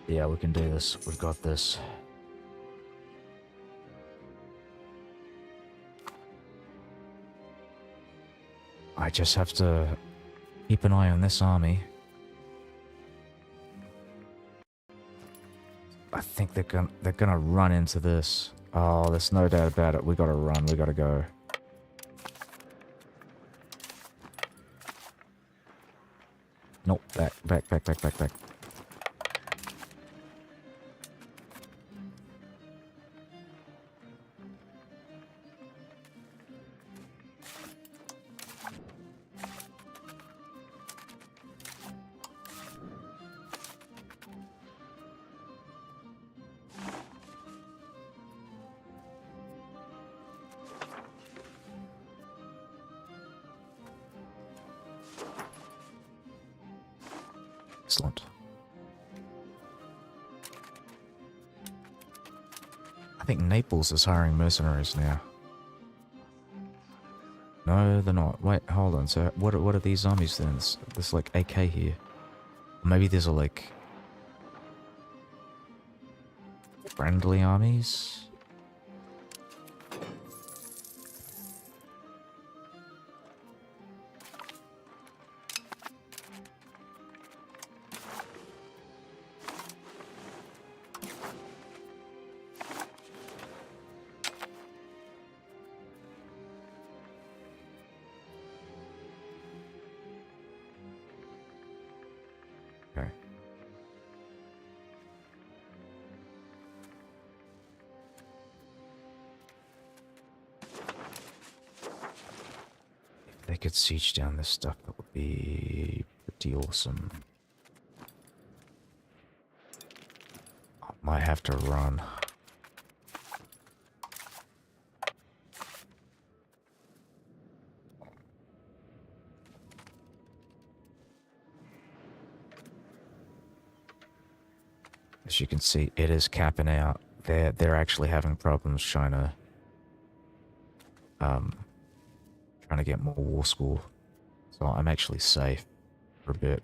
Yeah, we can do this. We've got this. I just have to keep an eye on this army. I think they're gonna run into this. Oh, there's no doubt about it. We gotta run. We gotta go. Nope. Back. Excellent. I think Naples is hiring mercenaries now. No, they're not. Wait, hold on. So what are these armies then? There's like AK here. Maybe these are like friendly armies? Okay. If they could siege down this stuff, that would be pretty awesome. I might have to run. As you can see, it is capping out. They're actually having problems trying to get more war school. So I'm actually safe for a bit.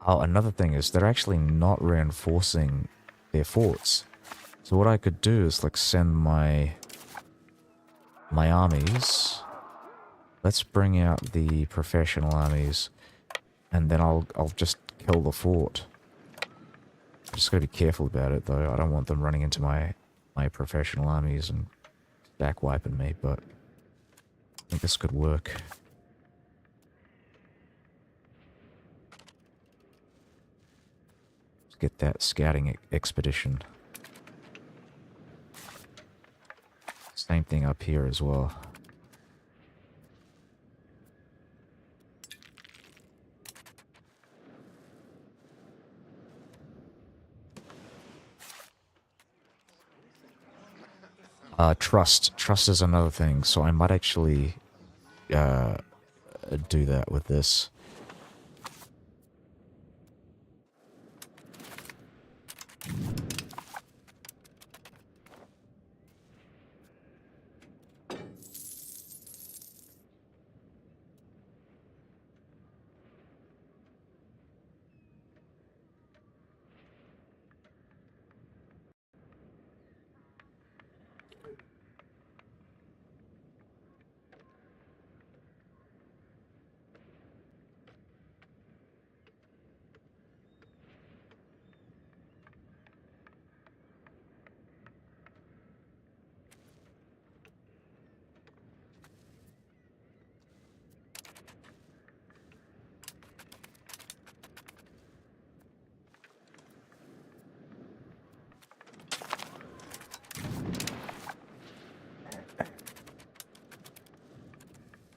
Oh, another thing is they're actually not reinforcing their forts. So what I could do is like send my armies Let's bring out the professional armies, and then I'll just kill the fort. I just gotta be careful about it, though. I don't want them running into my professional armies and back wiping me, but I think this could work. Let's get that scouting expedition. Same thing up here as well. Trust. Trust is another thing, so I might actually do that with this.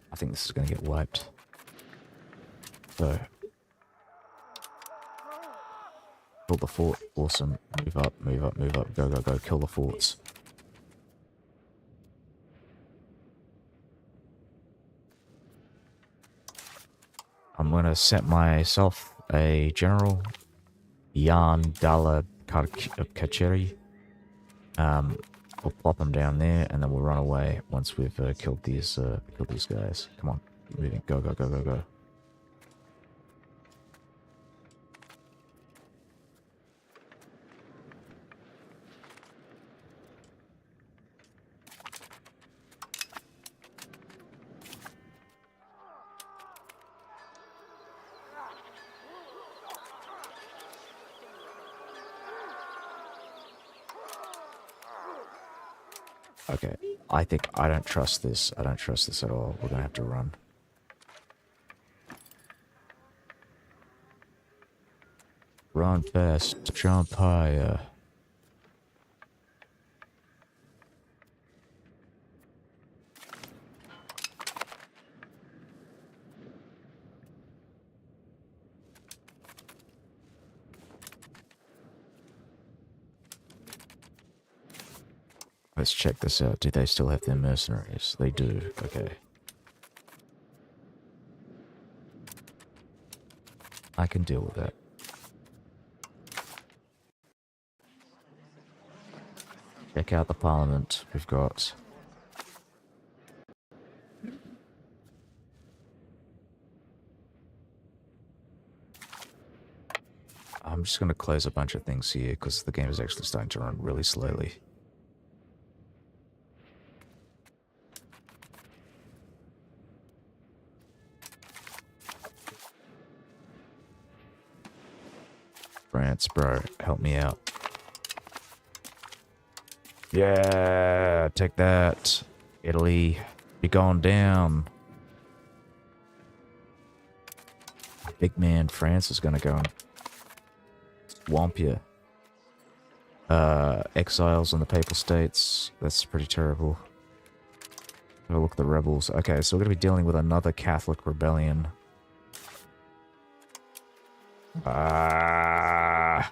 I think this is going to get wiped. So, kill the fort. Awesome. Move up, move up, move up. Go, go, go. Kill the forts. I'm going to set myself a general. Yan Dala Kacheri. We'll plop them down there, and then we'll run away once we've killed these guys. Come on, keep moving. Go, go, go, go, go. Okay, I don't trust this. I don't trust this at all. We're gonna have to run. Run fast, jump higher. Let's check this out. Do they still have their mercenaries? They do. Okay. I can deal with that. Check out the parliament we've got. I'm just going to close a bunch of things here because the game is actually starting to run really slowly. France, bro, help me out. Yeah, take that. Italy, be going down. Big man France is gonna go and swamp you. Exiles in the Papal States. That's pretty terrible. Have a look at the rebels. Okay, so we're gonna be dealing with another Catholic rebellion. Ah.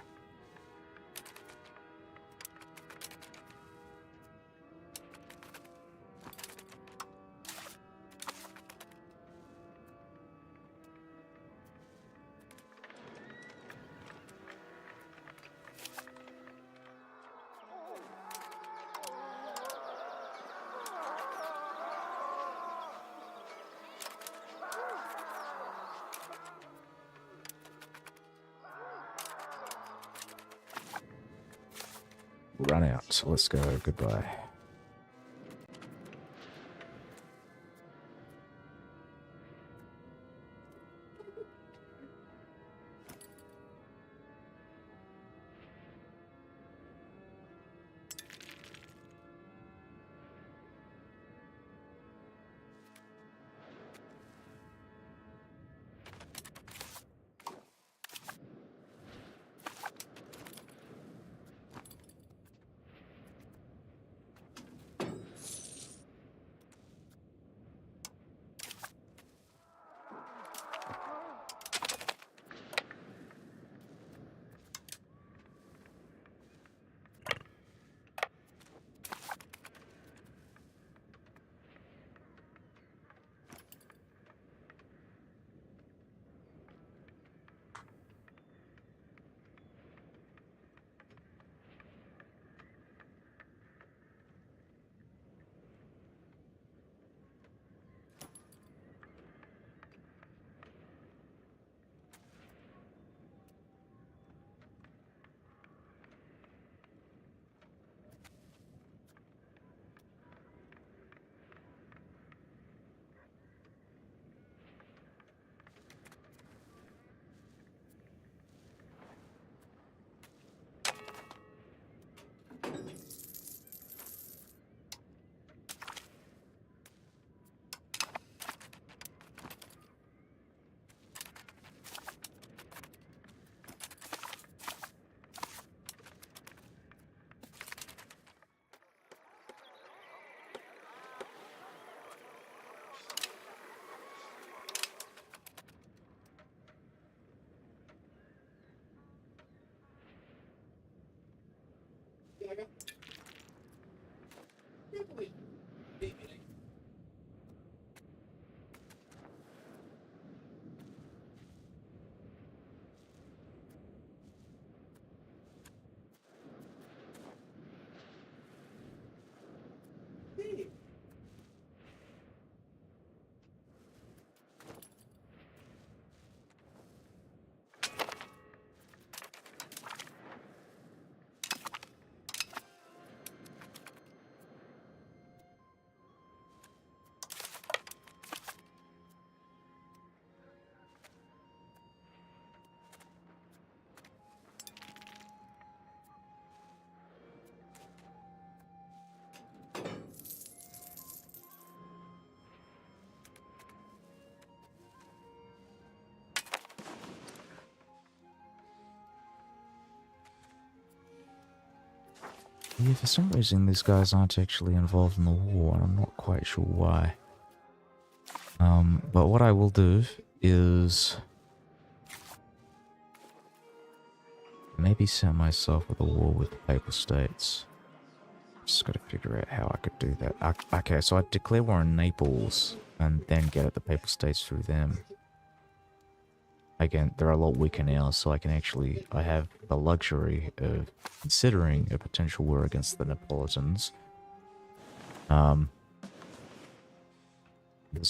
Run out. So let's go. Goodbye. Yeah, for some reason these guys aren't actually involved in the war, and I'm not quite sure why. But what I will do is maybe set myself with a war with the Papal States. Just gotta figure out how I could do that. Okay, so I declare war on Naples and then get at the Papal States through them. Again, they're a lot weaker now, so I have the luxury of considering a potential war against the Neapolitans. There's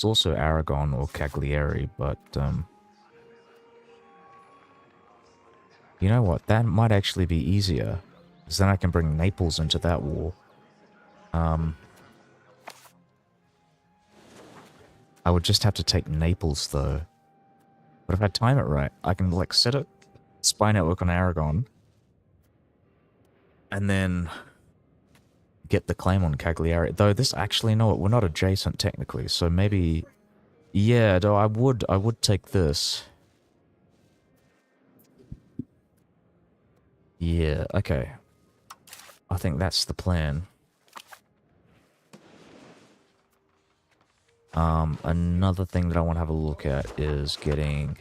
also Aragon or Cagliari, but, you know what? That might actually be easier, because then I can bring Naples into that war. I would just have to take Naples, though. But if I time it right, I can, like, set a spy network on Aragon, and then get the claim on Cagliari. Though this actually, no, we're not adjacent technically, so maybe, yeah, though I would take this. Yeah, okay. I think that's the plan. Another thing that I want to have a look at is getting,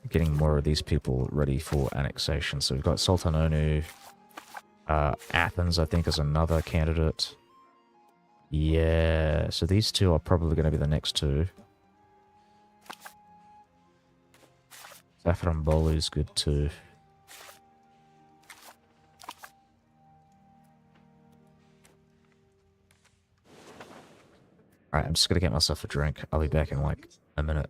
getting more of these people ready for annexation. So we've got Sultan Onu, Athens, I think, is another candidate. Yeah, so these two are probably going to be the next two. Safranbolu is good too. Alright, I'm just gonna get myself a drink. I'll be back in like a minute.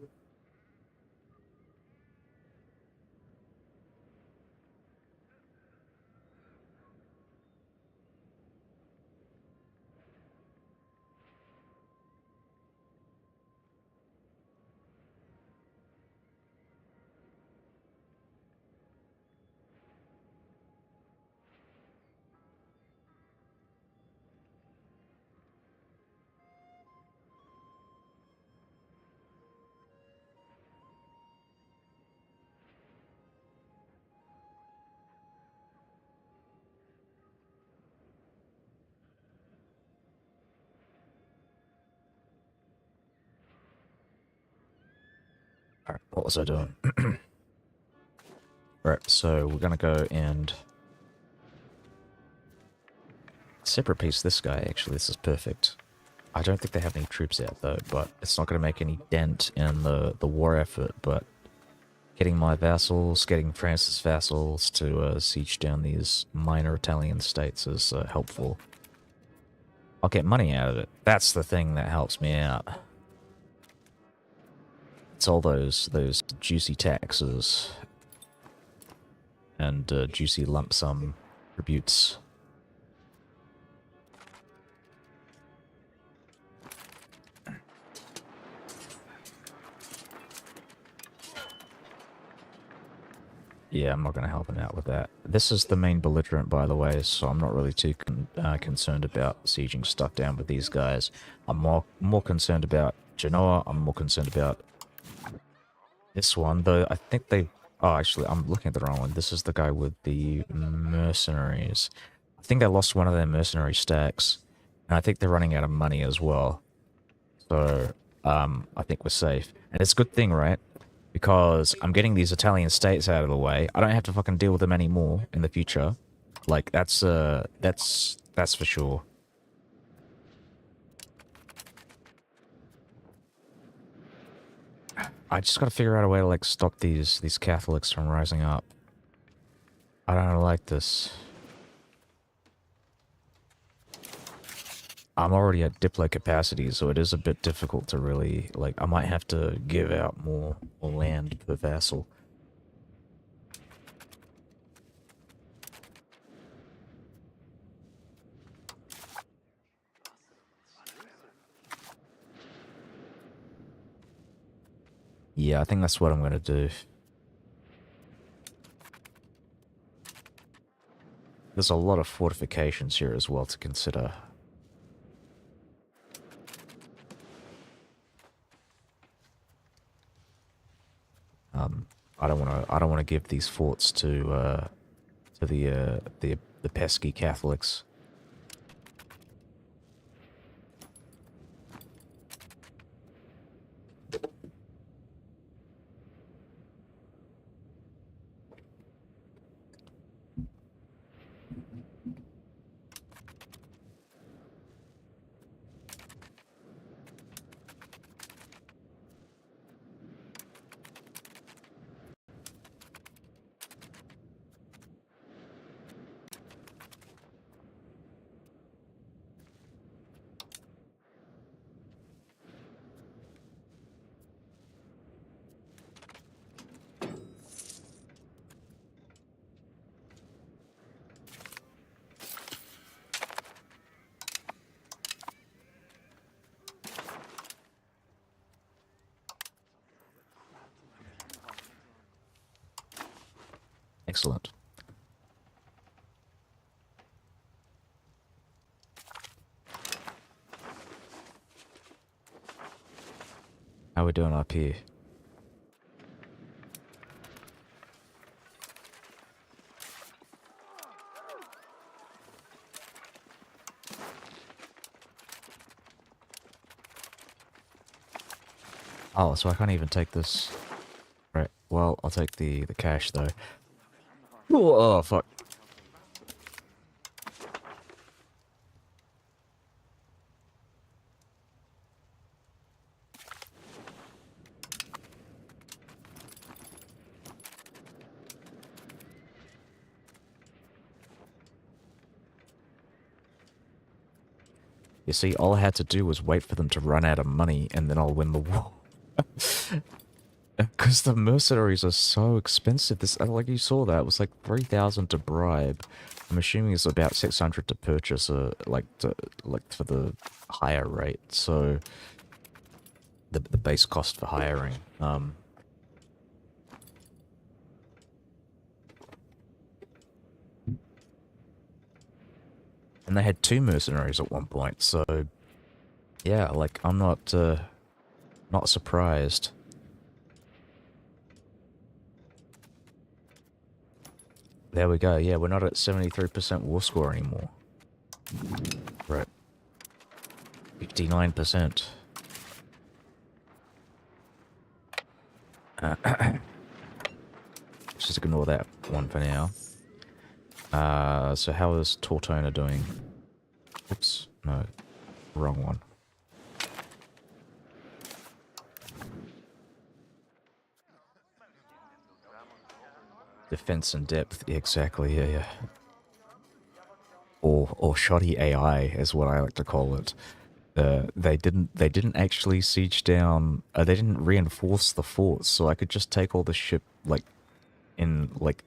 Alright, what was I doing? Right, so we're gonna go and separate piece this guy, actually. This is perfect. I don't think they have any troops out though, but it's not gonna make any dent in the war effort, but getting my vassals, getting France's vassals to siege down these minor Italian states is helpful. I'll get money out of it. That's the thing that helps me out. It's all those juicy taxes and juicy lump sum tributes. Yeah, I'm not going to help him out with that. This is the main belligerent, by the way, so I'm not really too concerned about sieging stuff down with these guys. I'm more concerned about Genoa. I'm more concerned about this one, though I think they... Oh, actually, I'm looking at the wrong one. This is the guy with the mercenaries. I think they lost one of their mercenary stacks, and I think they're running out of money as well. So, I think we're safe. And it's a good thing, right? Because I'm getting these Italian states out of the way. I don't have to fucking deal with them anymore in the future. Like, that's for sure. I just gotta figure out a way to, like, stop these Catholics from rising up. I don't like this. I'm already at Diplo capacity, so it is a bit difficult to really, like, I might have to give out more land per vassal. Yeah, I think that's what I'm gonna do. There's a lot of fortifications here as well to consider. I don't wanna give these forts to the pesky Catholics. Excellent. How we doing up here? Oh, so I can't even take this. Right, well, I'll take the cash, though. Ooh, oh, fuck. You see, all I had to do was wait for them to run out of money, and then I'll win the war. Because the mercenaries are so expensive. This, like you saw that, it was like 3,000 to bribe. I'm assuming it's about 600 to purchase, like for the higher rate. So the base cost for hiring. And they had 2 mercenaries at one point. So yeah, like I'm not surprised. There we go. Yeah, we're not at 73% war score anymore. Right. 59%. Just ignore that one for now. So how is Tortona doing? Oops, no, wrong one. Defense and depth, exactly, yeah. Or shoddy AI is what I like to call it. They didn't actually siege down. They didn't reinforce the forts, so I could just take all the ship like in like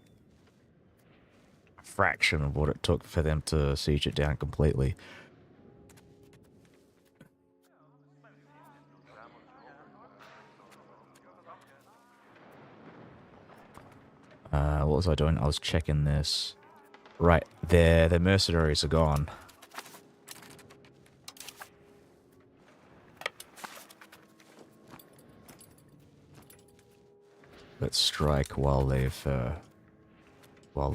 a fraction of what it took for them to siege it down completely. What was I doing? I was checking this. Right, their mercenaries are gone. Let's strike while they're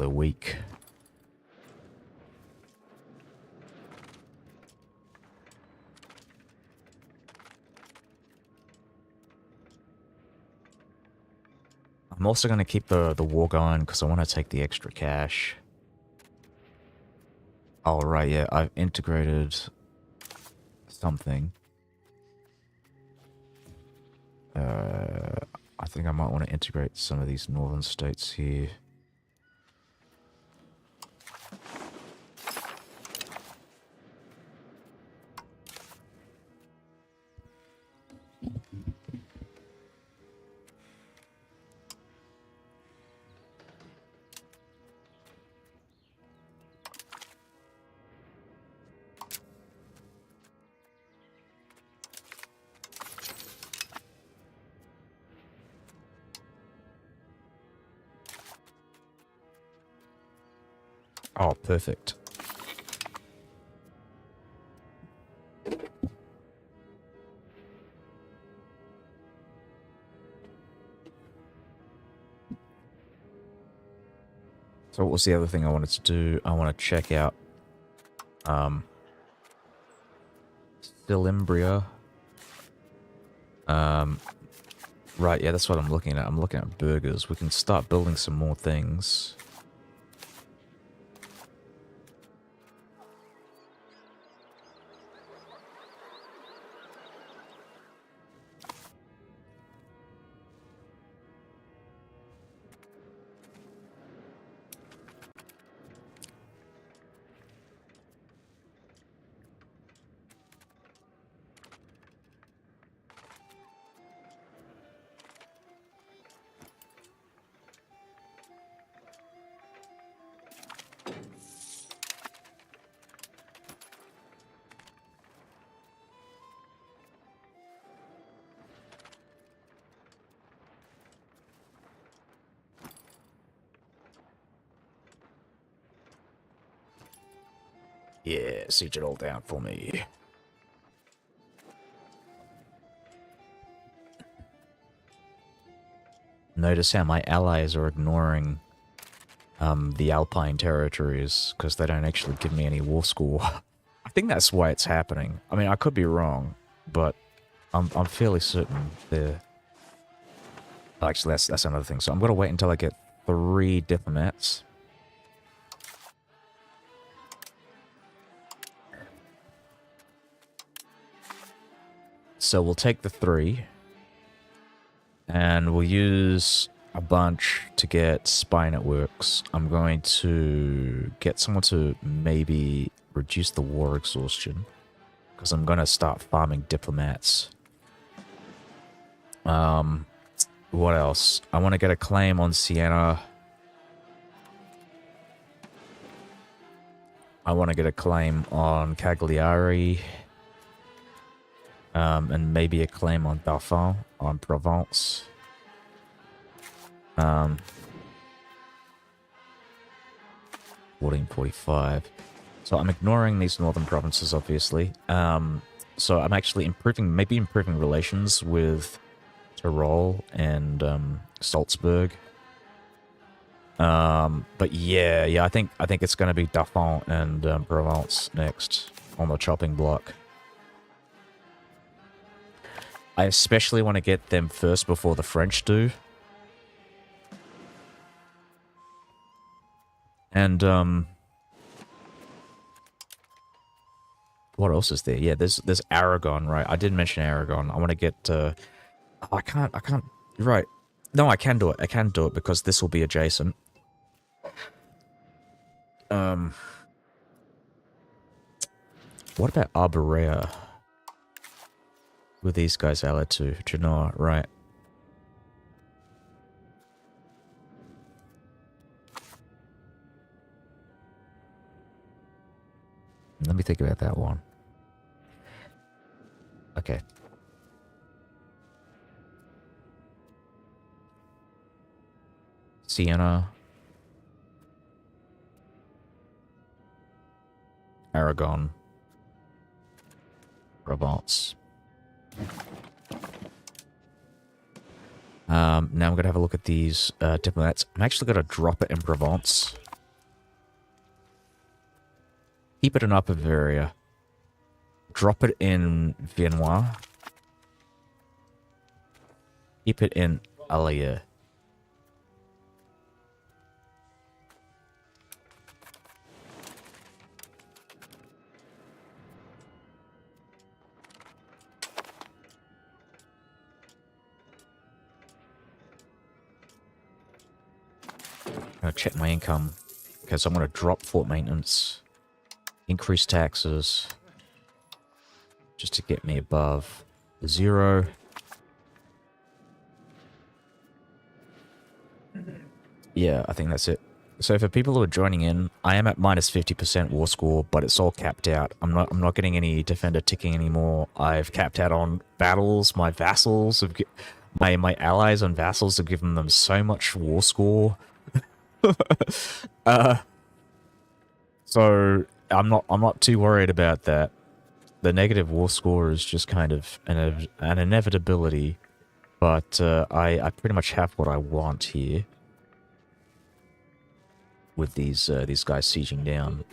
weak. I'm also going to keep the war going because I want to take the extra cash. Oh, right, yeah, I've integrated something. I think I might want to integrate some of these northern states here. Oh, perfect. So what was the other thing I wanted to do? I want to check out Stilimbria. Right, yeah, that's what I'm looking at. I'm looking at burgers. We can start building some more things. Yeah, siege it all down for me. Notice how my allies are ignoring the Alpine territories because they don't actually give me any war score. I think that's why it's happening. I mean, I could be wrong, but I'm fairly certain they're... Actually, that's another thing. So I'm going to wait until I get 3 diplomats. So we'll take the 3. And we'll use a bunch to get spy networks. I'm going to get someone to maybe reduce the war exhaustion. Because I'm going to start farming diplomats. What else? I want to get a claim on Siena. I want to get a claim on Cagliari. And maybe a claim on Dauphin, on Provence. 1445. So I'm ignoring these northern provinces, obviously. So I'm actually maybe improving relations with Tyrol and Salzburg. But yeah, I think it's going to be Dauphin and Provence next on the chopping block. I especially want to get them first before the French do. And, what else is there? Yeah, there's Aragon, right? I did mention Aragon. I want to get, oh, I can't, right. No, I can do it. I can do it because this will be adjacent. What about Arborea? Who are these guys allied to? Genoa, right. Let me think about that one. Okay. Siena. Aragon. Provence. Now I'm going to have a look at these diplomats. I'm actually going to drop it in Provence. Keep it in Upper Bavaria. Drop it in Viennois. Keep it in Allier. going to check my income. Okay, so I'm going to drop fort maintenance, increase taxes, just to get me above 0. Yeah, I think that's it. So for people who are joining in, I am at minus 50% war score, but it's all capped out. I'm not getting any defender ticking anymore. I've capped out on battles. My vassals have my allies and vassals have given them so much war score. So I'm not too worried about that. The negative war score is just kind of an inevitability, but I pretty much have what I want here with these guys sieging down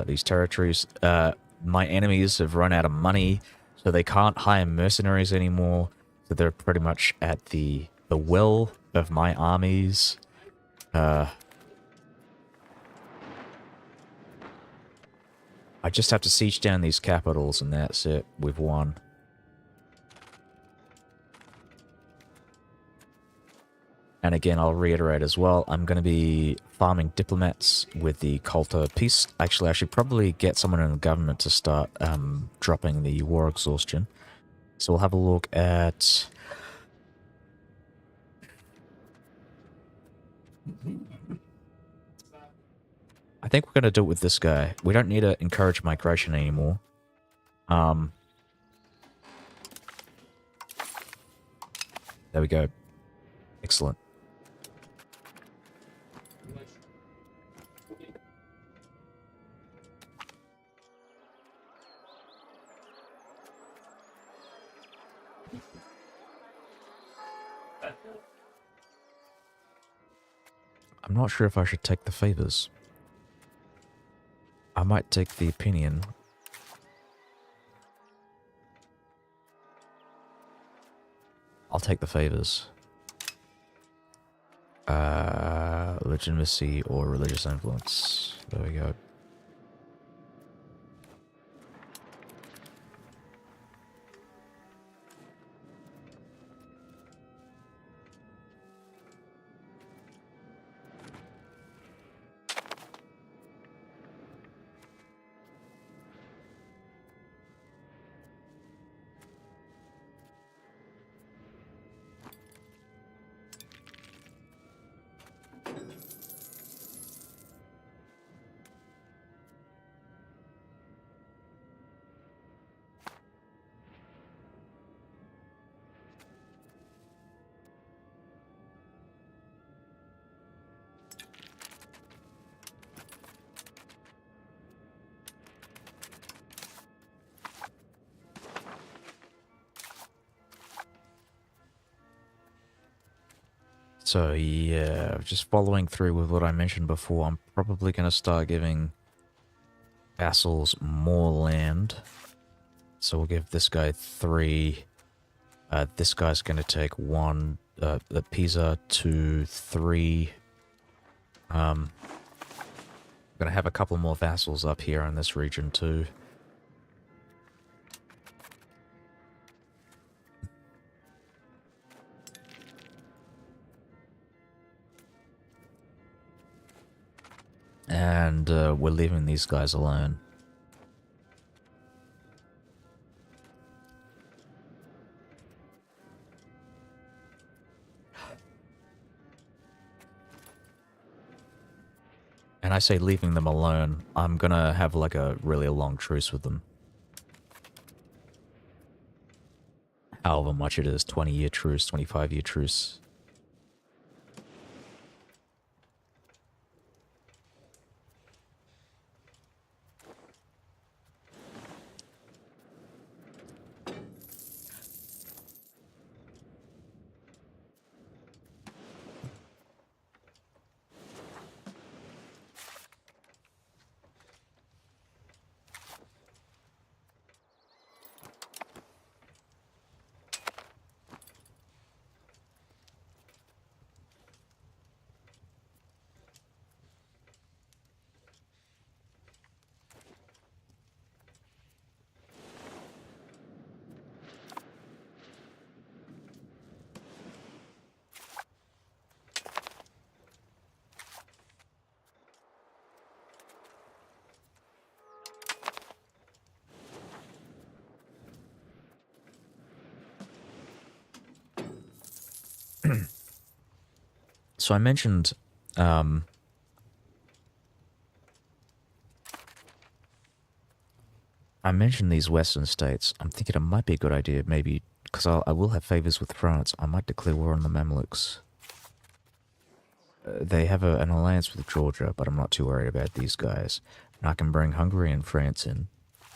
these territories. My enemies have run out of money, so they can't hire mercenaries anymore. So they're pretty much at the will of my armies. I just have to siege down these capitals, and that's it. We've won. And again, I'll reiterate as well, I'm going to be farming diplomats with the Coulter peace. Actually, I should probably get someone in the government to start dropping the war exhaustion. So we'll have a look at... I think we're going to do it with this guy. We don't need to encourage migration anymore. There we go. Excellent. I'm not sure if I should take the favors. I might take the opinion. I'll take the favors. Legitimacy or religious influence. There we go. So yeah, just following through with what I mentioned before, I'm probably going to start giving vassals more land. So we'll give this guy 3. This guy's going to take 1. The Pisa 2, 3. I'm going to have a couple more vassals up here in this region too. And we're leaving these guys alone. And I say leaving them alone, I'm gonna have like a really long truce with them. However much it is, 20-year truce, 25-year truce. So I mentioned, um, I mentioned these Western states. I'm thinking it might be a good idea, maybe, because I will have favors with France. I might declare war on the Mamluks. They have an alliance with Georgia, but I'm not too worried about these guys. And I can bring Hungary and France in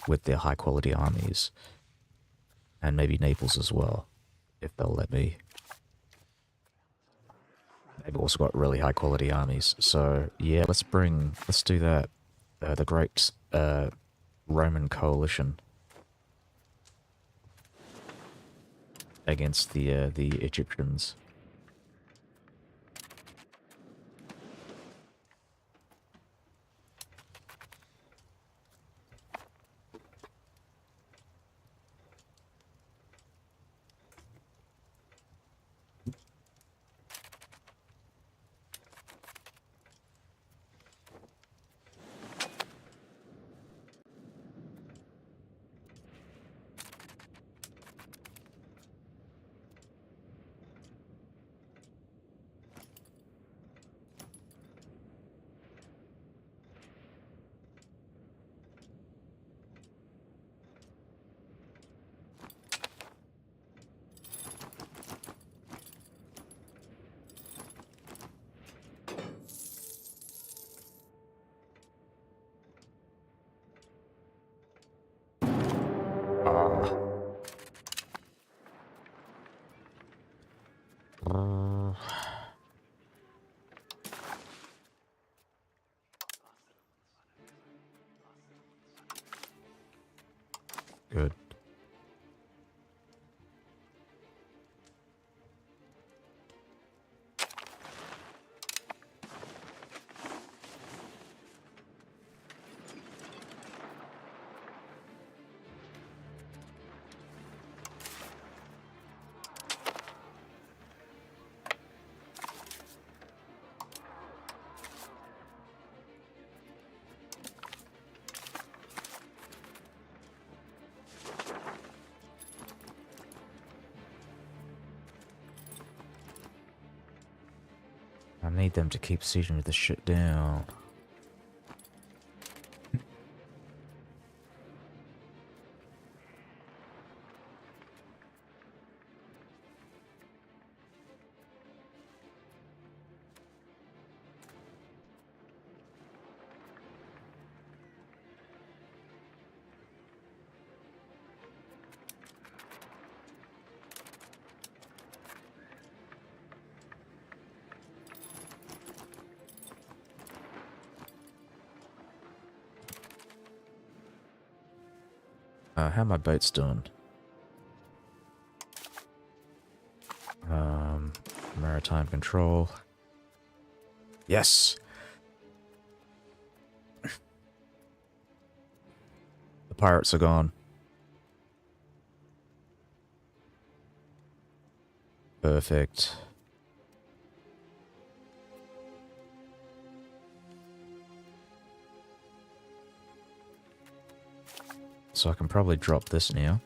with their high quality armies, and maybe Naples as well, if they'll let me. They've also got really high quality armies. So yeah, let's do that. The Great Roman coalition against the Egyptians. Ah. Good. I need them to keep sieging this shit down. How my boats doing? Maritime control. Yes! The pirates are gone. Perfect. So I can probably drop this now.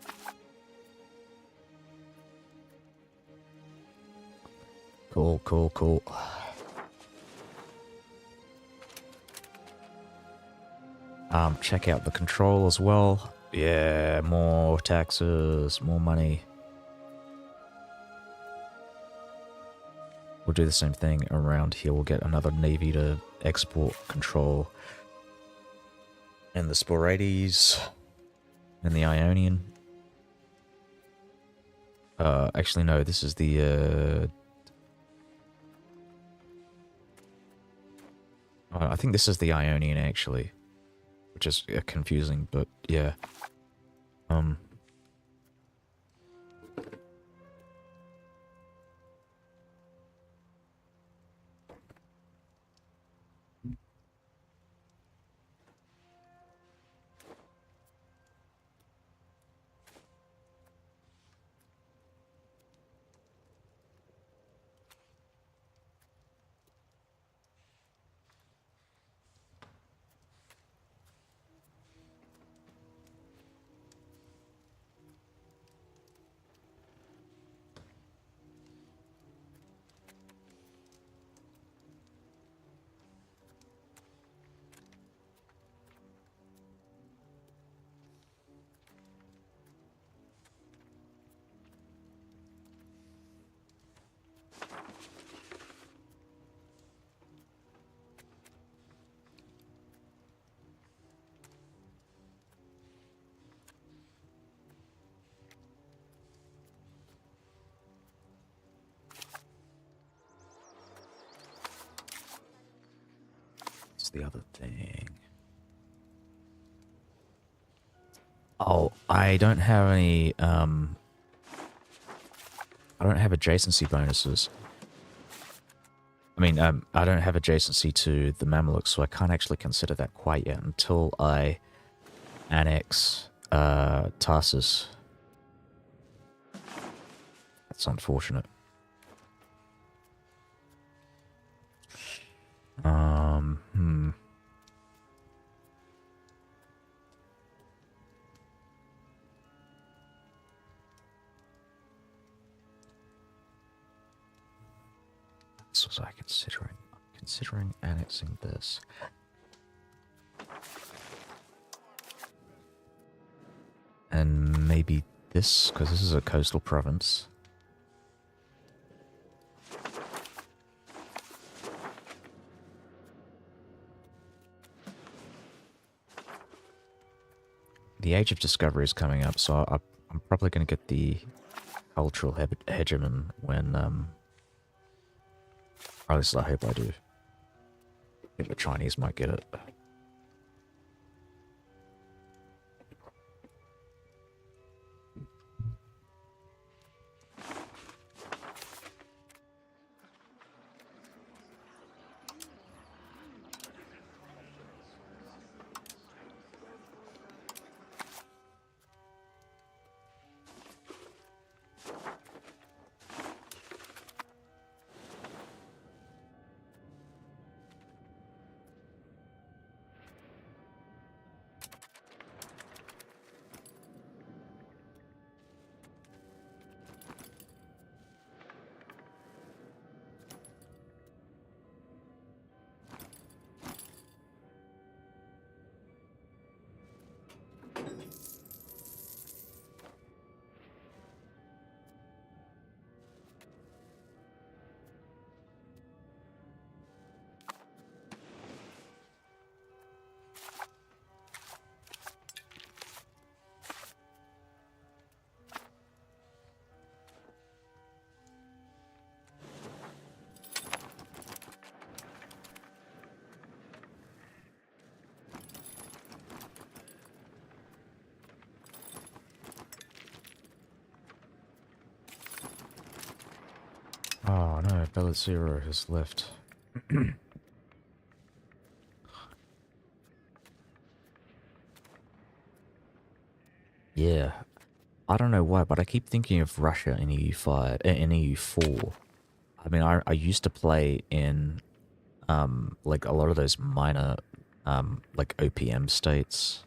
Cool, cool, cool. Check out the control as well. Yeah, more taxes, more money. We'll do the same thing around here. We'll get another navy to export control. And the Sporades. And the Ionian. Actually no, this is the I think this is the Ionian actually. Which is confusing, but yeah. the other thing? Oh, I don't have any, I don't have adjacency bonuses. I mean, I don't have adjacency to the Mamelukes, so I can't actually consider that quite yet until I annex, Tarsus. That's unfortunate. Hmm. What was I considering? Considering annexing this. And maybe this, because this is a coastal province. The Age of Discovery is coming up, so I'm probably going to get the cultural hegemon when, at least I hope I do. I think the Chinese might get it. Oh no, Bellet Zero has left. Yeah, I don't know why, but I keep thinking of Russia in EU5, in EU4. I mean, I used to play in, like a lot of those minor, like OPM states,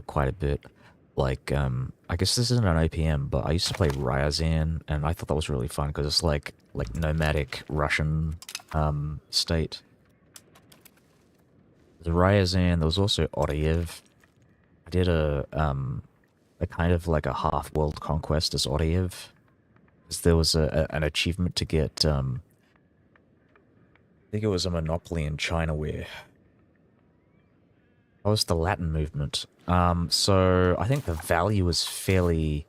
quite a bit. Like, I guess this isn't an OPM, but I used to play Ryazan, and I thought that was really fun because it's like nomadic Russian, state. The Ryazan, there was also Oriev. I did a kind of like a half world conquest as Oriev. 'Cause there was an achievement to get, I think it was a monopoly in China where that was the Latin movement. So I think the value was fairly,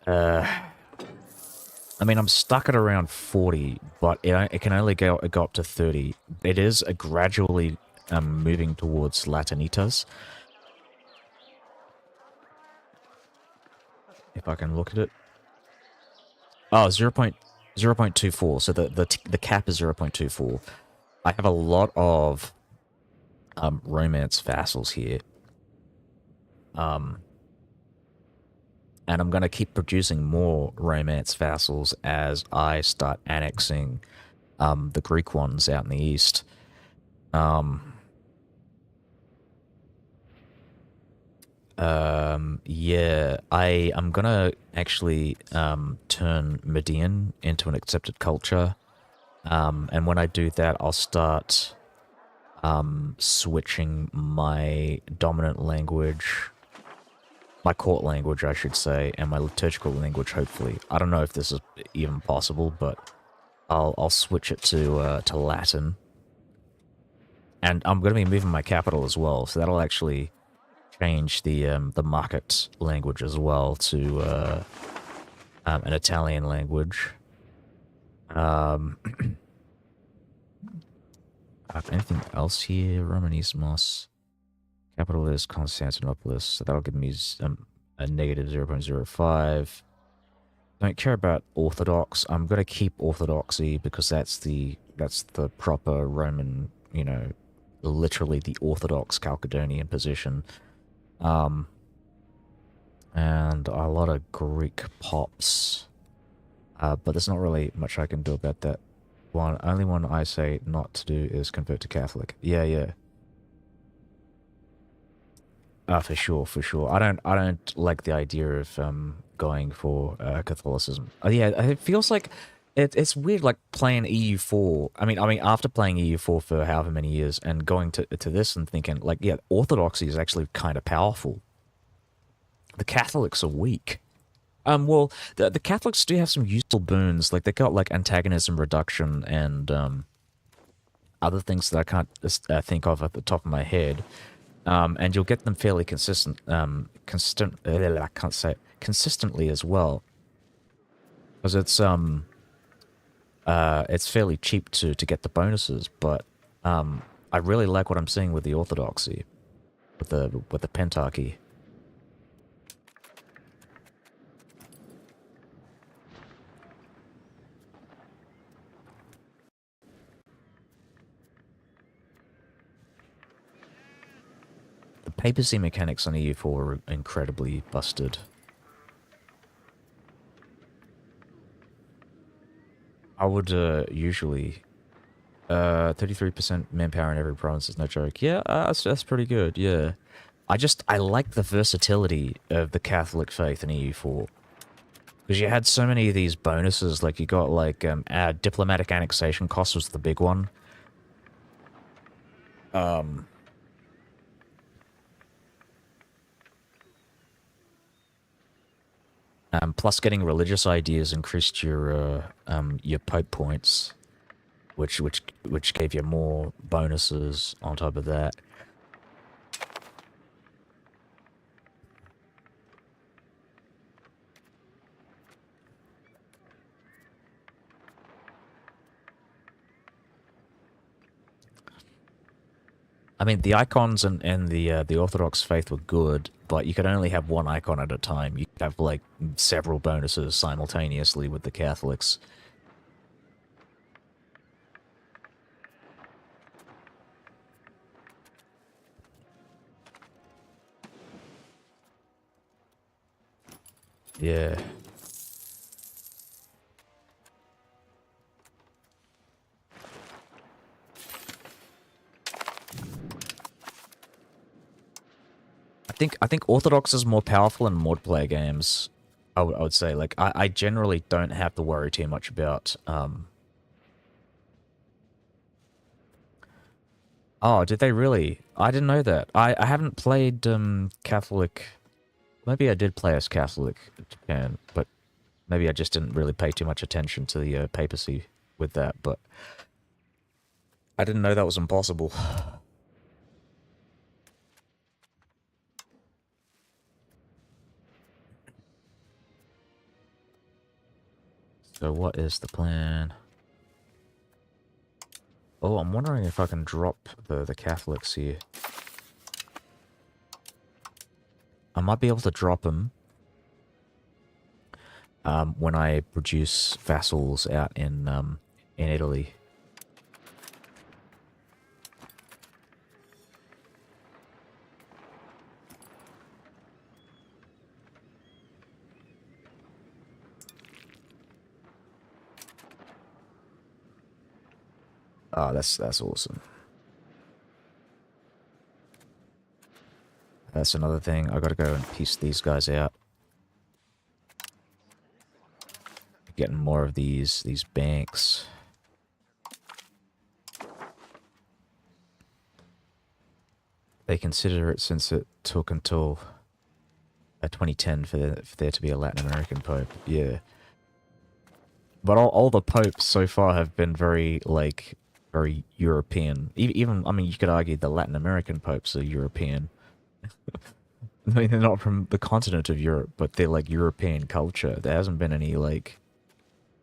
I mean, I'm stuck at around 40, but it can only go up to 30. It is a gradually, moving towards Latinitas. If I can look at it. Oh, 0.024. So the cap is 0.24. I have a lot of, romance vassals here. And I'm going to keep producing more romance vassals as I start annexing, the Greek ones out in the east. Yeah, I'm gonna actually, turn Median into an accepted culture. And when I do that, I'll start, switching my dominant language, my court language, I should say, and my liturgical language, hopefully. I don't know if this is even possible, but I'll switch it to Latin. And I'm gonna be moving my capital as well, so that'll actually change the market language as well to, an Italian language. Anything else here? Romanismos. Capital is Constantinopolis, so that'll give me a negative 0.05. Don't care about Orthodox. I'm gonna keep Orthodoxy because that's the proper Roman, literally the Orthodox Chalcedonian position. And a lot of Greek pops. But there's not really much I can do about that. Only one I say not to do is convert to Catholic. Yeah. For sure, for sure. I don't like the idea of going for Catholicism. Yeah, it feels like it's weird, like playing EU4. I mean, after playing EU4 for however many years and going to this and thinking, like, yeah, Orthodoxy is actually kind of powerful. The Catholics are weak. Well, the Catholics do have some useful boons. Like they got like antagonism reduction and other things that I can't think of at the top of my head. And you'll get them fairly consistent, I can't say it, consistently as well, because it's fairly cheap to get the bonuses. But I really like what I'm seeing with the Orthodoxy, with the Pentarchy. The papacy mechanics on EU4 are incredibly busted. I would usually 33% manpower in every province is no joke. Yeah, that's pretty good. Yeah, I like the versatility of the Catholic faith in EU4 because you had so many of these bonuses. Like you got like diplomatic annexation cost was the big one. Plus, getting religious ideas increased your Pope points, which gave you more bonuses on top of that. I mean, the icons and the Orthodox faith were good, but you could only have one icon at a time. You could have like several bonuses simultaneously with the Catholics. Yeah. I think Orthodox is more powerful in multiplayer games. I would say, like, I generally don't have to worry too much about Oh, did they really? I didn't know that. I haven't played Catholic. Maybe I did play as Catholic Japan, but maybe I just didn't really pay too much attention to the papacy with that, but I didn't know that was impossible. So what is the plan? Oh, I'm wondering if I can drop the Catholics here. I might be able to drop them when I produce vassals out in Italy. Oh, that's awesome. That's another thing. I gotta go and piece these guys out. Getting more of these banks. They consider it since it took until 2010 for there to be a Latin American pope. Yeah. But all the popes so far have been very, like, very European. Even, I mean, you could argue the Latin American popes are European. I mean, they're not from the continent of Europe, but they're, like, European culture. There hasn't been any, like,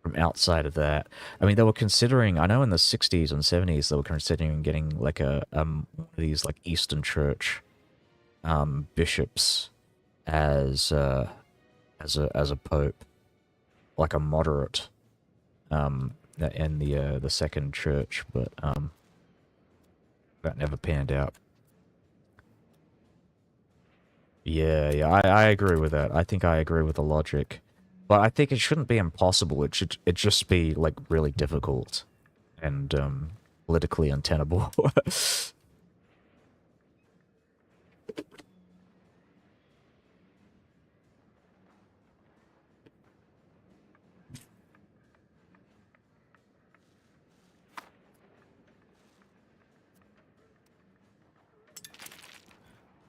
from outside of that. I mean, they were considering. I know in the '60s and '70s they were considering getting like a one of these like Eastern Church bishops as as a pope, like a moderate in the second church, but that never panned out. Yeah, I agree with that. I think I agree with the logic. But I think it shouldn't be impossible. It just be like really difficult and politically untenable.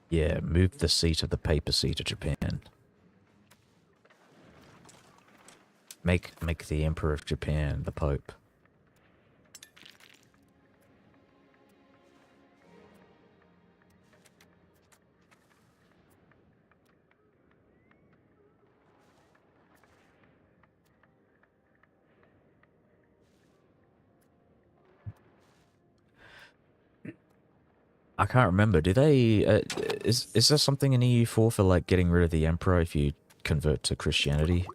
Yeah, move the seat of the papacy to Japan. Make the Emperor of Japan the Pope. I can't remember. Do they? Is there something in EU4 for like getting rid of the emperor if you convert to Christianity?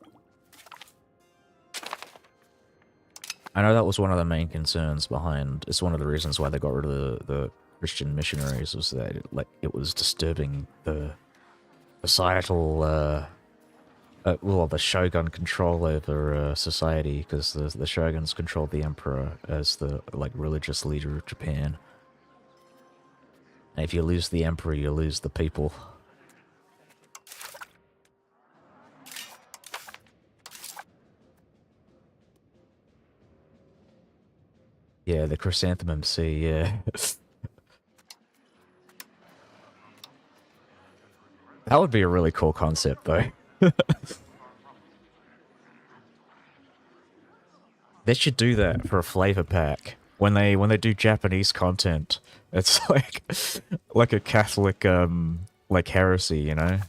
I know that was one of the main concerns behind. It's one of the reasons why they got rid of the Christian missionaries was that it was disturbing the societal well, the shogun control over society because the shoguns controlled the emperor as the like religious leader of Japan. And if you lose the emperor, you lose the people. Yeah, the Chrysanthemum Sea, yeah. That would be a really cool concept, though. They should do that for a flavor pack. When they do Japanese content, it's like a Catholic like heresy, you know?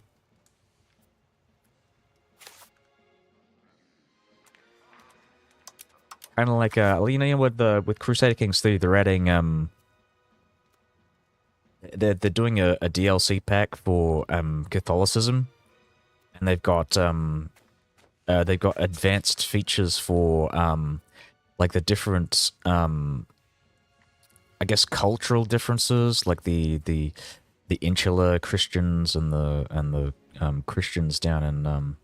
Kind of like you know with Crusader Kings 3, they're adding they're doing a DLC pack for Catholicism, and they've got advanced features for like the different I guess cultural differences, like the insular Christians and the Christians down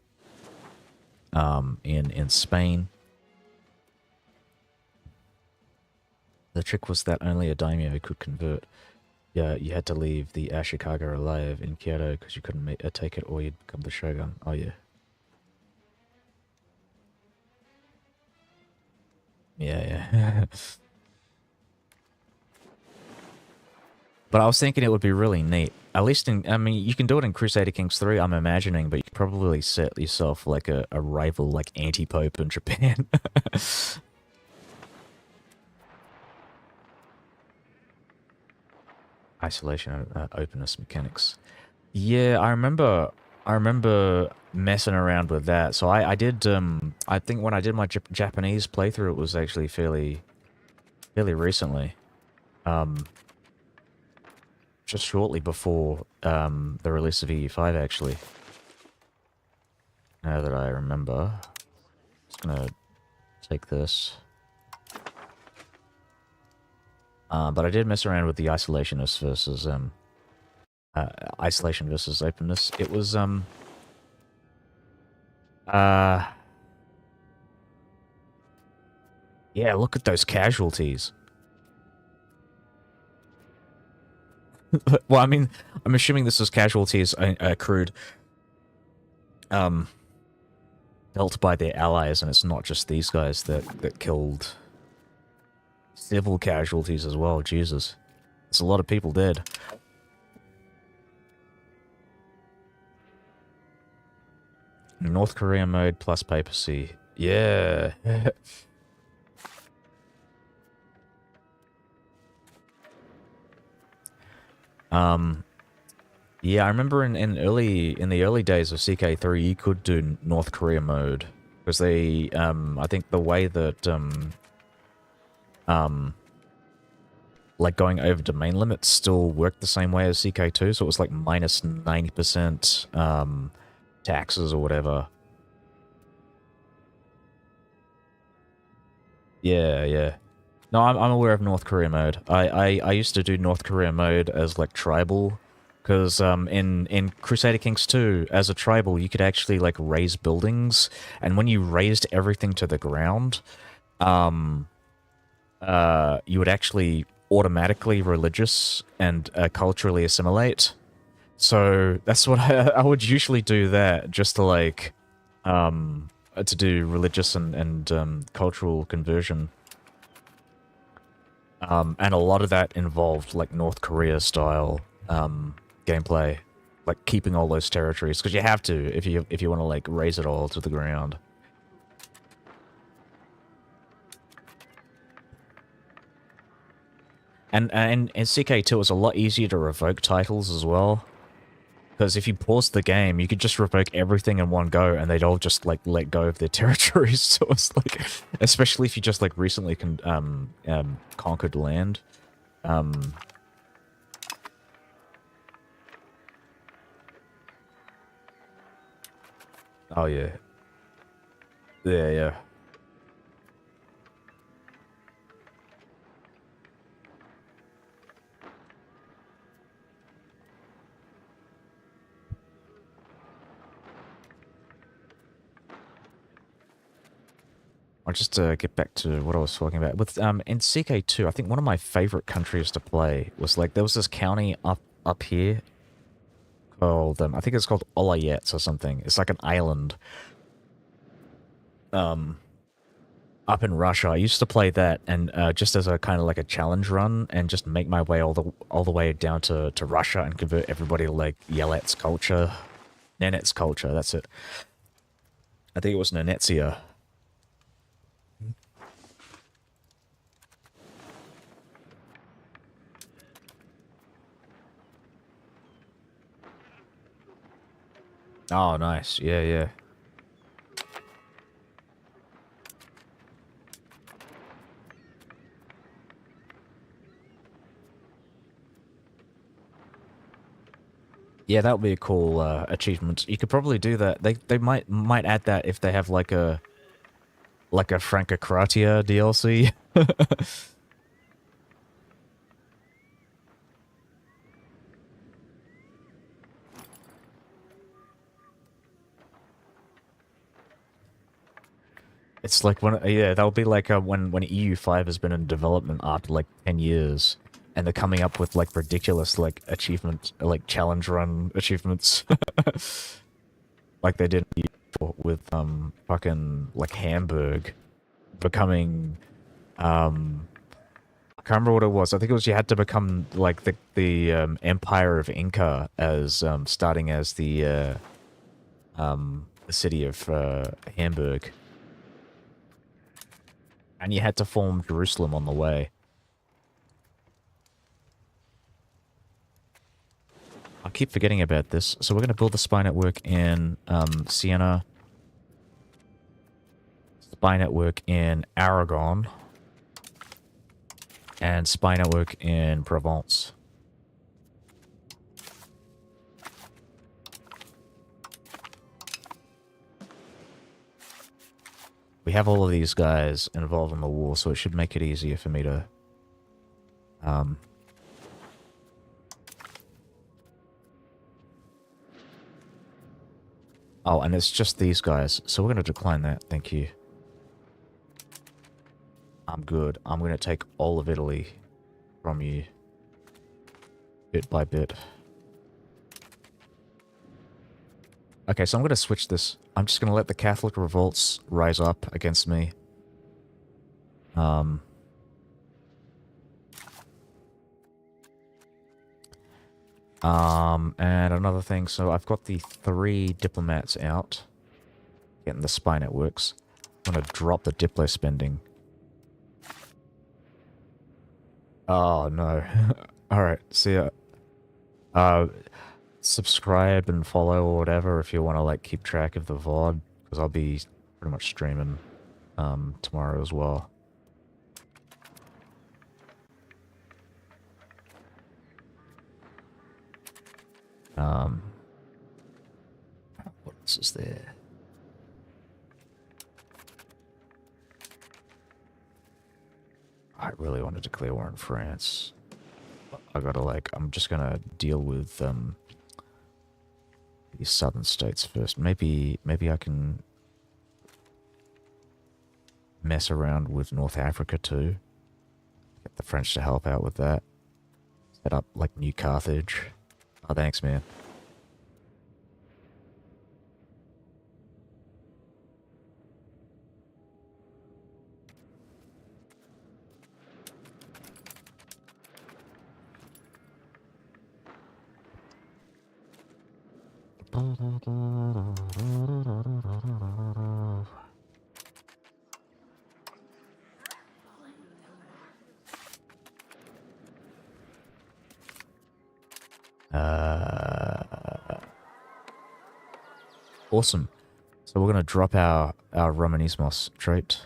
in Spain. The trick was that only a daimyo could convert. Yeah, you had to leave the Ashikaga alive in Kyoto because you couldn't take it or you'd become the shogun. Oh yeah. Yeah. But I was thinking it would be really neat. At least I mean, you can do it in Crusader Kings 3, I'm imagining, but you could probably set yourself like a rival, like anti-pope in Japan. Isolation, openness mechanics. Yeah, I remember messing around with that. So I did, I think when I did my Japanese playthrough, it was actually fairly recently. Just shortly before the release of EU5, actually. Now that I remember. Just gonna take this. But I did mess around with the isolationist versus isolation versus openness. It was yeah, look at those casualties. Well, I mean, I'm assuming this is casualties accrued dealt by their allies, and it's not just these guys that killed civil casualties as well. Jesus, there's a lot of people dead. North Korea mode plus papacy. Yeah. Yeah, I remember in the early days of CK3, you could do North Korea mode Because they, I think the way that, like going over domain limits still worked the same way as CK2, so it was like minus 90%, taxes or whatever. Yeah, yeah. No, I'm aware of North Korea mode. I used to do North Korea mode as like tribal, because in Crusader Kings 2, as a tribal, you could actually like raise buildings, and when you raised everything to the ground, um, you would actually automatically religious and culturally assimilate. So that's what I would usually do that just to like to do religious and cultural conversion. And a lot of that involved like North Korea style gameplay, like keeping all those territories because you have to if you want to like raise it all to the ground. And in CK2 it's a lot easier to revoke titles as well. Because if you pause the game, you could just revoke everything in one go, and they'd all just like let go of their territories. So it's like, especially if you just like recently conquered land. Oh yeah, yeah, yeah. I'll just get back to what I was talking about. With in CK2, I think one of my favorite countries to play was like there was this county up here called I think it's called Olayets or something. It's like an island um up in Russia. I used to play that and just as a kind of like a challenge run and just make my way all the way down to Russia and convert everybody to like Yelet's culture, Nenet's culture. That's it. I think it was Nenetsia. Oh, nice. Yeah, yeah. Yeah, that would be a cool achievement. You could probably do that. They might add that if they have like a Francocratia DLC. It's like when yeah, that would be like when EU5 has been in development after like 10 years, and they're coming up with like ridiculous like achievement like challenge run achievements, like they did with fucking like Hamburg becoming I can't remember what it was. I think it was you had to become like the Empire of Inca as starting as the city of Hamburg. And you had to form Jerusalem on the way. I keep forgetting about this. So we're going to build the spy network in Siena. Spy network in Aragon. And spy network in Provence. We have all of these guys involved in the war, so it should make it easier for me to... Oh, and it's just these guys, so we're going to decline that, thank you. I'm good. I'm going to take all of Italy from you. Bit by bit. Okay, so I'm going to switch this. I'm just going to let the Catholic revolts rise up against me. And another thing, so I've got the 3 diplomats out. Getting the spy networks. I'm going to drop the diplo spending. Oh, no. Alright, see ya. Subscribe and follow or whatever if you want to, like, keep track of the VOD. Because I'll be pretty much streaming tomorrow as well. What else is there? I really wanted to clear war in France. I gotta I'm just gonna deal with these southern states first. Maybe I can mess around with North Africa too. Get the French to help out with that. Set up New Carthage. Oh, thanks, man. Awesome. So we're going to drop our Romanismos trait.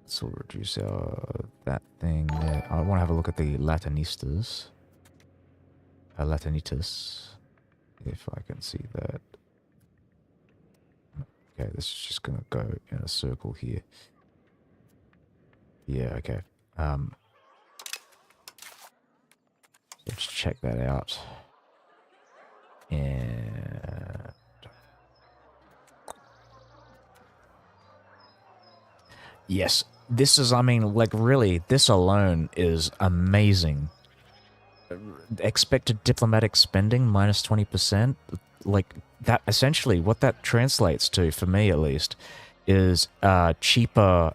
So we'll reduce that thing there. I want to have a look at the Latinistas. Latinitas. If I can see that. Okay, this is just going to go in a circle here. Yeah, okay. Let's check that out. And yes, this is, I mean, really, this alone is amazing. Expected diplomatic spending minus 20%. That, essentially, what that translates to, for me at least, is cheaper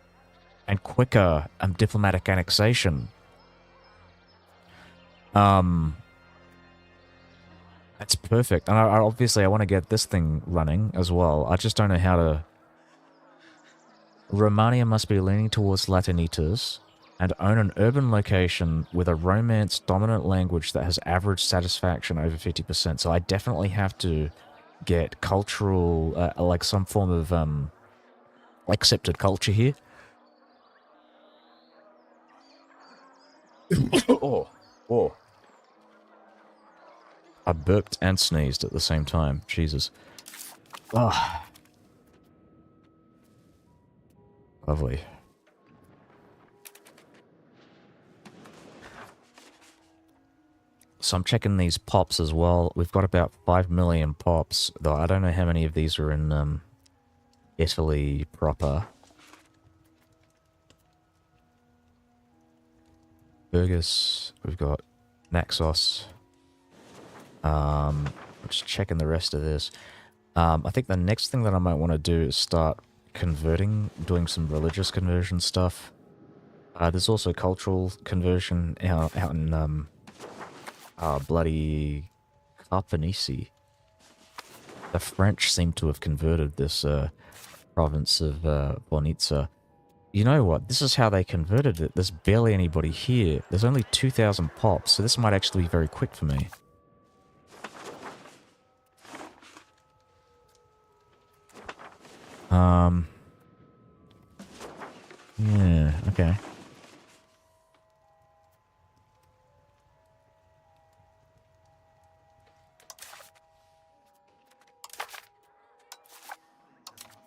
and quicker diplomatic annexation. That's perfect. And obviously I want to get this thing running as well. I just don't know how to... Romania must be leaning towards Latinitas and own an urban location with a Romance-dominant language that has average satisfaction over 50%. So I definitely have to get cultural, some form of accepted culture here. Oh. I burped and sneezed at the same time. Jesus. Ah. Lovely. So I'm checking these pops as well. We've got about 5 million pops, though I don't know how many of these are in Italy proper. Burgess, we've got Naxos. Just checking the rest of this. I think the next thing that I might want to do is start converting, doing some religious conversion stuff. There's also cultural conversion out in bloody Carpenisi. The French seem to have converted this province of Bonitsa. You know what? This is how they converted it. There's barely anybody here. There's only 2,000 pops, so this might actually be very quick for me. Yeah, okay.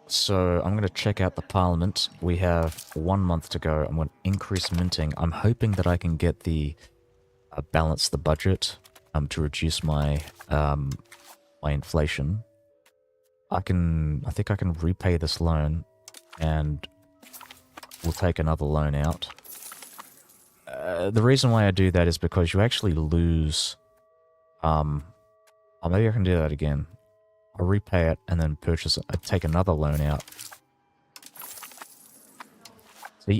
So I'm going to check out the Parliament. We have 1 month to go. I'm going to increase minting. I'm hoping that I can get the balance the budget to reduce my my inflation. I think I can repay this loan, and we'll take another loan out. The reason why I do that is because you actually lose. Oh, maybe I can do that again. I'll repay it and then purchase it. I take another loan out. So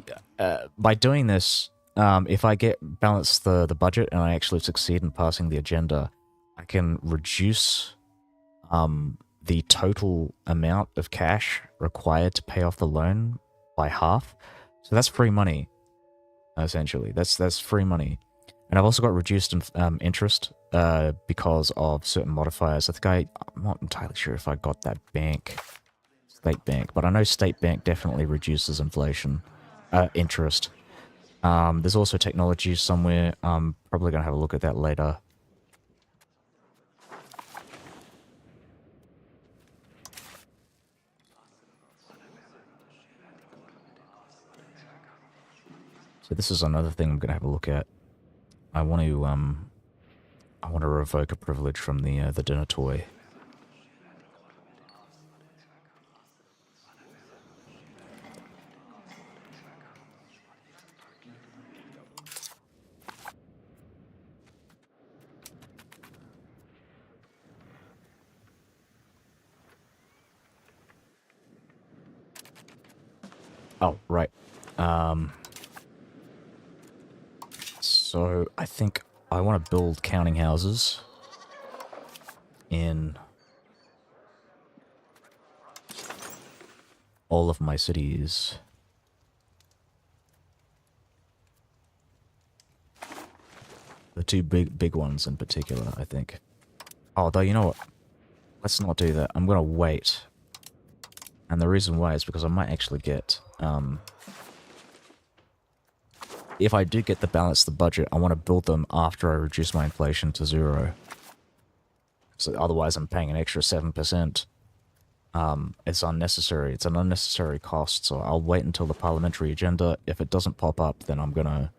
by doing this, if I balance the budget and I actually succeed in passing the agenda, I can reduce the total amount of cash required to pay off the loan by half. So that's free money, essentially. That's free money. And I've also got reduced interest because of certain modifiers. I'm not entirely sure if I got that state bank, but I know state bank definitely reduces interest. There's also technology somewhere. I'm probably going to have a look at that later. So this is another thing I'm going to have a look at. I want to revoke a privilege from the dinner toy. Oh, right. So I think I want to build counting houses in all of my cities. The two big ones in particular, I think. Oh, though, you know what? Let's not do that. I'm going to wait. And the reason why is because I might actually get... if I do get the balance the budget, I want to build them after I reduce my inflation to 0. So otherwise I'm paying an extra 7%. It's unnecessary. It's an unnecessary cost, so I'll wait until the parliamentary agenda. If it doesn't pop up, then I'm gonna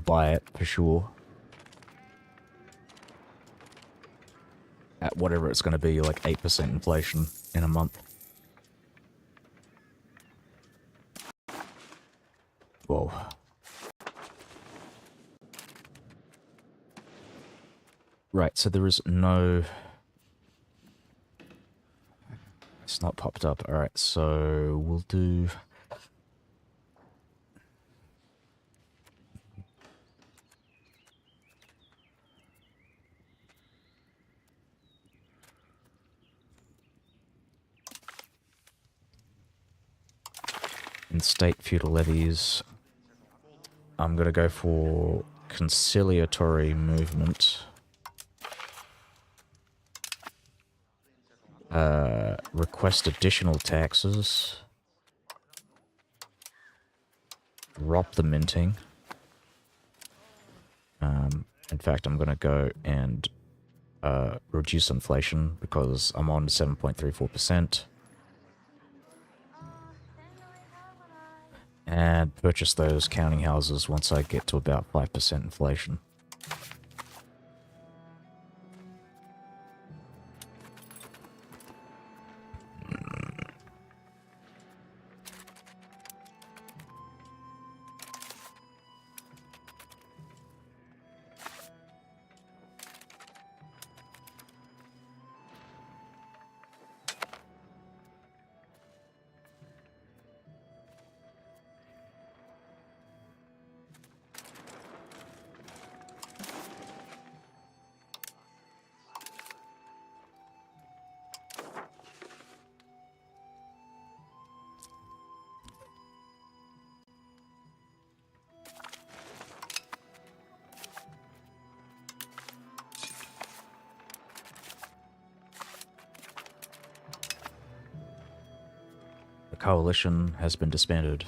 buy it for sure. At whatever it's gonna be, like 8% inflation in a month. Whoa. Right, so there is no... It's not popped up. Alright, so we'll do... In state feudal levies, I'm gonna go for conciliatory movement. Request additional taxes. Drop the minting. In fact, I'm gonna go and reduce inflation because I'm on 7.34%. And purchase those counting houses once I get to about 5% inflation. Coalition has been disbanded.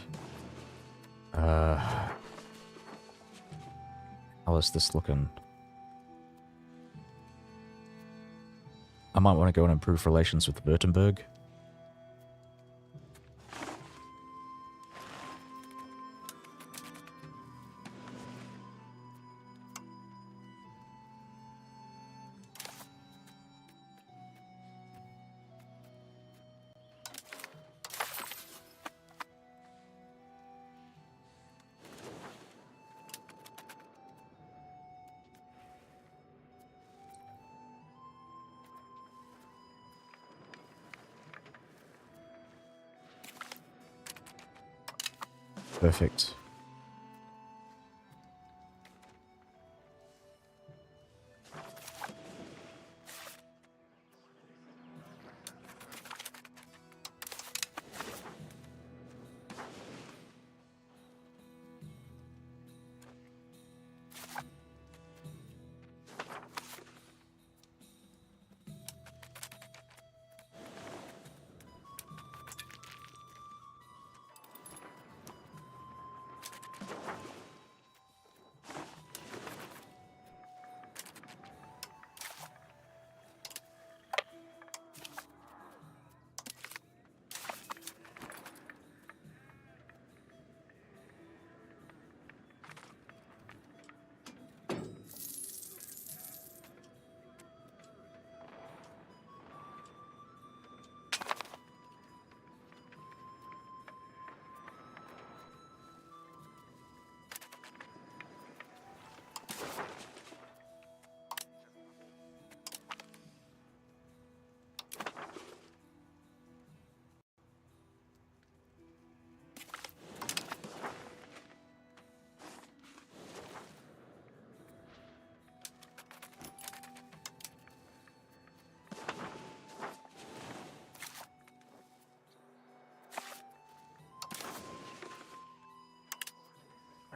How is this looking? I might want to go and improve relations with Württemberg. Perfect.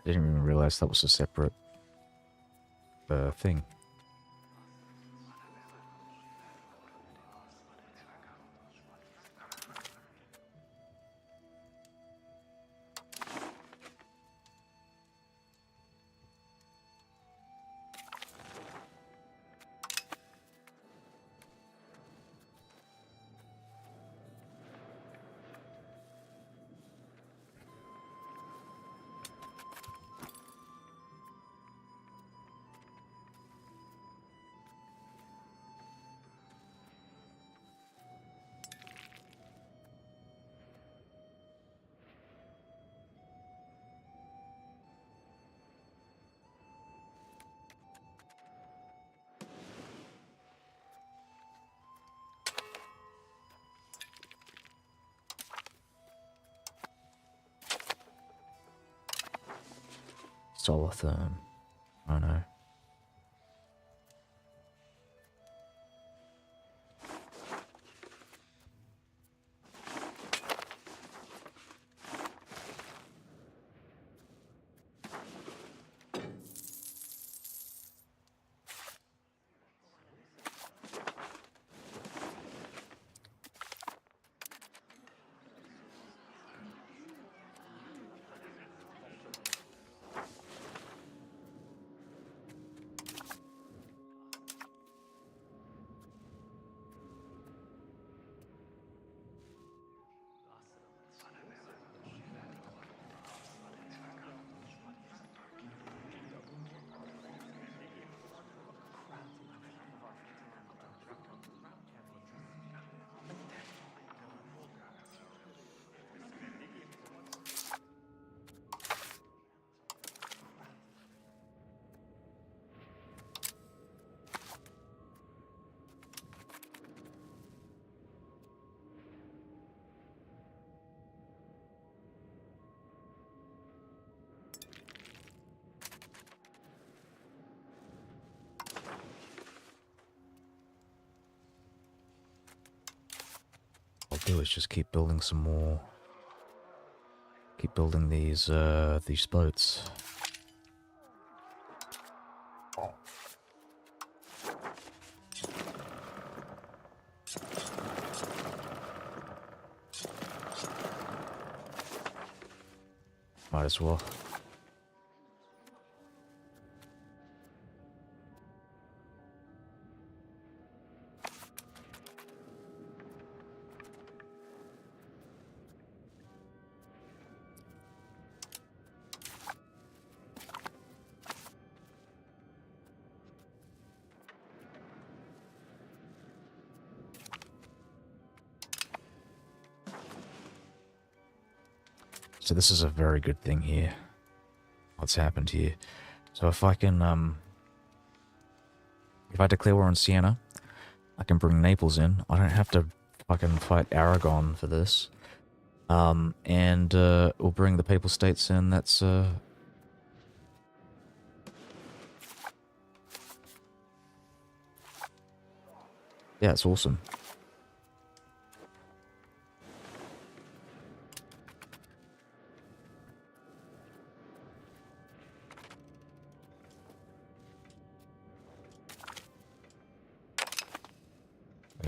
Didn't even realize that was a separate thing. Solatherm. Oh no. What I'll do is just keep building some more. Keep building these boats. Might as well. So this is a very good thing here. What's happened here? So if I can, if I declare war on Siena, I can bring Naples in. I don't have to fucking fight Aragon for this. And we'll bring the Papal States in. That's yeah, it's awesome.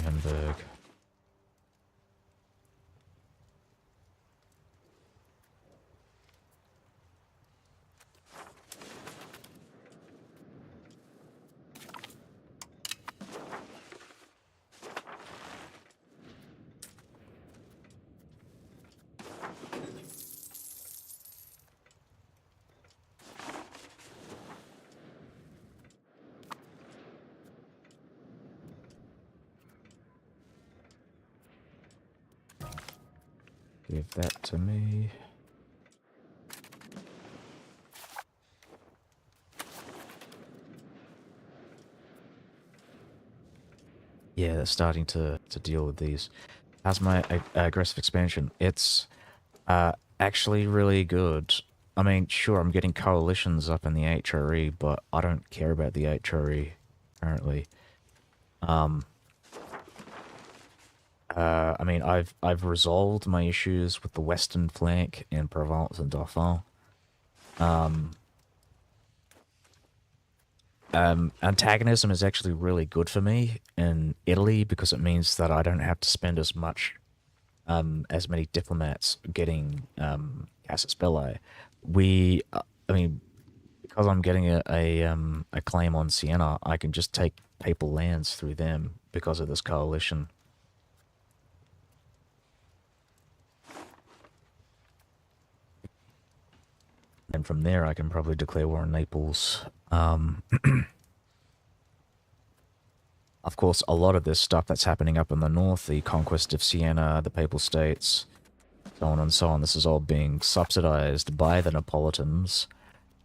Hamburg. Give that to me. Yeah, they're starting to deal with these. How's my aggressive expansion? It's actually really good. I mean, sure, I'm getting coalitions up in the HRE, but I don't care about the HRE, apparently. I mean, I've resolved my issues with the western flank in Provence and Dauphin. Antagonism is actually really good for me in Italy because it means that I don't have to spend as many diplomats getting casus belli. I mean, because I'm getting a claim on Siena, I can just take papal lands through them because of this coalition. And from there, I can probably declare war on Naples. Of course, a lot of this stuff that's happening up in the north, the conquest of Siena, the Papal States, so on and so on, this is all being subsidized by the Neapolitans.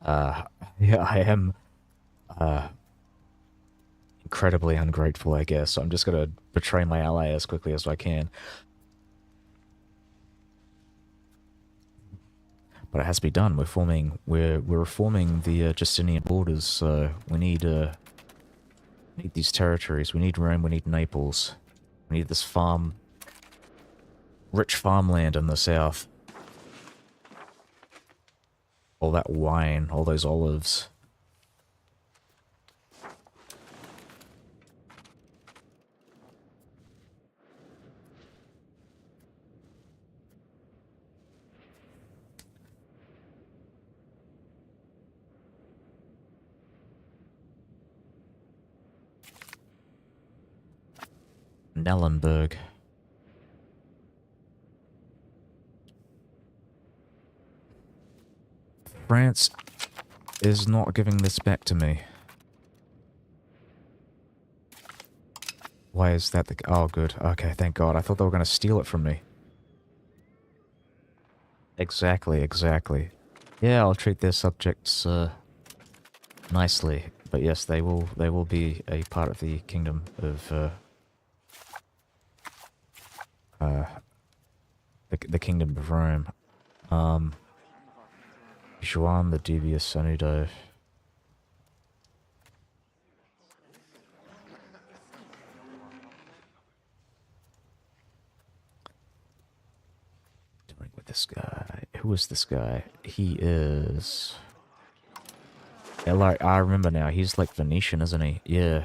Uh, yeah, I am incredibly ungrateful, I guess. So I'm just gonna betray my ally as quickly as I can. But it has to be done. We're reforming the Justinian borders. So we need these territories. We need Rome. We need Naples. We need this rich farmland in the south. All that wine, all those olives. Nellenberg. France is not giving this back to me. Why is that the... Oh, good. Okay, thank God. I thought they were going to steal it from me. Exactly. Yeah, I'll treat their subjects nicely. But yes, they will be a part of the kingdom of the kingdom of Rome. Juan the Devious Sonido. Doing with this guy. Who is this guy? He is... Yeah, like, I remember now. He's like Venetian, isn't he? Yeah.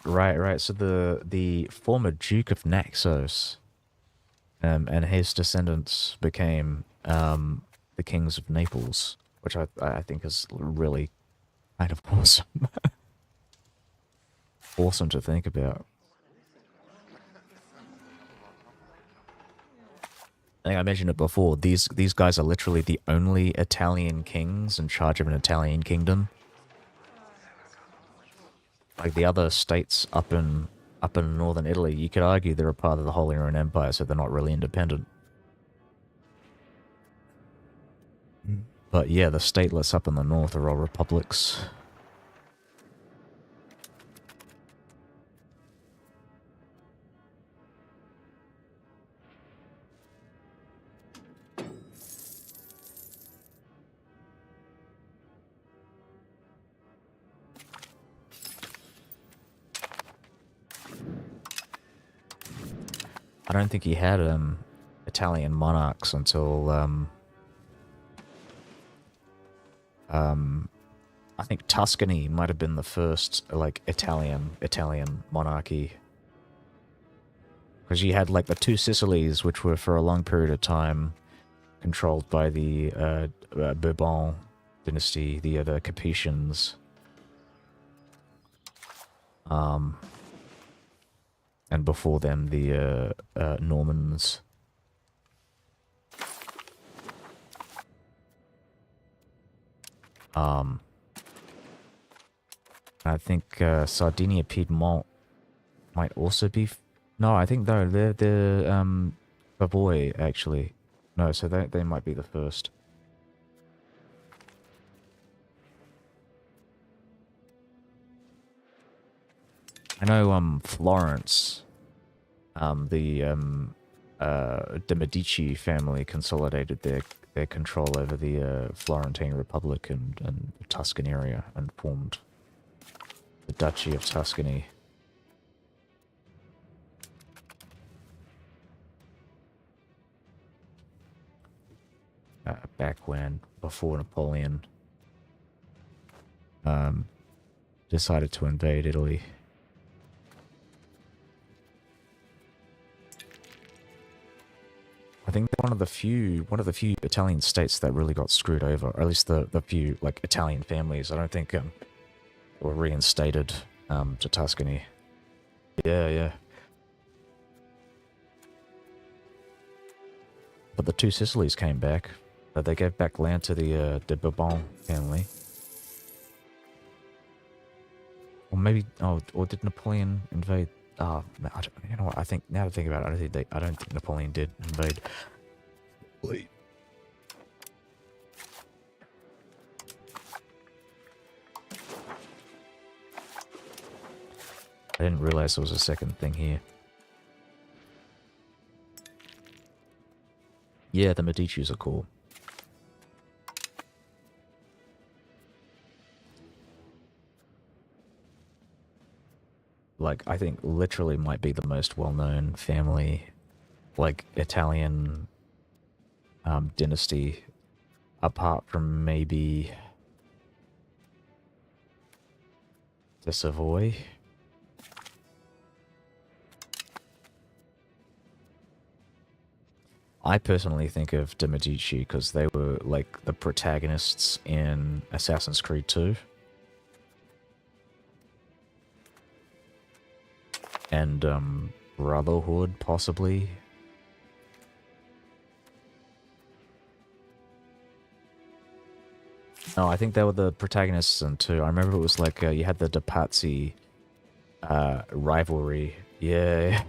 Right. So the former Duke of Naxos, and his descendants became the kings of Naples, which I think is really kind of awesome. Awesome to think about. I think I mentioned it before. These guys are literally the only Italian kings in charge of an Italian kingdom. Like the other states up in northern Italy, you could argue they're a part of the Holy Roman Empire, so they're not really independent. But yeah, the stateless up in the north are all republics. I don't think he had Italian monarchs until I think Tuscany might have been the first like Italian monarchy. Because you had like the two Sicilies, which were for a long period of time controlled by the Bourbon dynasty, the Capetians. And before them, the Normans. I think Sardinia Piedmont might also be... No, I think they're Savoy, actually. No, so they might be the first. I know Florence, the de Medici family consolidated their control over the Florentine Republic and the Tuscan area and formed the Duchy of Tuscany. Back when, before Napoleon decided to invade Italy. I think they're one of the few Italian states that really got screwed over, or at least the few like Italian families. I don't think were reinstated to Tuscany. Yeah, yeah. But the two Sicilies came back. They gave back land to the de Bourbon family. Or maybe, oh, or did Napoleon invade? Oh, I don't, you know what? I think now to think about it, I don't think Napoleon did invade. Wait. I didn't realize there was a second thing here. Yeah, the Medicis are cool. Like, I think literally might be the most well-known family, like, Italian dynasty, apart from maybe the Savoy. I personally think of de Medici because they were like the protagonists in Assassin's Creed 2. And Brotherhood, possibly. No, I think they were the protagonists in 2. I remember it was like you had the De Pazzi rivalry. Yeah.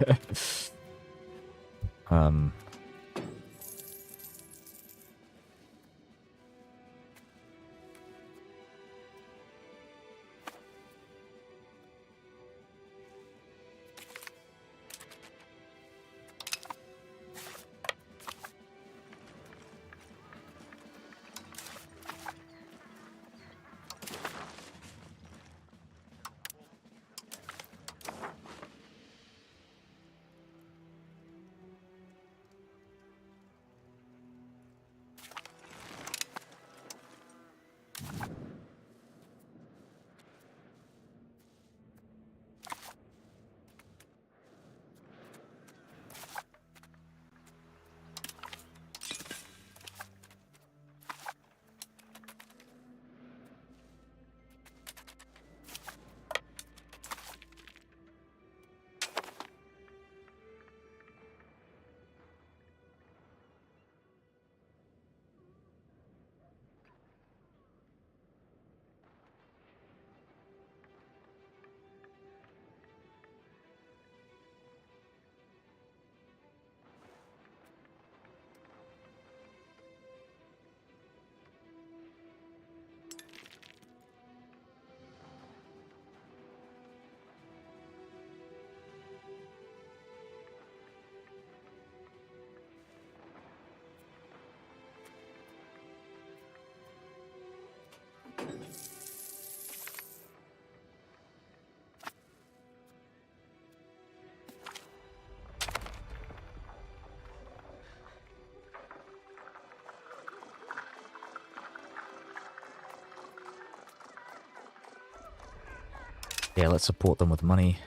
Yeah, let's support them with money.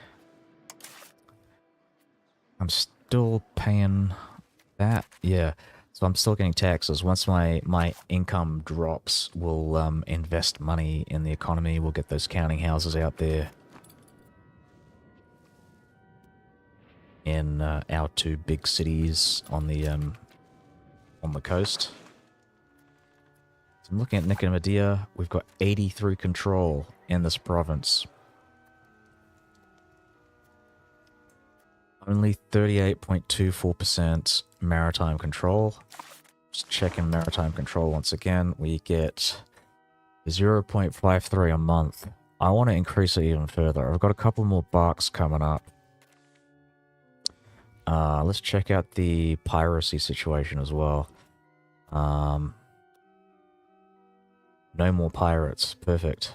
I'm still paying that. Yeah. So I'm still getting taxes. Once my income drops, we'll invest money in the economy. We'll get those counting houses out there in our two big cities on the coast. So I'm looking at Nicomedia. We've got 83 control in this province. Only 38.24% maritime control. Just checking maritime control once again. We get 0.53 a month. I want to increase it even further. I've got a couple more barks coming up. Let's check out the piracy situation as well. No more pirates. Perfect.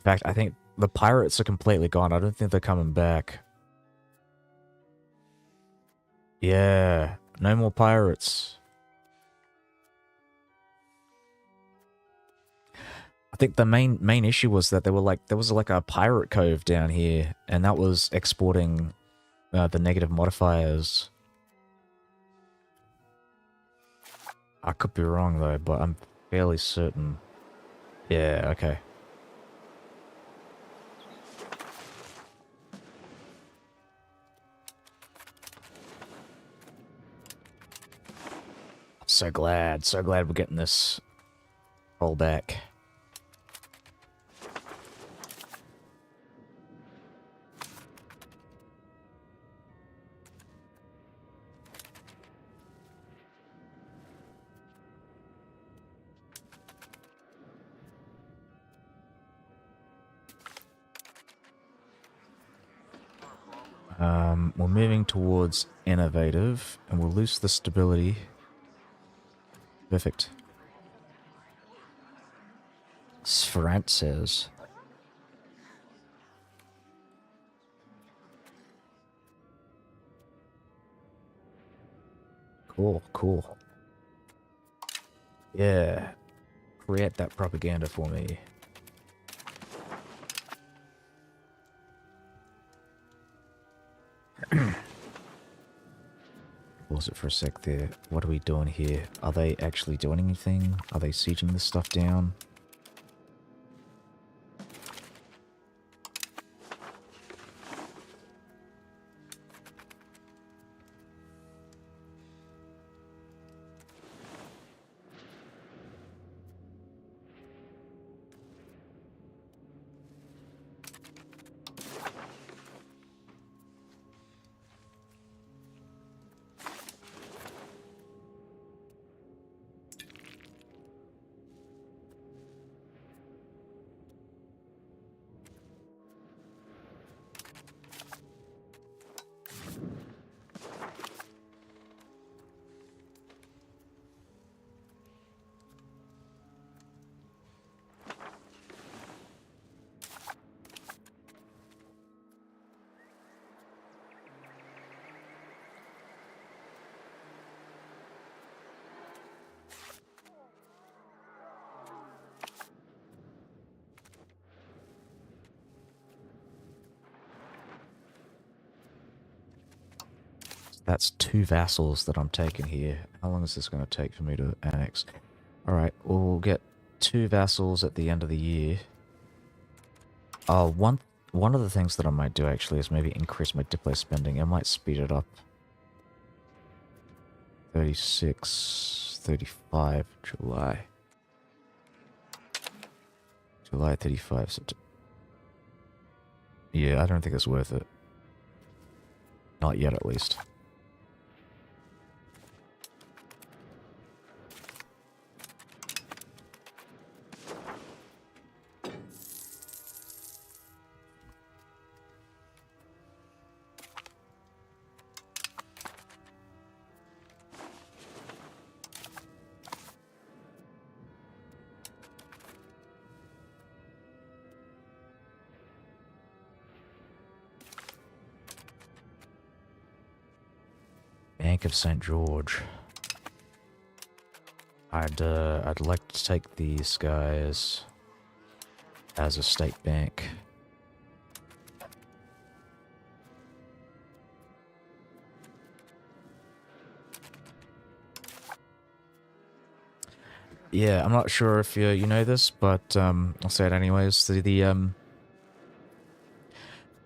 In fact, I think the pirates are completely gone. I don't think they're coming back. Yeah, no more pirates. I think the main issue was that there was like a pirate cove down here, and that was exporting the negative modifiers. I could be wrong though, but I'm fairly certain. Yeah, okay. So glad we're getting this roll back. We're moving towards innovative, and we'll lose the stability. Perfect. Sferant says. Cool. Yeah. Create that propaganda for me. Pause it for a sec there. What are we doing here? Are they actually doing anything? Are they sieging this stuff down? That's 2 vassals that I'm taking here. How long is this going to take for me to annex? Alright, we'll get 2 vassals at the end of the year. One of the things that I might do actually is maybe increase my diplo spending. I might speed it up. 36, 35, July. July 35, September. Yeah, I don't think it's worth it. Not yet, at least. Bank of St. George. I'd like to take these guys as a state bank. Yeah, I'm not sure if you know this, but I'll say it anyways.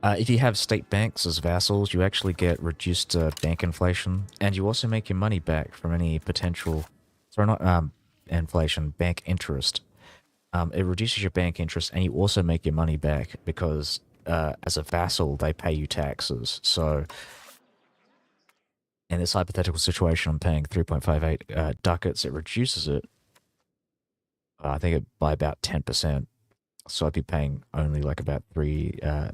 If you have state banks as vassals, you actually get reduced bank inflation, and you also make your money back from any potential, sorry, not inflation, bank interest. It reduces your bank interest, and you also make your money back because as a vassal, they pay you taxes. So in this hypothetical situation, I'm paying 3.58 ducats. It reduces it, I think, by about 10%. So I'd be paying only like about 3.3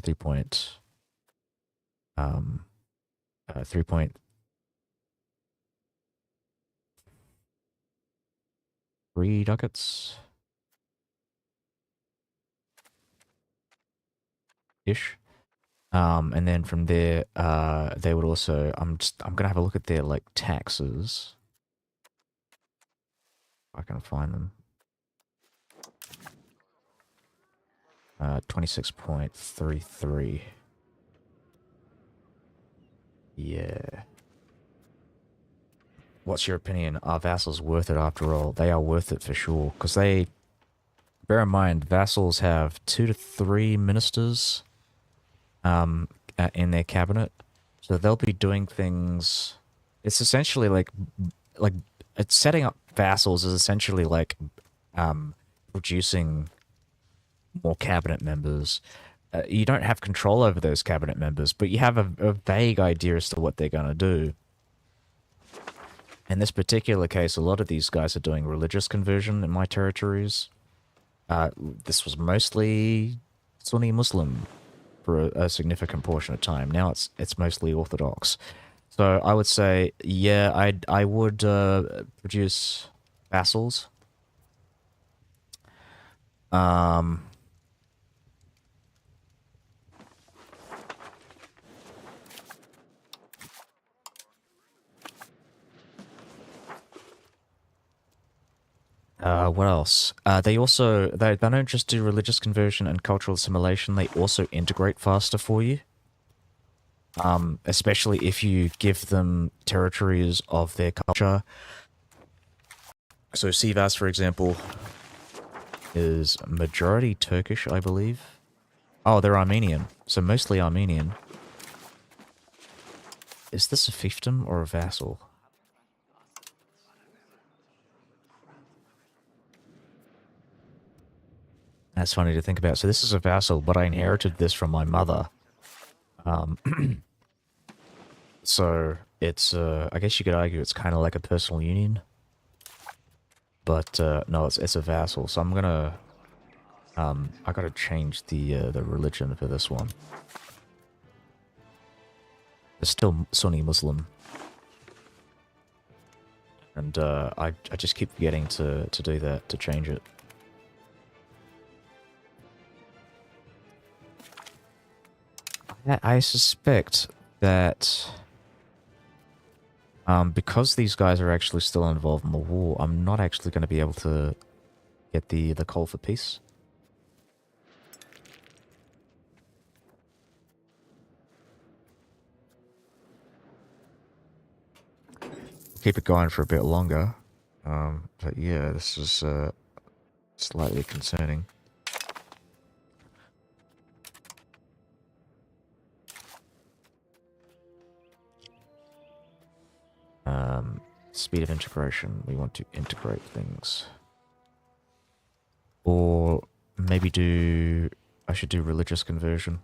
ducats. ish. And then from there, they would also. I'm gonna have a look at their like taxes. If I can find them. 26.33. Yeah. What's your opinion? Are vassals worth it after all? They are worth it for sure. Because they, bear in mind, vassals have 2 to 3 ministers in their cabinet. So they'll be doing things. It's essentially like, it's setting up vassals is essentially like producing more cabinet members. You don't have control over those cabinet members, but you have a vague idea as to what they're going to do. In this particular case, a lot of these guys are doing religious conversion in my territories. This was mostly Sunni Muslim for a significant portion of time. Now it's mostly Orthodox. So I would say, yeah, I would produce vassals. Um, what else? They don't just do religious conversion and cultural assimilation. They also integrate faster for you. Especially if you give them territories of their culture. So Sivas, for example, is majority Turkish, I believe. Oh, they're Armenian. So mostly Armenian. Is this a fiefdom or a vassal? That's funny to think about. So this is a vassal, but I inherited this from my mother. So it's, I guess you could argue it's kind of like a personal union. But no, it's a vassal. So I'm gonna, I gotta change the religion for this one. It's still Sunni Muslim. And I just keep forgetting to do that, to change it. I suspect that because these guys are actually still involved in the war, I'm not actually going to be able to get the call for peace. Keep it going for a bit longer. But yeah, this is slightly concerning. Speed of integration. We want to integrate things. Or maybe I should do religious conversion.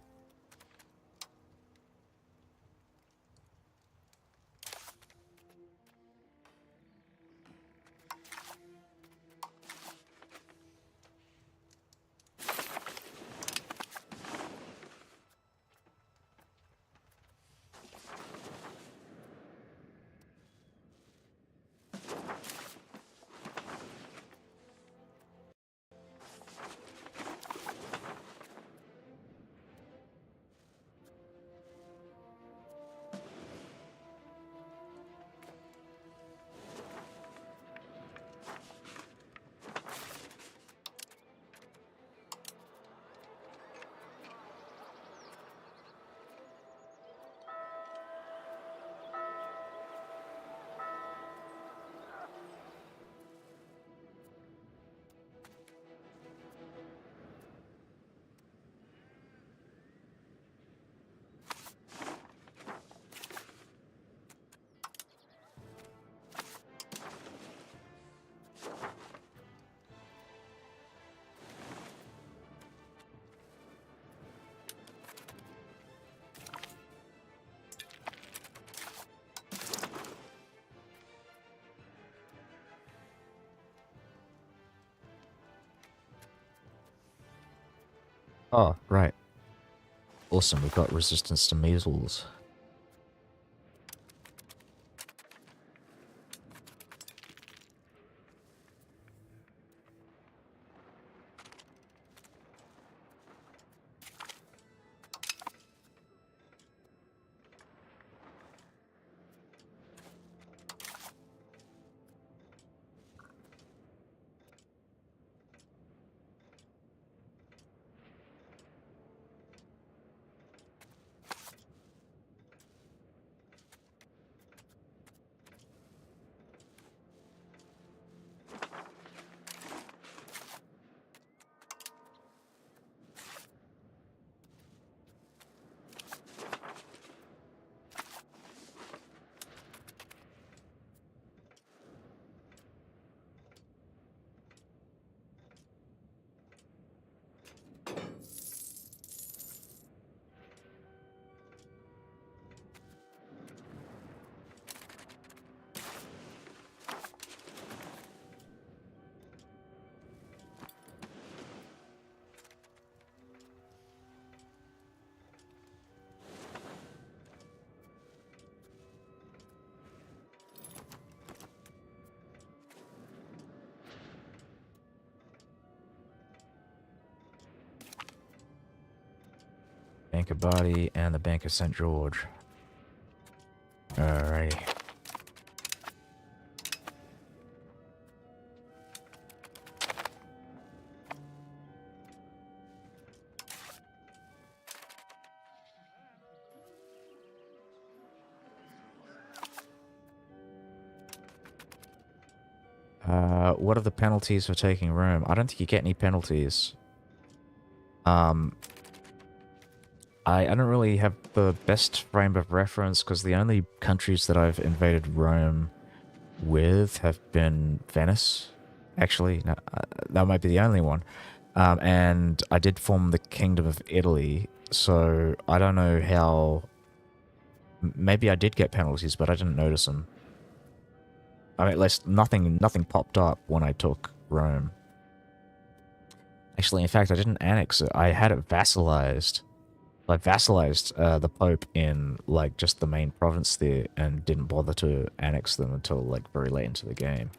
Oh, right. Awesome, we've got resistance to measles. Bank of Bardi and the Bank of St. George. Alrighty. What are the penalties for taking Rome? I don't think you get any penalties. I don't really have the best frame of reference because the only countries that I've invaded Rome with have been Venice. Actually, no, that might be the only one. And I did form the Kingdom of Italy, so I don't know how... Maybe I did get penalties, but I didn't notice them. I mean, at least nothing popped up when I took Rome. Actually, in fact, I didn't annex it. I had it vassalized. I vassalized the Pope in, like, just the main province there and didn't bother to annex them until, like, very late into the game.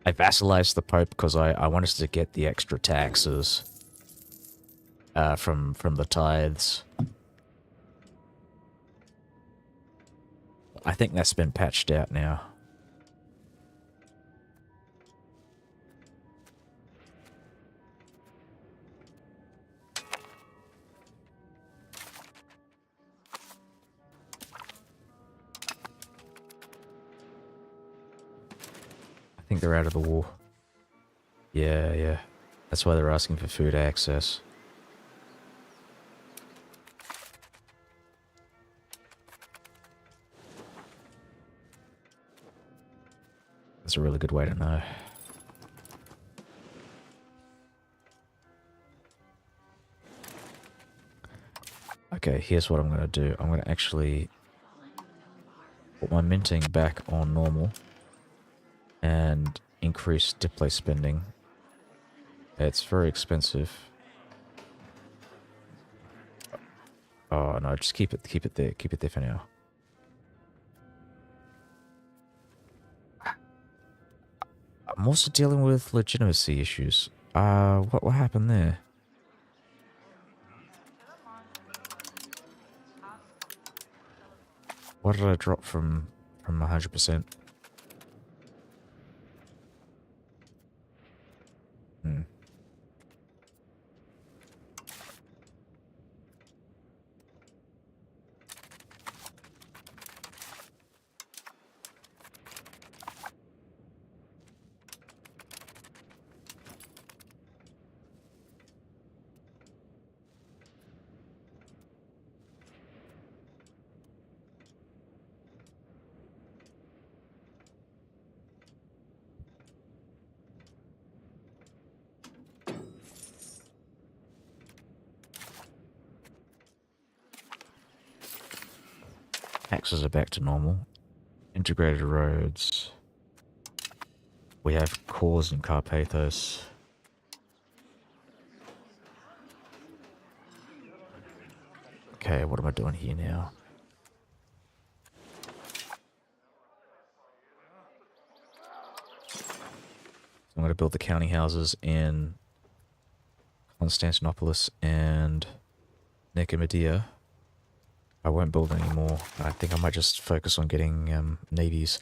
I vassalized the Pope because I wanted to get the extra taxes from the tithes. I think that's been patched out now. I think they're out of the war. Yeah. That's why they're asking for food access. That's a really good way to know. Okay, here's what I'm going to do. I'm going to actually put my minting back on normal and increase display spending. It's very expensive. Oh no, just keep it there. Keep it there for now. I'm also dealing with legitimacy issues. What happened there? Why did I drop from 100%? Hmm. Taxes are back to normal. Integrated roads. We have cores in Carpathos. Okay, what am I doing here now? I'm going to build the county houses in Constantinopolis and Nicomedia. I won't build any more. I think I might just focus on getting navies.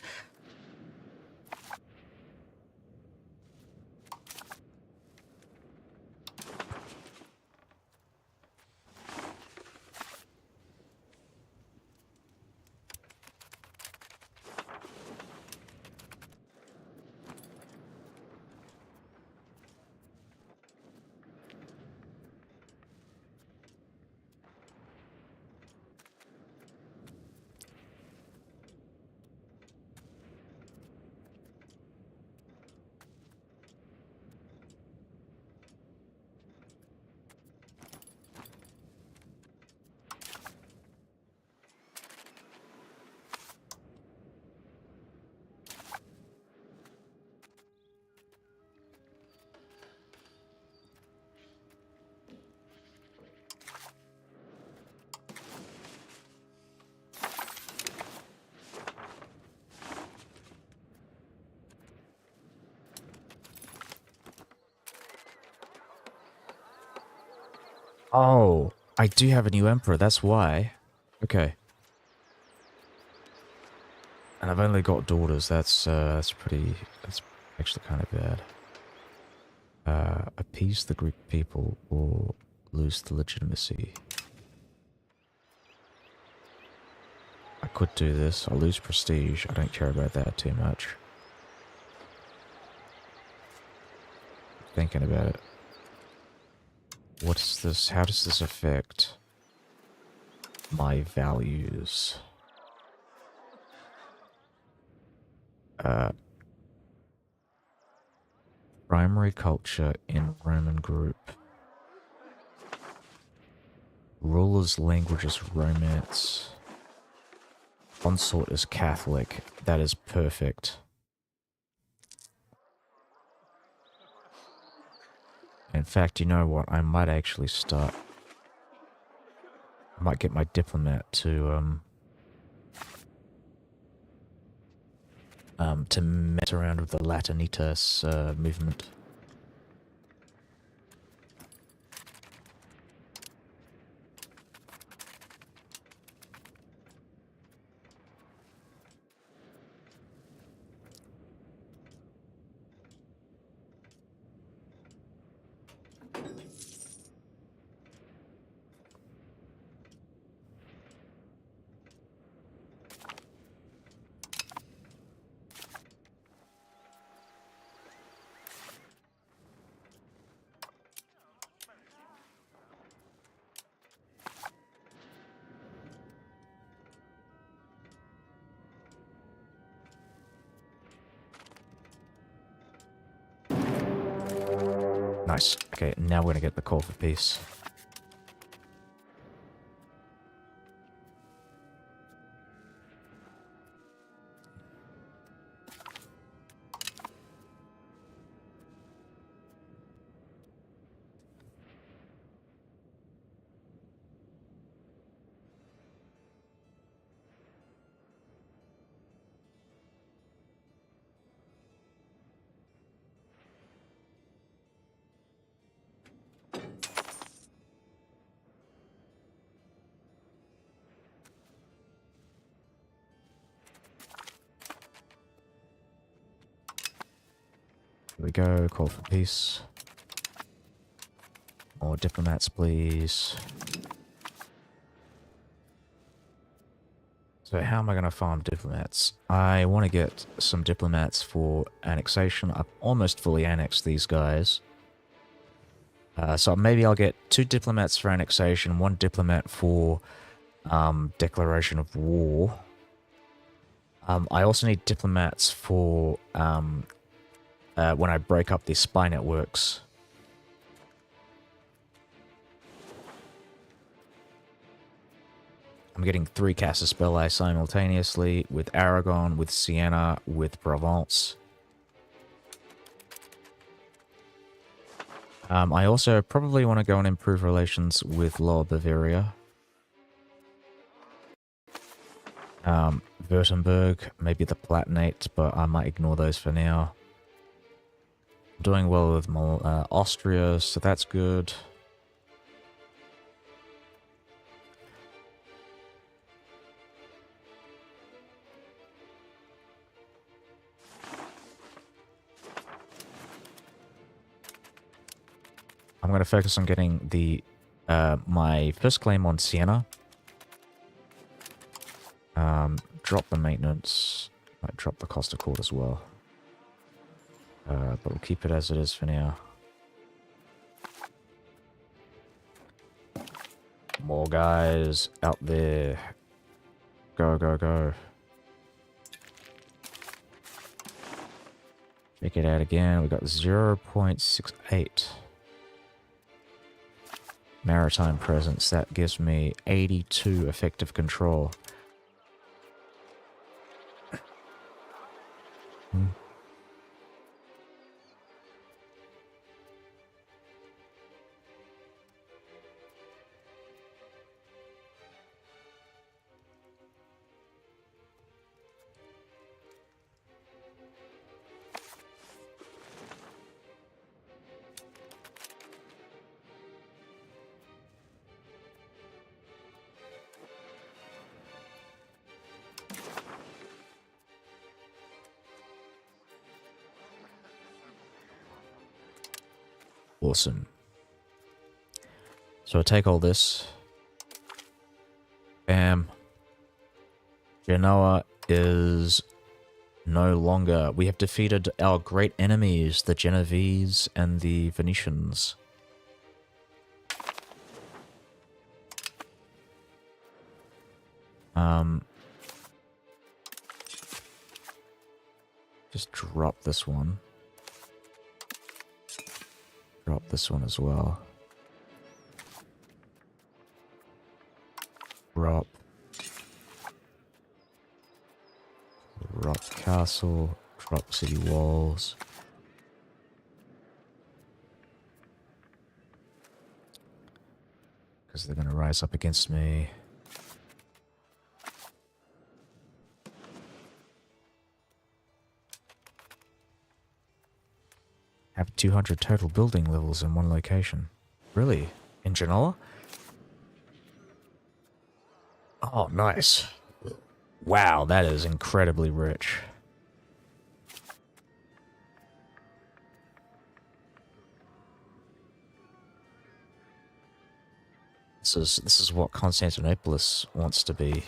Oh, I do have a new emperor, that's why. Okay. And I've only got daughters, that's pretty, that's actually kind of bad. Appease the Greek people or lose the legitimacy. I could do this, I'll lose prestige, I don't care about that too much. Thinking about it. What's this, how does this affect my values? Primary culture in Roman group. Rulers' language is Romance. Consort is Catholic. That is perfect. In fact, you know what? I might actually start. I might get my diplomat to mess around with the Latinitas movement. Nice. Okay, now we're gonna get the call for peace. Here we go, call for peace. More diplomats, please. So how am I going to farm diplomats? I want to get some diplomats for annexation. I've almost fully annexed these guys. So maybe I'll get 2 diplomats for annexation, 1 diplomat for declaration of war. I also need diplomats for when I break up these spy networks. I'm getting 3 Casus Belli simultaneously with Aragon, with Siena, with Provence. I also probably want to go and improve relations with Lower Bavaria. Württemberg, maybe the Palatinate, but I might ignore those for now. I'm doing well with Austria, so that's good. I'm going to focus on getting the my first claim on Siena. Drop the maintenance. Might drop the cost of court as well. But we'll keep it as it is for now. More guys out there. Go, go, go. Check it out again. We got 0.68. Maritime presence. That gives me 82 effective control. Awesome. So I take all this. Bam. Genoa is no longer... We have defeated our great enemies, the Genovese and the Venetians. Just drop this one. Drop this one as well. Drop. Drop castle. Drop city walls. Because they're going to rise up against me. Have 200 total building levels in one location. Really? In Genoa? Oh, nice. Wow, that is incredibly rich. This is what Constantinopolis wants to be.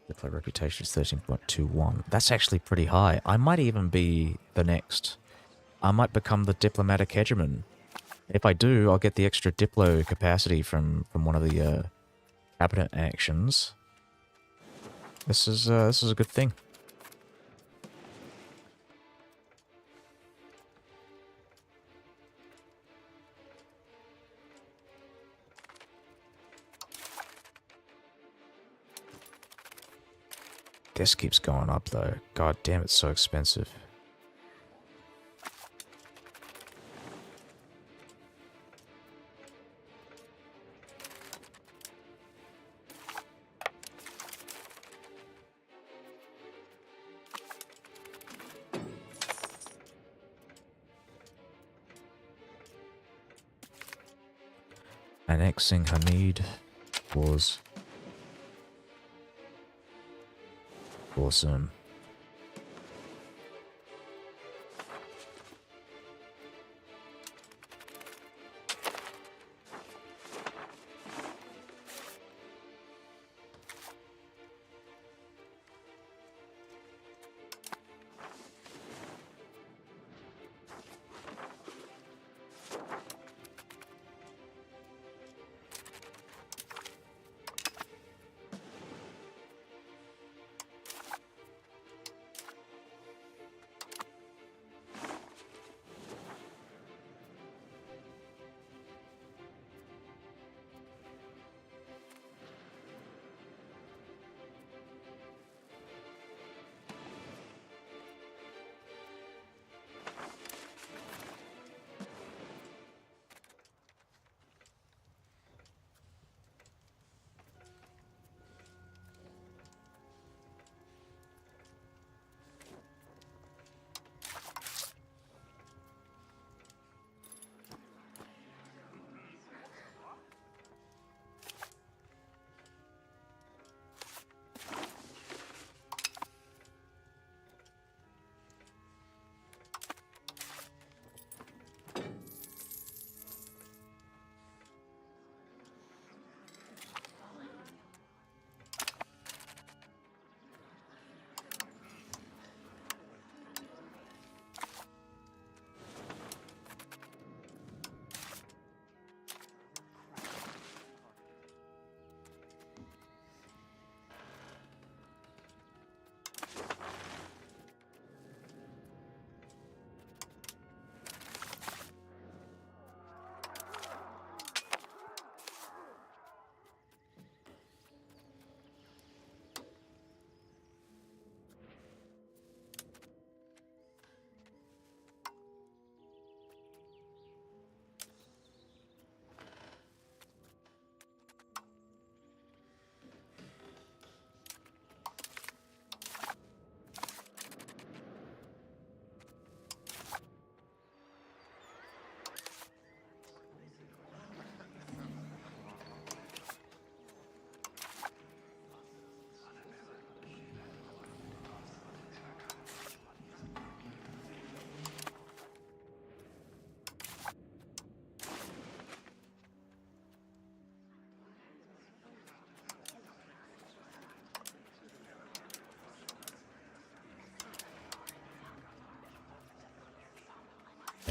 Diplomatic reputation is 13.21. That's actually pretty high. I might even be the next. I might become the diplomatic hegemon. If I do, I'll get the extra diplo capacity from one of the cabinet actions. This is a good thing. This keeps going up though. God damn, it's so expensive. Annexing Hamid was awesome.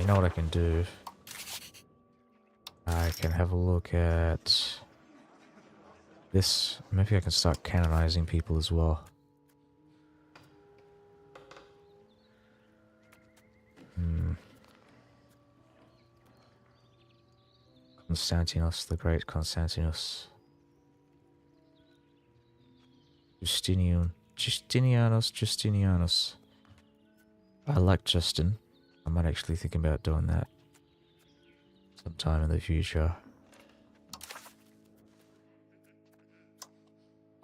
You know what I can do? I can have a look at this. Maybe I can start canonizing people as well. Constantinos, the great Constantinos. Justinianus. I like Justin. I might actually think about doing that sometime in the future.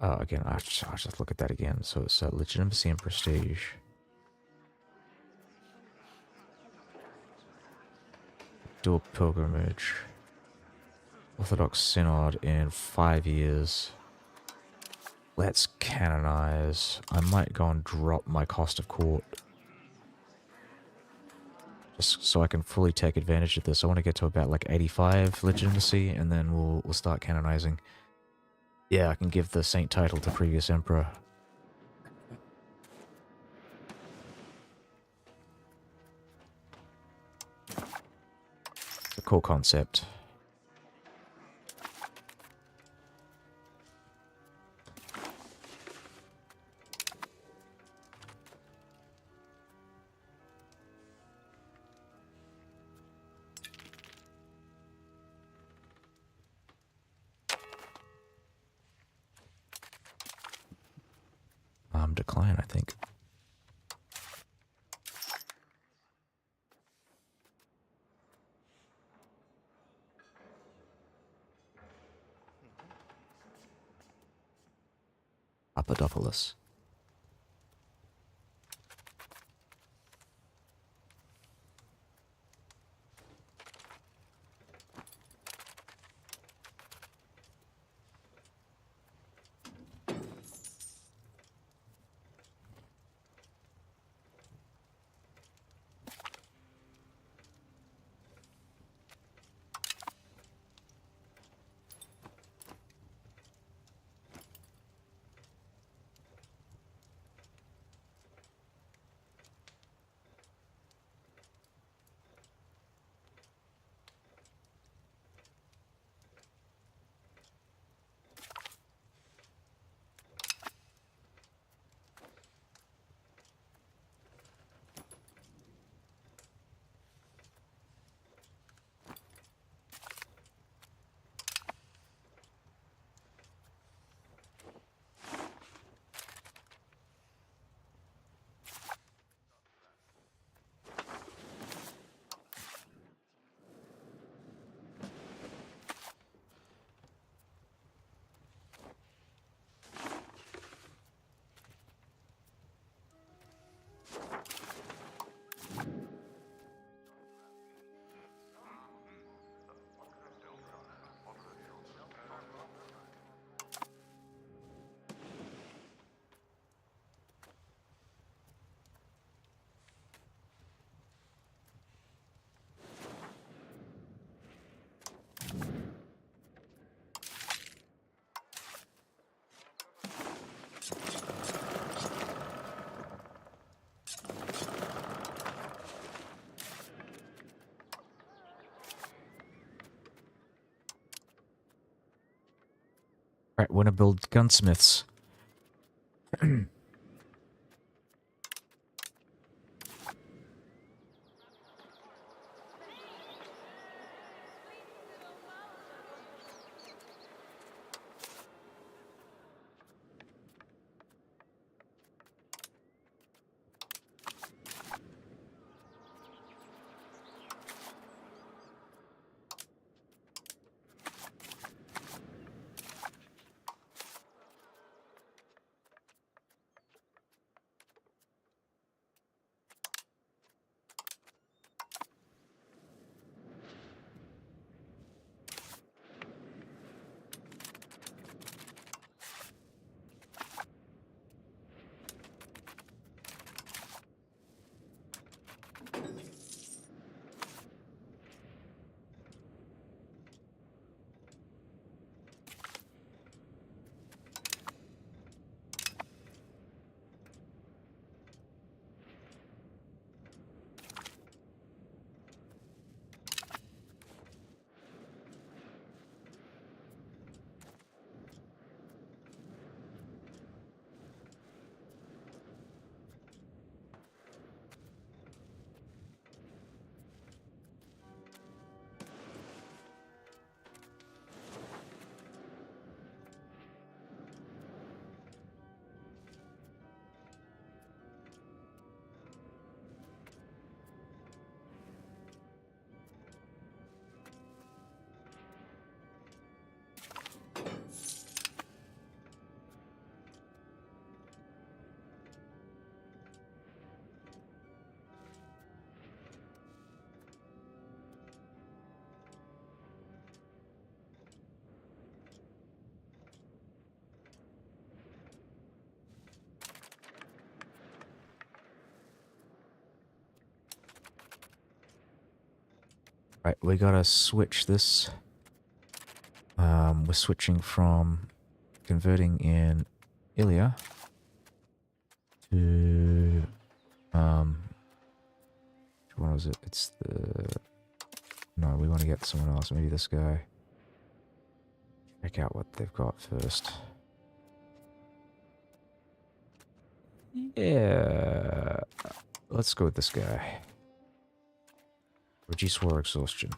Oh, again, I'll just look at that again. So it's legitimacy and prestige. Do a pilgrimage. Orthodox Synod in 5 years. Let's canonize. I might go and drop my cost of court. Just so I can fully take advantage of this. I want to get to about like 85 legitimacy, and then we'll start canonizing. Yeah, I can give the saint title to previous emperor. It's a cool concept. Decline, I think. Papadopoulos. Right, wanna build gunsmiths. Right, we gotta switch this. We're switching from converting in Ilia to which one was it? It's the no, we want to get someone else, maybe this guy. Check out what they've got first. Yeah. Let's go with this guy. Reduce war exhaustion.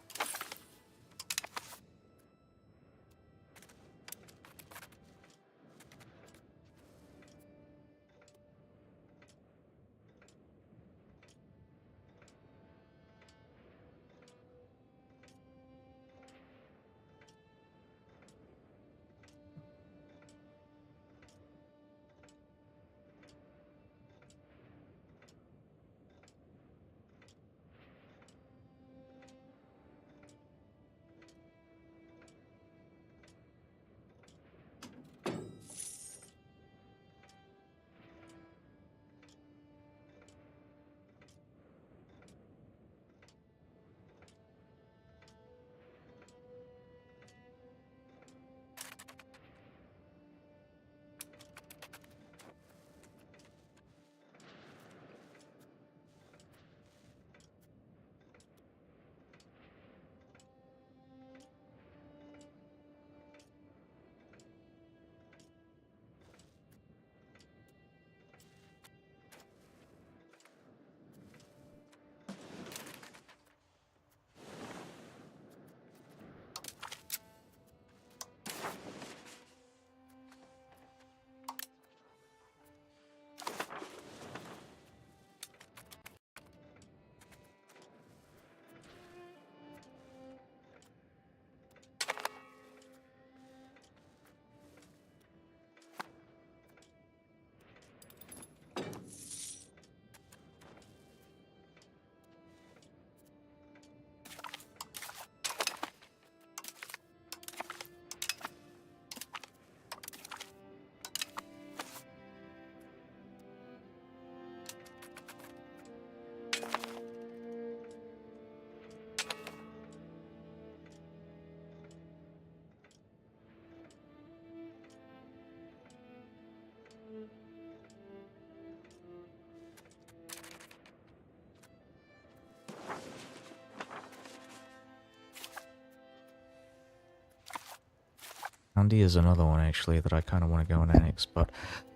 Andy is another one actually that I kind of want to go and annex, but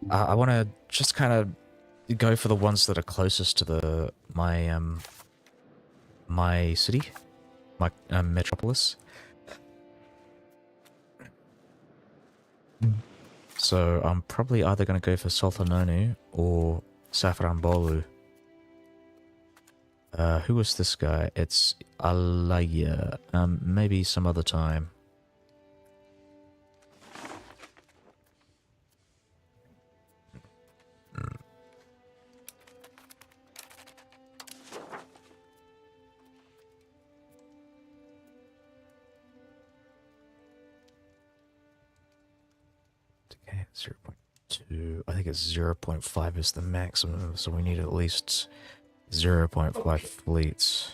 I want to just kind of go for the ones that are closest to the my city, my metropolis. So I'm probably either going to go for Sultanonu or Safranbolu. Who was this guy? It's Alaya. Maybe some other time. Okay, 0.2. I think it's 0.5 is the maximum, so we need at least 0.5 fleets.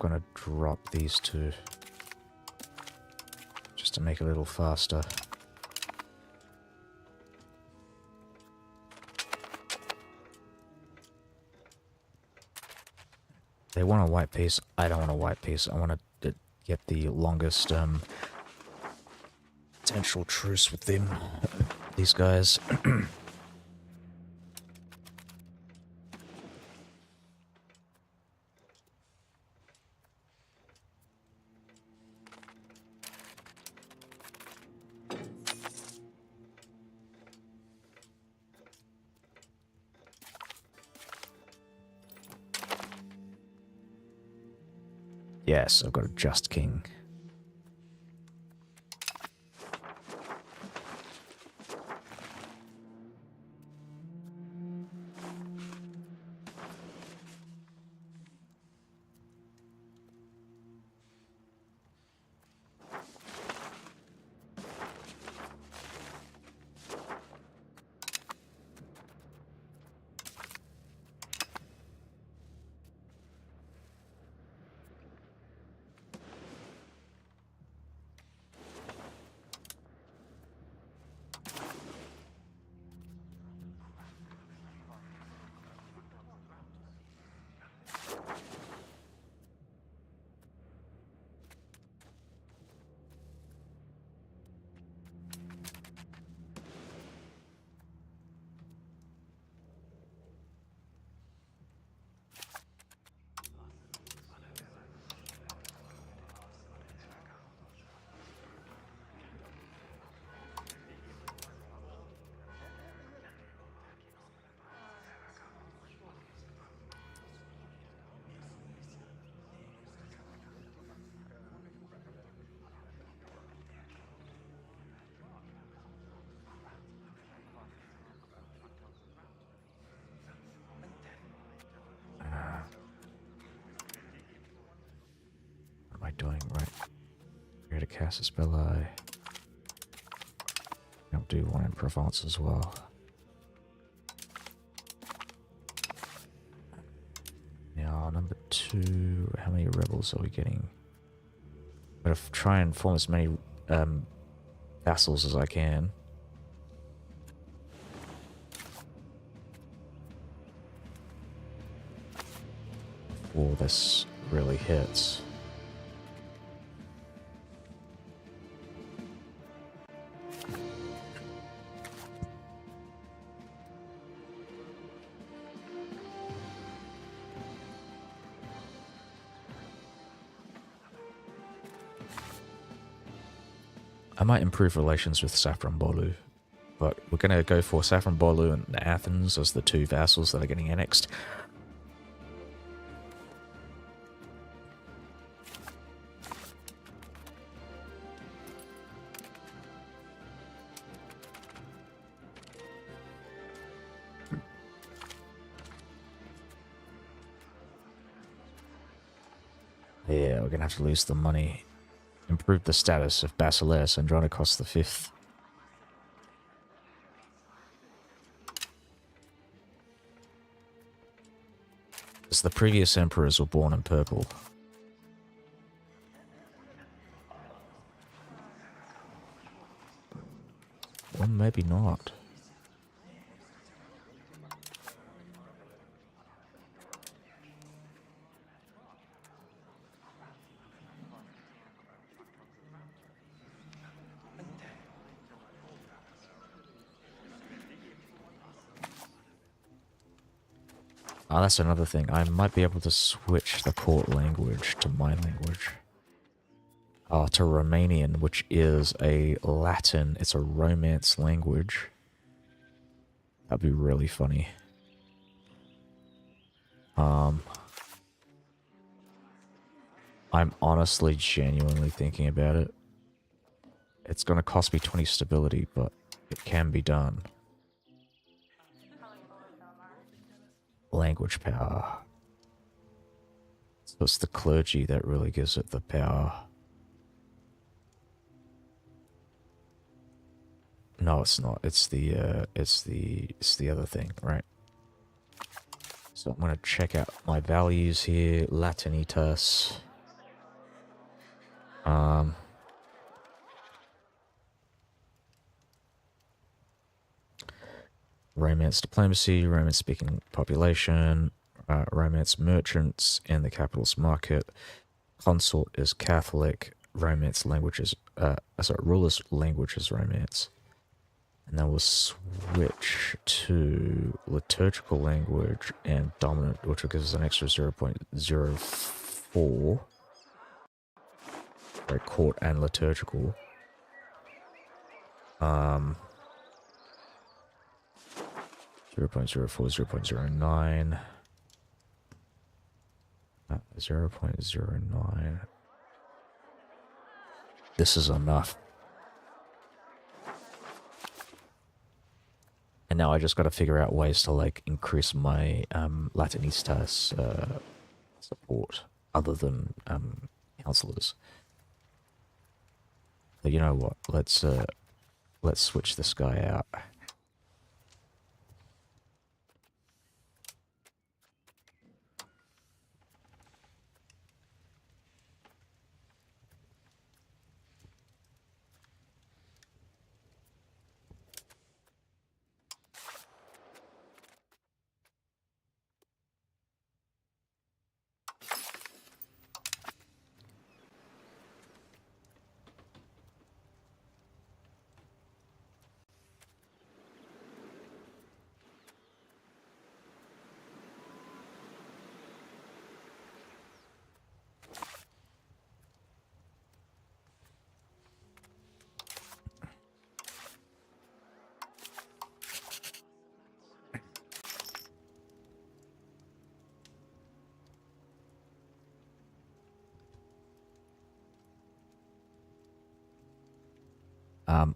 gonna drop these two just to make it a little faster. They want a white piece. I don't want a white piece. I want to get the longest potential truce with them. These guys. Yes, I've got a just king. What am I doing? Right. Here to cast a spell. I'll do one in Provence as well. Now, number 2. How many rebels are we getting? I'm going to try and form as many vassals as I can. Before this really hits. I might improve relations with Saffron Bolu, but we're going to go for Saffron Bolu and Athens as the 2 vassals that are getting annexed. Yeah, we're going to have to lose the money. Improve the status of Basileus Andronicos V. As the previous emperors were born in purple. Or maybe not. Oh, that's another thing. I might be able to switch the court language to my language. To Romanian, which is a Latin. It's a Romance language. That'd be really funny. I'm honestly, genuinely thinking about it. It's going to cost me 20 stability, but it can be done. Language power. So it's the clergy that really gives it the power. No, it's not. It's the other thing, right? So I'm gonna check out my values here. Latinitas. Um, romance diplomacy, romance speaking population, romance merchants in the capital's market. Consort is Catholic. Romance languages, ruler's language is romance. And then we'll switch to liturgical language and dominant, which will give us an extra 0.04. Right, court and liturgical. 0.04, 0.09. 0.09. This is enough. And now I just got to figure out ways to like increase my Latinistas support other than counselors. But you know what? Let's switch this guy out.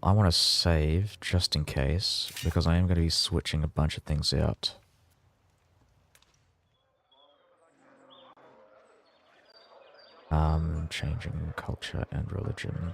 I want to save just in case, because I am going to be switching a bunch of things out. Changing culture and religion.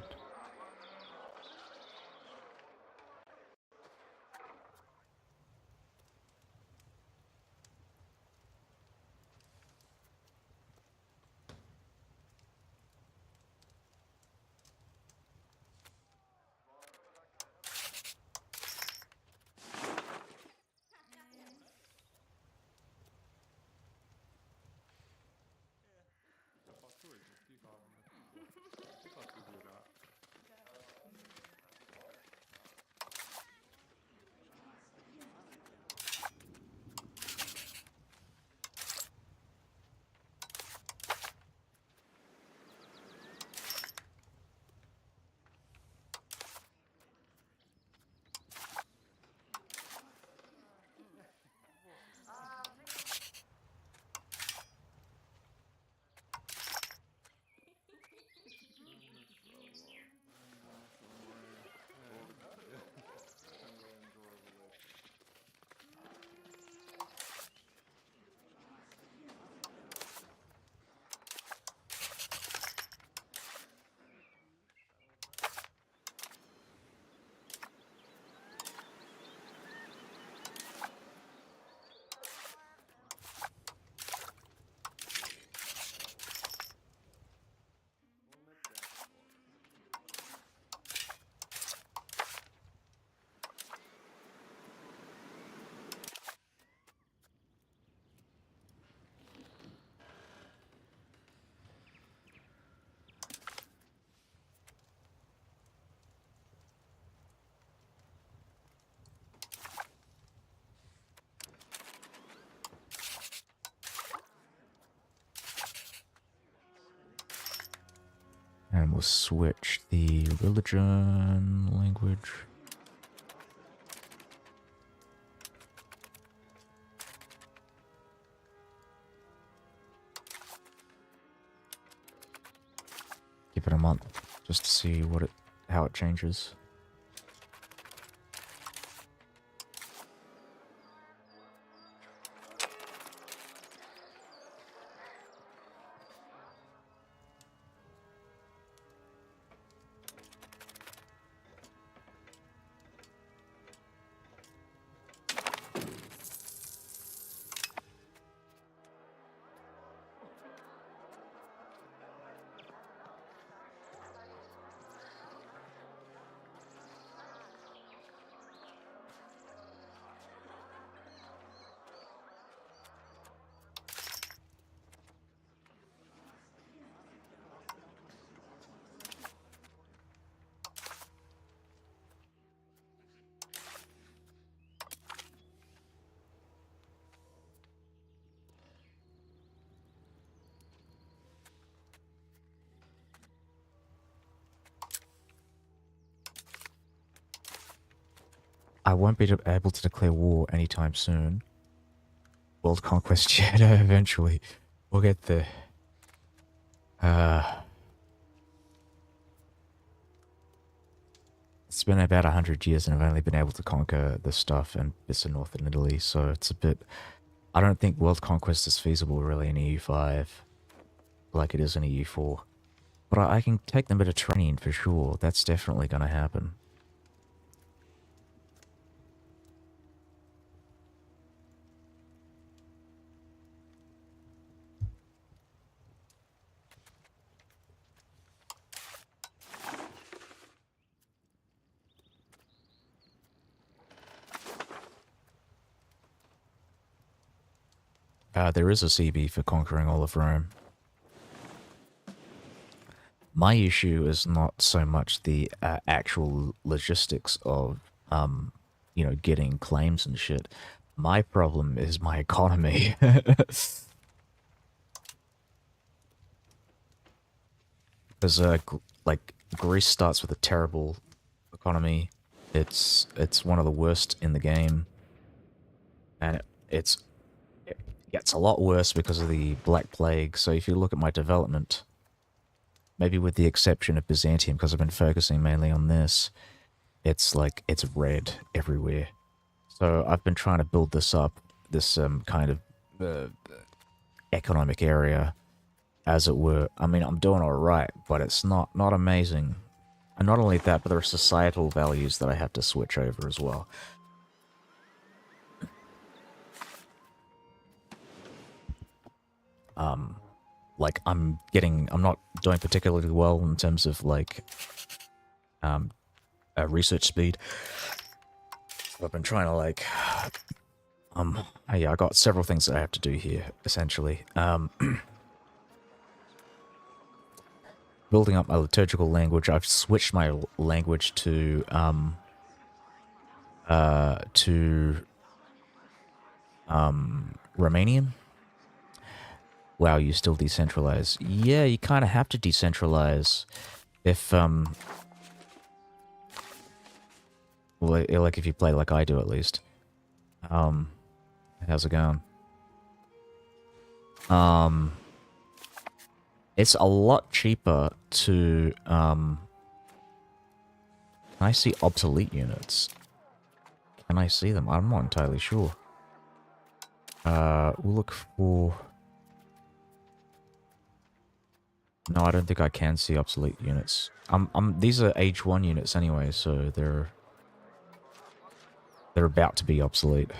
And we'll switch the religion language. Give it a month just to see how it changes. I won't be able to declare war anytime soon. World conquest, yeah, eventually. We'll get there. It's been about 100 years and I've only been able to conquer this stuff and bits of northern Italy, so it's a bit... I don't think world conquest is feasible really in EU5, like it is in EU4. But I can take them to training for sure. That's definitely going to happen. There is a CB for conquering all of Rome. My issue is not so much the actual logistics of, you know, getting claims and shit. My problem is my economy. Because, like, Greece starts with a terrible economy. It's one of the worst in the game. And it gets a lot worse because of the Black Plague. So if you look at my development... Maybe with the exception of Byzantium, because I've been focusing mainly on this, it's like, it's red everywhere. So I've been trying to build this up, this kind of economic area, as it were. I mean, I'm doing alright, but it's not amazing. And not only that, but there are societal values that I have to switch over as well. Like, I'm not doing particularly well in terms of, like, research speed. So I've been trying to, like, yeah, I got several things that I have to do here, essentially. Building up my liturgical language, I've switched my language to Romanian. Wow, you still decentralize. Yeah, you kind of have to decentralize if, like if you play like I do at least. How's it going? It's a lot cheaper to, can I see obsolete units? Can I see them? I'm not entirely sure. We'll look for... No, I don't think I can see obsolete units. These are age 1 units anyway, so they're about to be obsolete.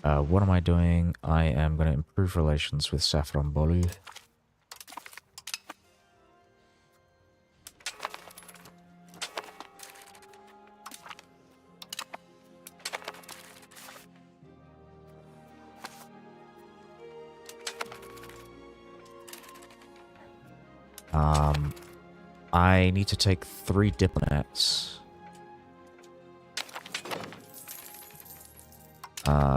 What am I doing? I am going to improve relations with Saffron Bolu. I need to take 3 diplomats.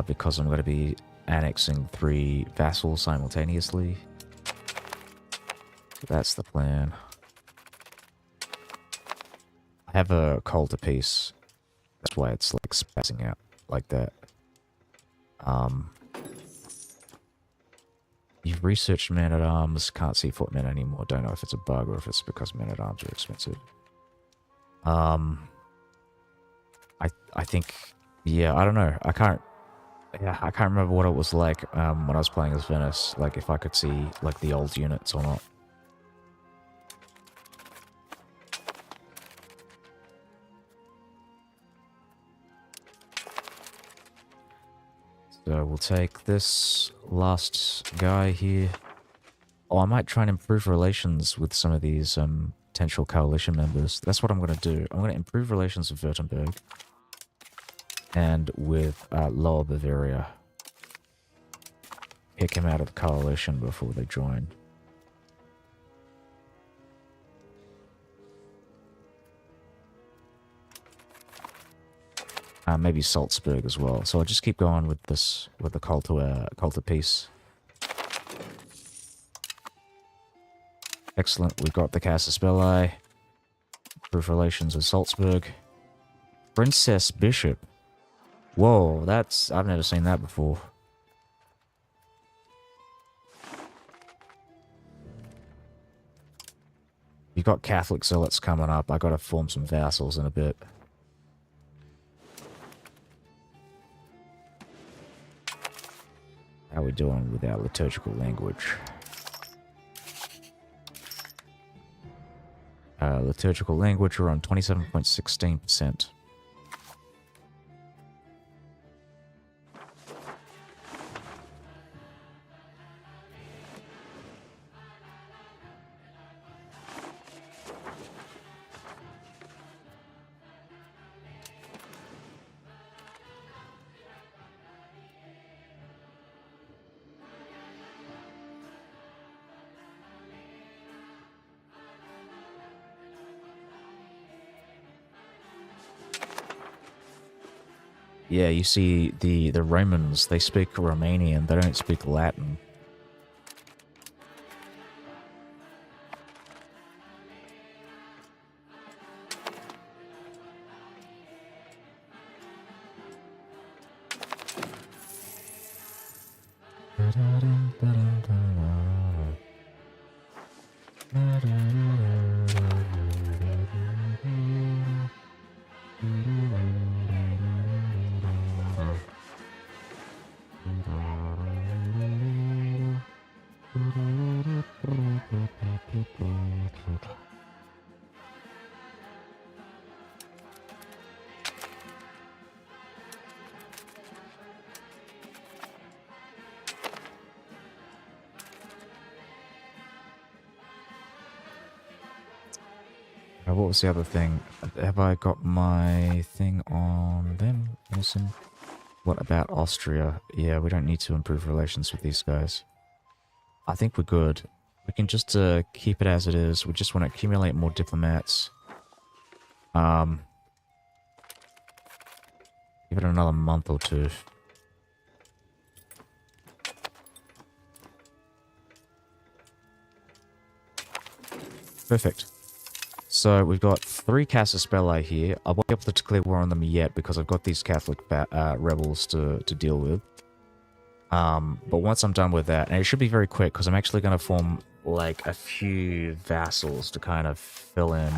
Because I'm going to be annexing 3 vassals simultaneously. That's the plan. I have a call to peace. That's why it's like spazzing out like that. You've researched men-at-arms, can't see footmen anymore. Don't know if it's a bug or if it's because men-at-arms are expensive. I think, yeah, I don't know. I can't remember what it was like when I was playing as Venice. Like, if I could see, like, the old units or not. So we'll take this last guy here. Oh, I might try and improve relations with some of these potential coalition members. That's what I'm going to do. I'm going to improve relations with Württemberg and with Lower Bavaria. Kick him out of the coalition before they join. Maybe Salzburg as well. So I'll just keep going with this, with the call to peace. Excellent. We've got the Casus Belli. Proof relations with Salzburg. Princess Bishop. Whoa, that's... I've never seen that before. You've got Catholic zealots coming up. I gotta form some vassals in a bit. How are we doing with our liturgical language? Liturgical language, we're on 27.16%. Yeah, you see, the Romans, they speak Romanian, they don't speak Latin. What was the other thing? Have I got my thing on them? Awesome. What about Austria? Yeah, we don't need to improve relations with these guys. I think we're good. We can just keep it as it is. We just want to accumulate more diplomats. Give it another month or two. Perfect. So we've got 3 Casus Belli here. I won't be able to declare war on them yet because I've got these Catholic rebels to deal with. But once I'm done with that, and it should be very quick because I'm actually going to form like a few vassals to kind of fill in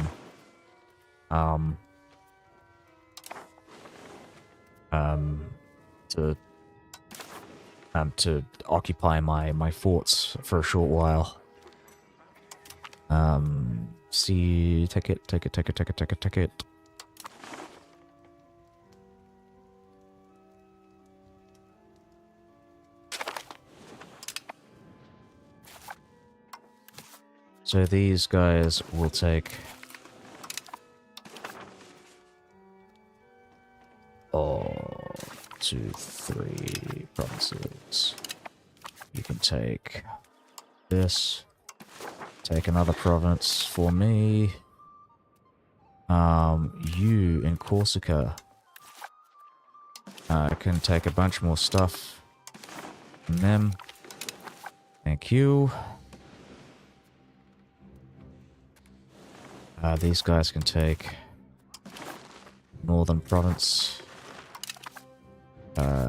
to occupy my forts for a short while. See, take it. So these guys will take 2, 3 provinces. You can take this. Take another province for me. You in Corsica can take a bunch more stuff from them. Thank you. These guys can take Northern Province.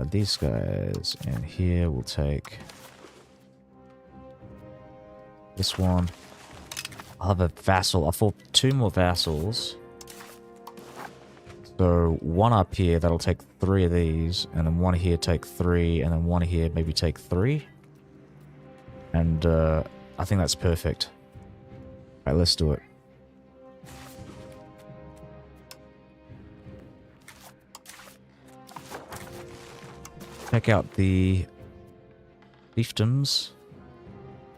These guys in here will take this one. I'll have a vassal. I'll form 2 more vassals. So one up here, that'll take 3 of these, and then one here take 3, and then one here maybe take 3. And I think that's perfect. Alright, let's do it. Check out the fiefdoms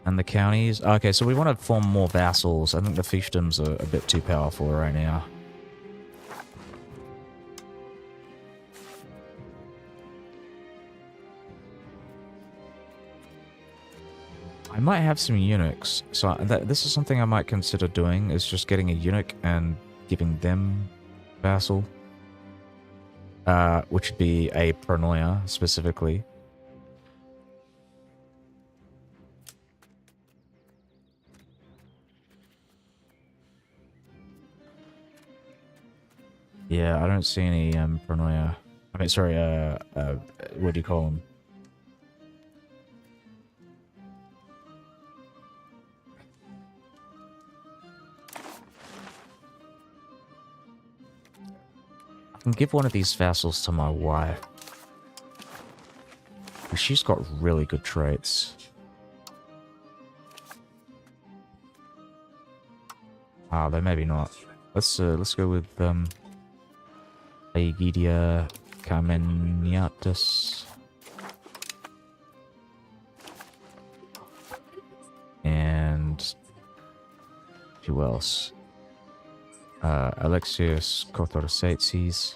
and the counties. Okay, so we want to form more vassals. I think the fiefdoms are a bit too powerful right now. I might have some eunuchs, so this is something I might consider doing, is just getting a eunuch and giving them vassal. Which would be a pronoia, specifically. Yeah, I don't see any paranoia. I mean, sorry, what do you call them? I can give one of these vassals to my wife. She's got really good traits. Ah, though maybe not. Let's go with Aegidia Cameniatus. And who else? Alexius Kotorsetsis.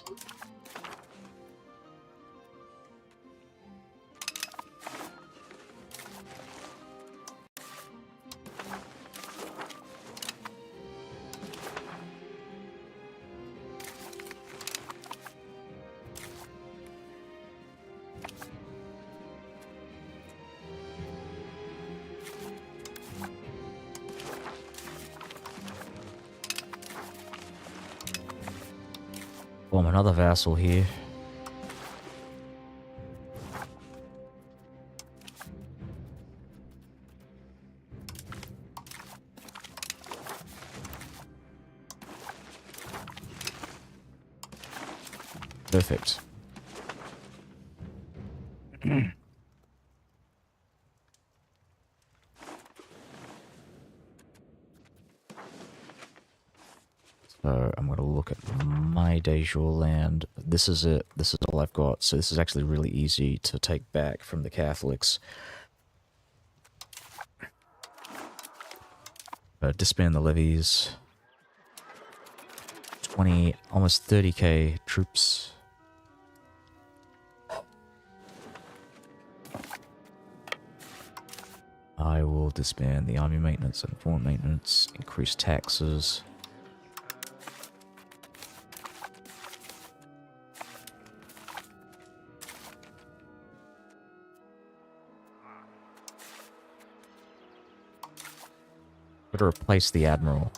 Form another vassal here. Perfect. So I'm going to look at my de jure land. This is it. This is all I've got. So this is actually really easy to take back from the Catholics. Disband the levies. 20, almost 30k troops. I will disband the army maintenance and foreign maintenance. Increase taxes. Got to replace the admiral.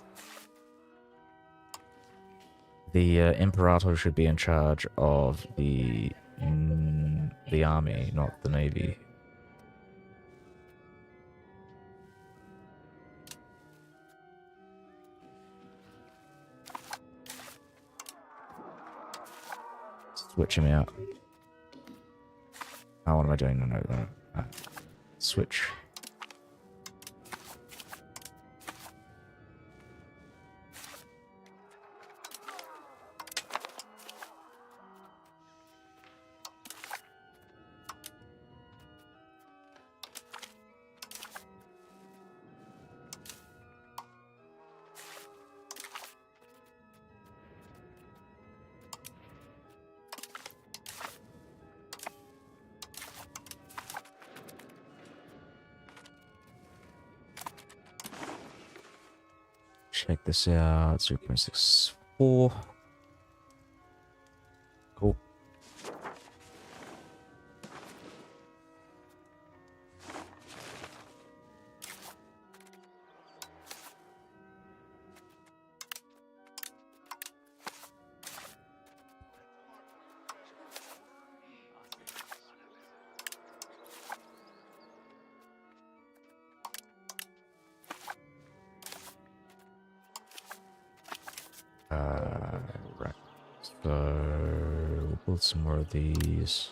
The imperator should be in charge of the army, not the navy. Switch him out. Oh, what am I doing? No. Switch. Check this out. 0.64. Cool. Right. So we'll build some more of these.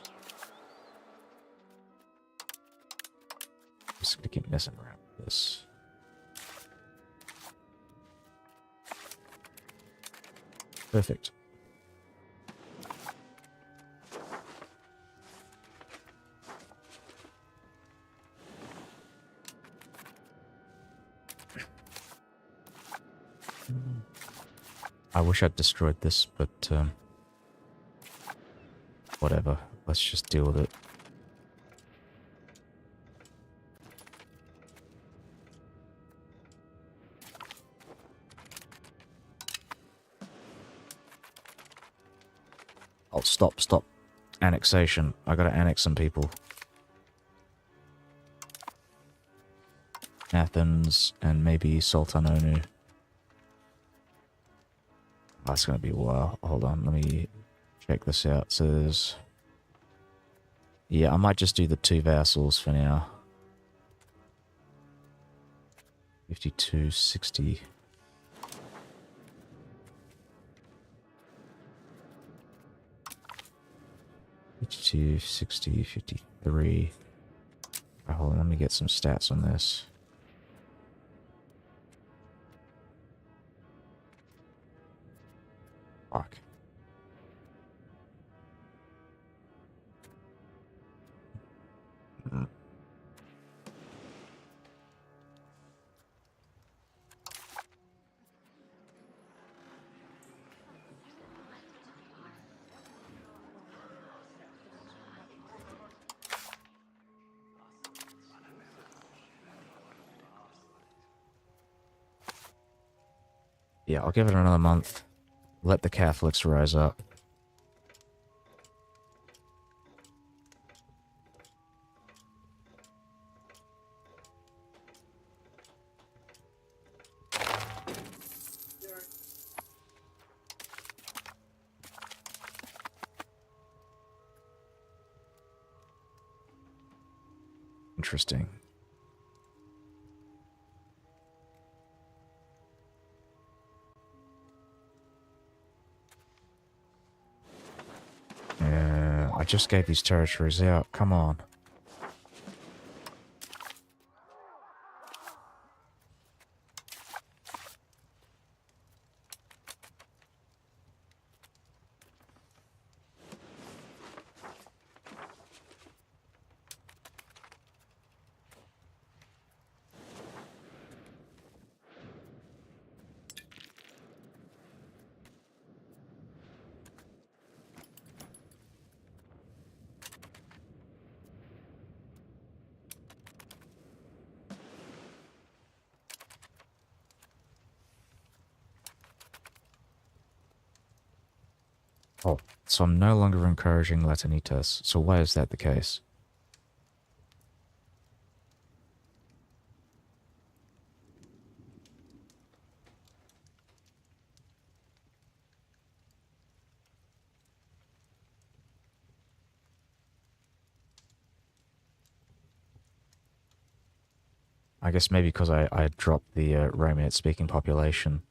I'm just gonna keep messing around with this. Perfect. I wish I'd destroyed this, but whatever. Let's just deal with it. Oh, stop. Annexation. I gotta annex some people. Athens and maybe Sultanonu. Oh, it's going to be a while. Hold on, let me check this out. It says... Yeah, I might just do the 2 vassals for now. 52, 60. Fifty-two, 60, 53. Oh, hold on, let me get some stats on this. Fuck. Mm. Yeah, I'll give it another month. Let the Catholics rise up. Interesting. Yeah, I just gave these territories out. Come on. Oh, so I'm no longer encouraging Latinitas. So why is that the case? I guess maybe because I dropped the Romance-speaking population.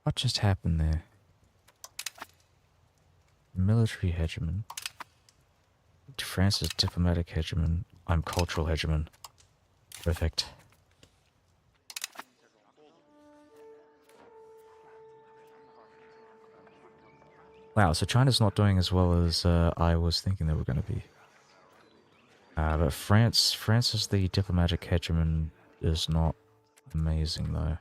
What just happened there? Military hegemon. France is diplomatic hegemon. I'm cultural hegemon. Perfect. Wow, so China's not doing as well as I was thinking they were going to be. But France as the diplomatic hegemon is not amazing though.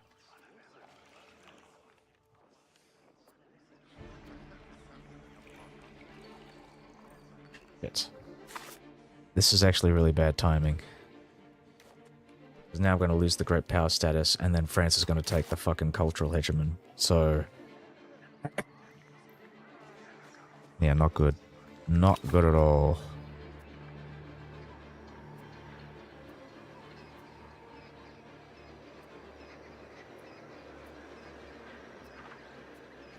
Shit. This is actually really bad timing. Because now I'm going to lose the great power status, and then France is going to take the fucking cultural hegemon. So... yeah, not good. Not good at all.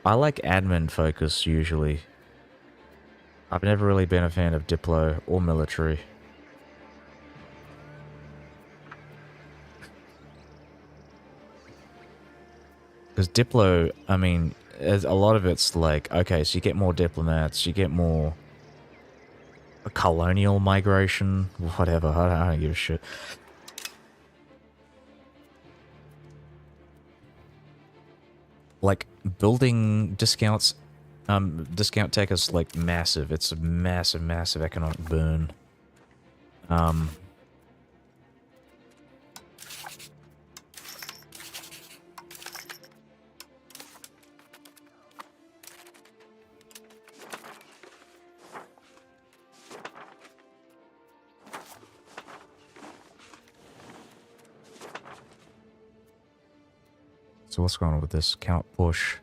I like admin focus usually. I've never really been a fan of Diplo or military. Because Diplo, I mean, a lot of it's like, okay, so you get more diplomats, you get more colonial migration, whatever, I don't give a shit. Like, building discounts, discount tech is, like, massive. It's a massive, massive economic boon. So what's going on with this? Cannot push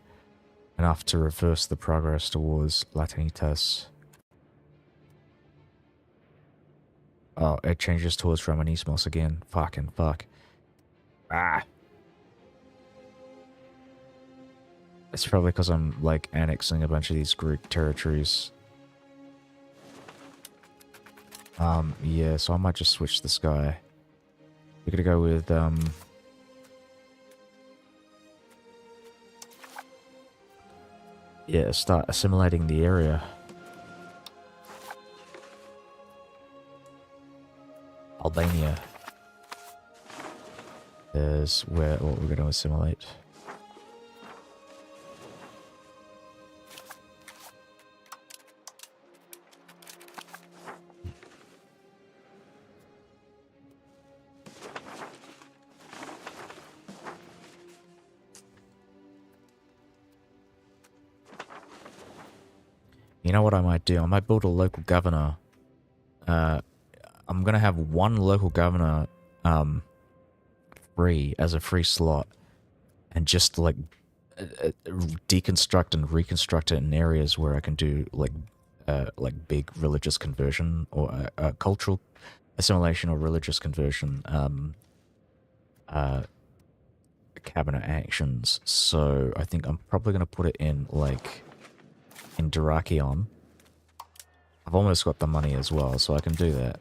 enough to reverse the progress towards Latinitas. Oh, it changes towards Romanismos again. Fucking fuck. Ah. It's probably because I'm, like, annexing a bunch of these Greek territories. Yeah, so I might just switch this guy. We're gonna go with, yeah, start assimilating the area. Albania is where what we're gonna assimilate. You know what I might do? I might build a local governor. I'm gonna have one local governor free as a free slot, and just like deconstruct and reconstruct it in areas where I can do like big religious conversion or cultural assimilation or religious conversion cabinet actions. So I think I'm probably gonna put it in like in Dyrrachion. I've almost got the money as well, so I can do that.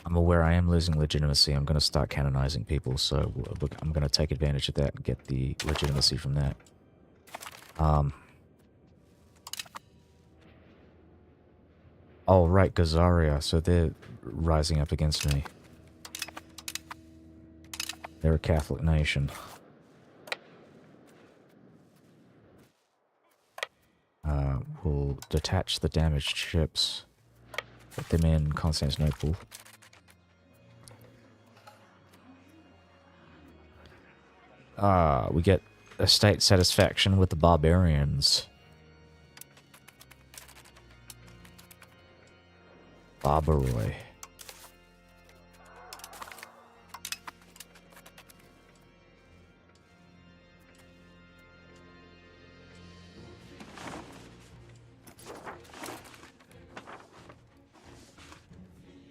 I'm aware I am losing legitimacy. I'm going to start canonizing people, so I'm going to take advantage of that and get the legitimacy from that. Oh, right, Gazaria. So they're rising up against me. They're a Catholic nation. We'll detach the damaged ships. Put them in Constantinople. We get estate satisfaction with the barbarians. Barbaroi.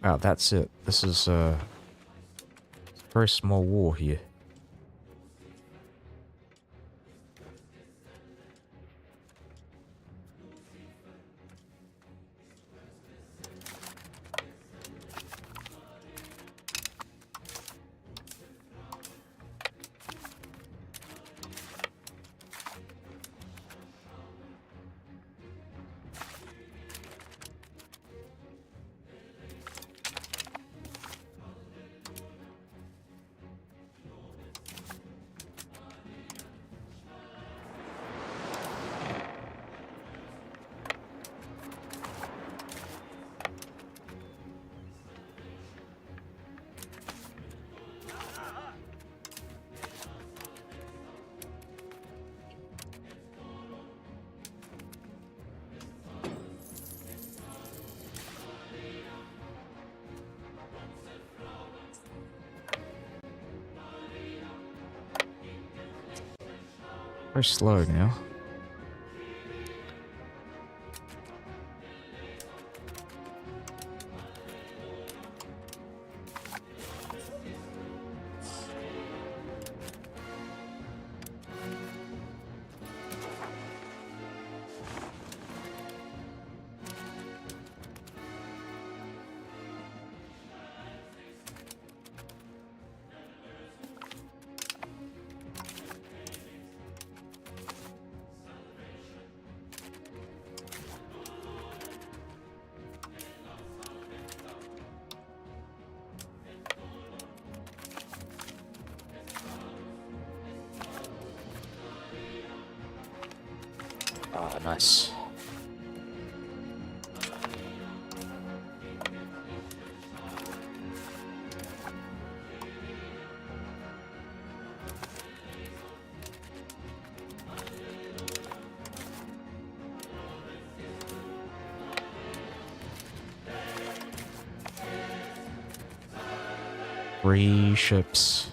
Wow, that's it. This is a very small war here. Very slow now. Nice. Three ships.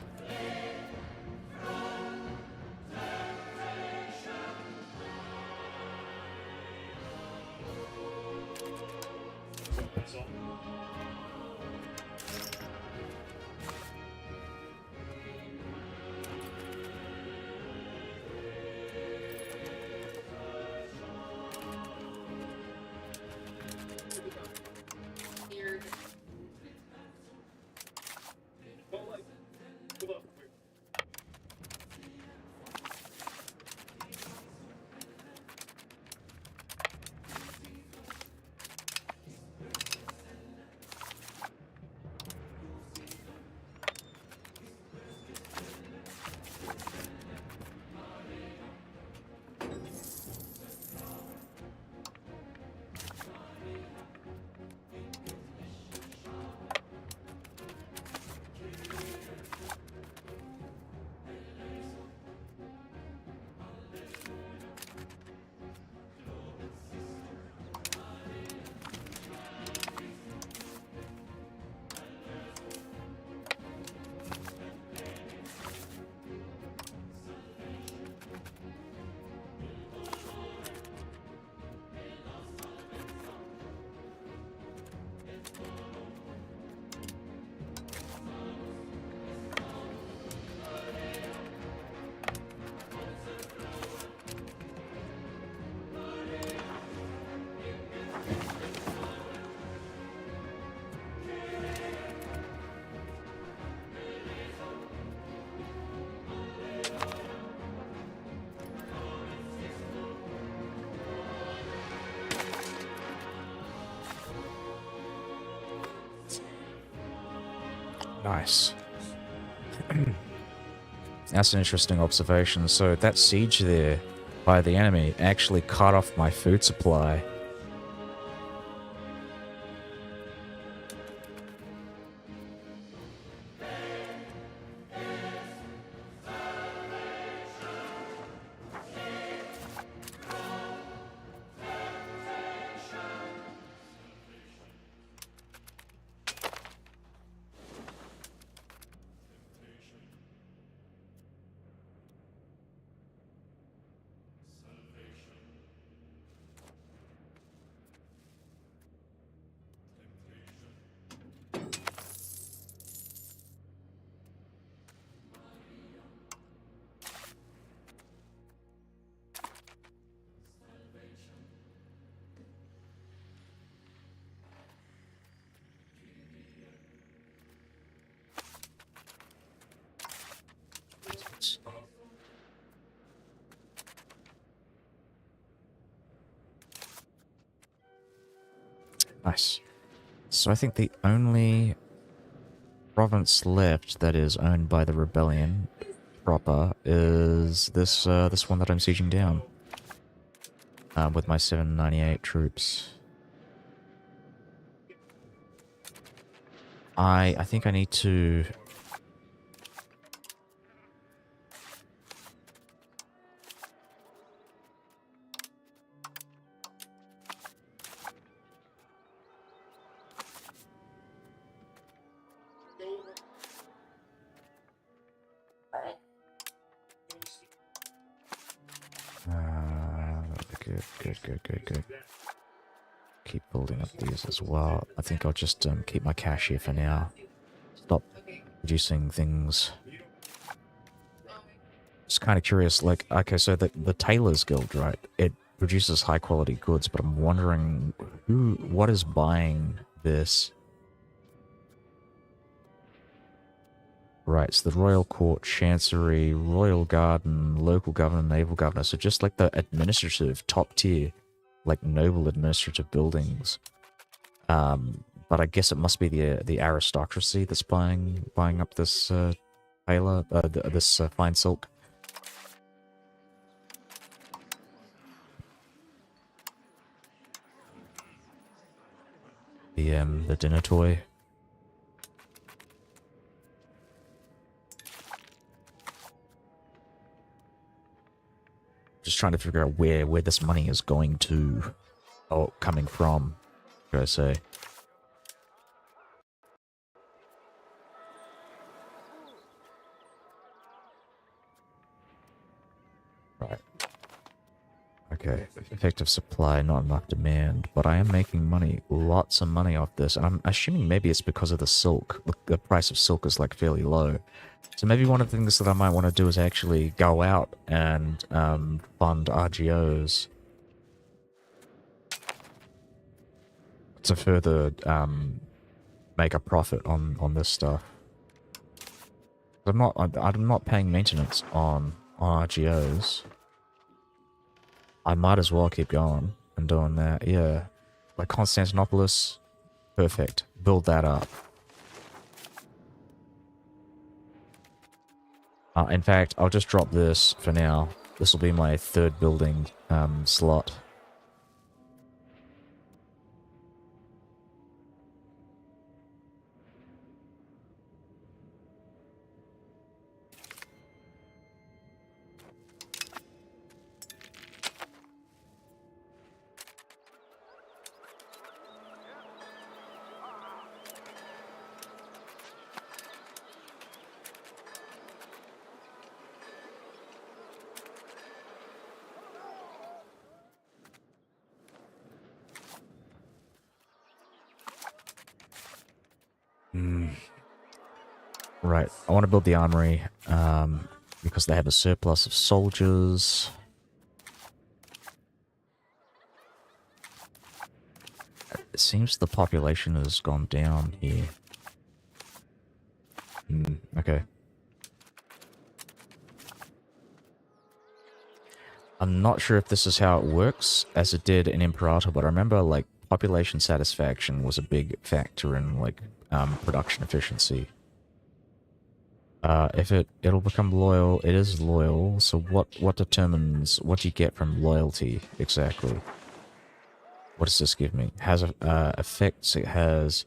Nice. That's an interesting observation. So that siege there by the enemy actually cut off my food supply. Nice. So I think the only province left that is owned by the rebellion proper is this one that I'm sieging down with my 798 troops. I think I need to good. Keep building up these as well. I think I'll just keep my cash here for now. Stop producing things. Just kind of curious, like, okay, so the Tailors Guild, right? It produces high quality goods, but I'm wondering what is buying this? Right, so the Royal Court, Chancery, Royal Garden, Local Governor, Naval Governor. So just like the administrative, top tier, like noble administrative buildings. But I guess it must be the aristocracy that's buying up this tailor, this fine silk. The dinner toy. Just trying to figure out where this money is going to, or coming from, should I say. Right. Okay. Effective supply, not enough demand, but I am making money, lots of money off this, and I'm assuming maybe it's because of the silk. Look, the price of silk is like fairly low. So maybe one of the things that I might want to do is actually go out and fund RGOs to further make a profit on this stuff. I'm not paying maintenance on RGOs. I might as well keep going and doing that. Yeah, like Constantinopolis, perfect. Build that up. In fact, I'll just drop this for now. This will be my third building slot. Right, I want to build the armory because they have a surplus of soldiers. It seems the population has gone down here. Okay. I'm not sure if this is how it works, as it did in Imperator, but I remember, like, population satisfaction was a big factor in, like, production efficiency. If it'll become loyal, it is loyal, so what determines, what do you get from loyalty, exactly? What does this give me? It has effects, it has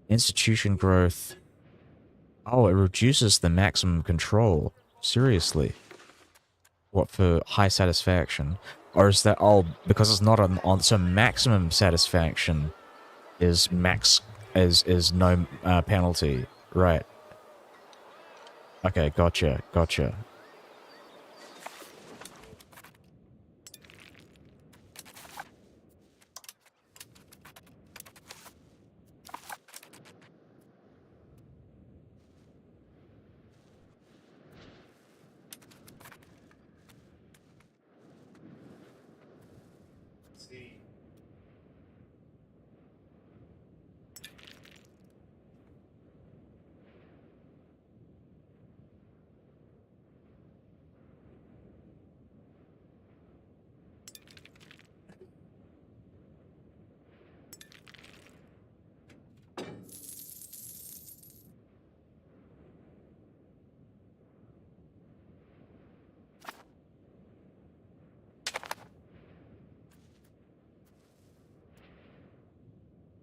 institution growth. Oh, it reduces the maximum control. Seriously. What, for high satisfaction? Or is that, oh, because it's not on, so maximum satisfaction is is no penalty. Right. Okay, gotcha.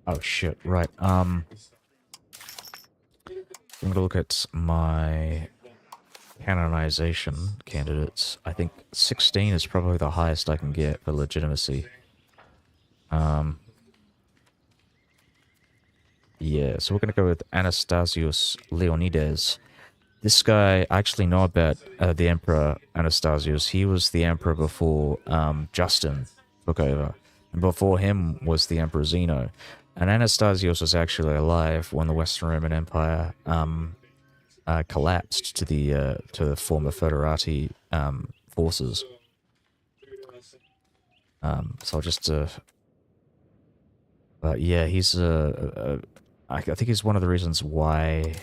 Oh shit, right. I'm gonna look at my canonization candidates. I think 16 is probably the highest I can get for legitimacy. Yeah, so we're gonna go with Anastasius Leonides. This guy, I actually know about the Emperor Anastasius. He was the emperor before Justin took over. And before him was the Emperor Zeno. And Anastasius was actually alive when the Western Roman Empire collapsed to the former Foederati forces. So I'll just... yeah, he's... I think he's one of the reasons why...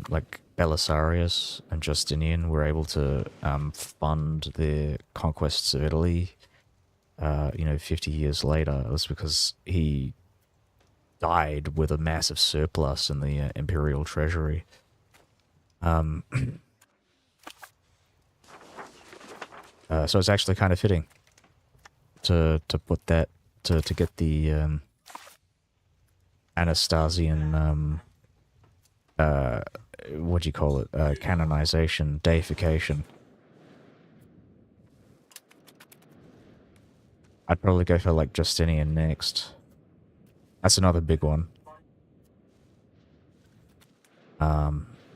like Belisarius and Justinian were able to fund the conquests of Italy, 50 years later. It was because he died with a massive surplus in the imperial treasury. So it's actually kind of fitting to put that to get the Anastasian, what do you call it? Canonization, deification. I'd probably go for like Justinian next. That's another big one.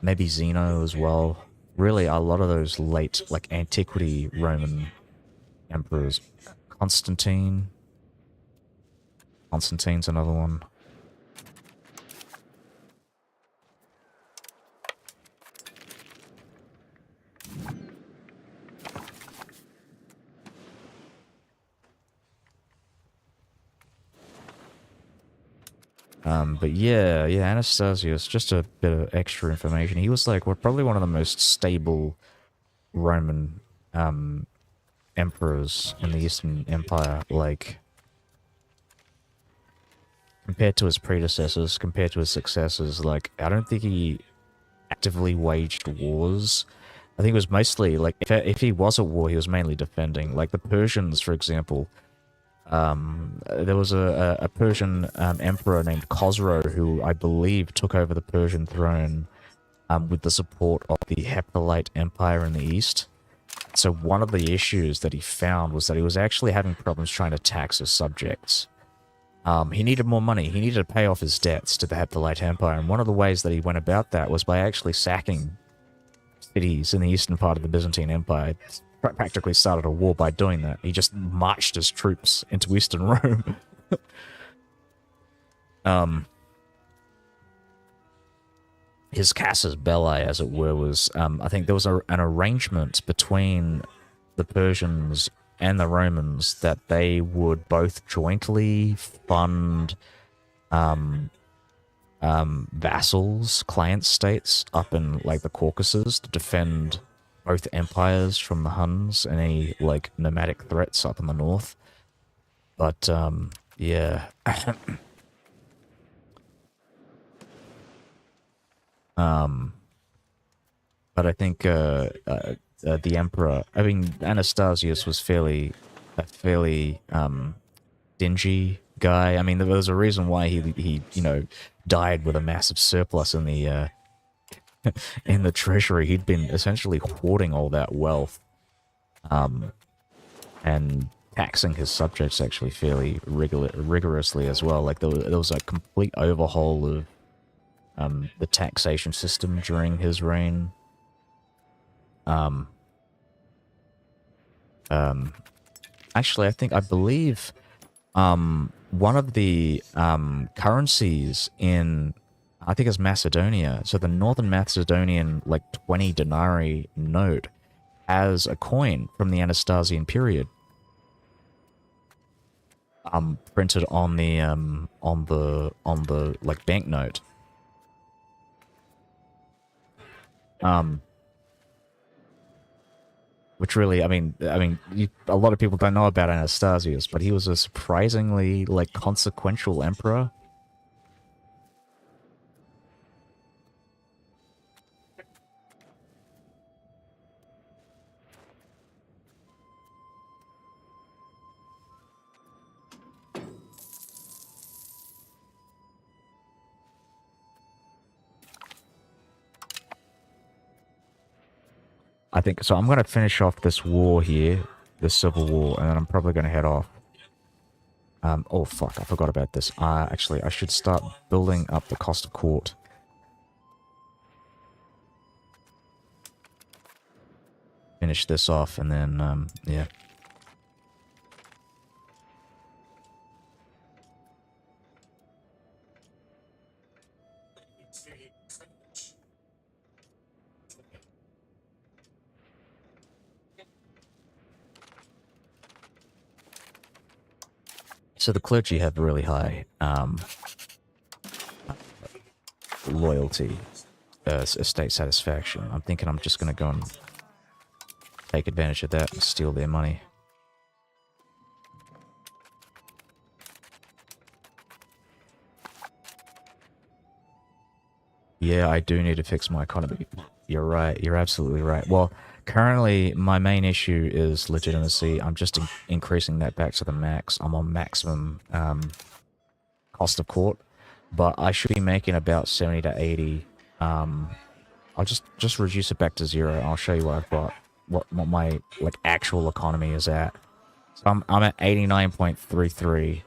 Maybe Zeno as well. Really, a lot of those late, like, antiquity Roman emperors. Constantine. Constantine's another one. But yeah, Anastasius, just a bit of extra information. He was like, probably one of the most stable Roman emperors in the Eastern Empire. Like, compared to his predecessors, compared to his successors, like, I don't think he actively waged wars. I think it was mostly, like, if he was at war, he was mainly defending. Like, the Persians, for example, there was a Persian emperor named Khosrow who I believe took over the Persian throne with the support of the Hepthalite Empire in the east. So one of the issues that he found was that he was actually having problems trying to tax his subjects. He needed more money. He needed to pay off his debts to the Hepthalite Empire, and one of the ways that he went about that was by actually sacking cities in the eastern part of the Byzantine Empire. Practically started a war by doing that. He just marched his troops into Eastern Rome. His casus belli, as it were, was, I think there was an arrangement between the Persians and the Romans that they would both jointly fund vassals, client states up in, like, the Caucasus to defend both empires from the Huns and any, like, nomadic threats up in the north. But, yeah. But I think, the emperor, I mean, Anastasius was a fairly, dingy guy. I mean, there was a reason why he, you know, died with a massive surplus in the, in the treasury. He'd been essentially hoarding all that wealth, and taxing his subjects actually fairly rigorously as well. Like, there was a complete overhaul of the taxation system during his reign. Actually, I believe one of the currencies in, I think it's Macedonia. So the Northern Macedonian, like, 20 denarii note has a coin from the Anastasian period, printed on the like, banknote. Which really, I mean, a lot of people don't know about Anastasius, but he was a surprisingly, like, consequential emperor. I think, so I'm going to finish off this war here, this civil war, and then I'm probably going to head off. Oh fuck, I forgot about this. Actually, I should start building up the cost of court. Finish this off, and then, yeah. So the clergy have really high loyalty, estate satisfaction. I'm thinking I'm just going to go and take advantage of that and steal their money. Yeah, I do need to fix my economy. You're right. You're absolutely right. Well, currently, my main issue is legitimacy. I'm just increasing that back to the max. I'm on maximum cost of court. but I should be making about 70 to 80. I'll just reduce it back to 0. I'll show you what I've got, what my like actual economy is at. So I'm at 89.33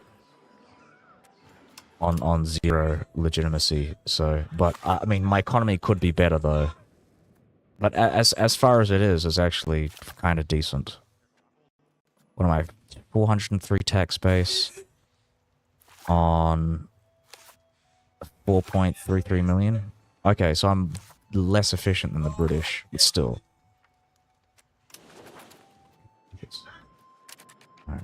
on 0 legitimacy. So, but I mean, my economy could be better though. But as far as it is, it's actually kind of decent. What am I? 403 tax base on 4.33 million. Okay, so I'm less efficient than the British, but still. Right,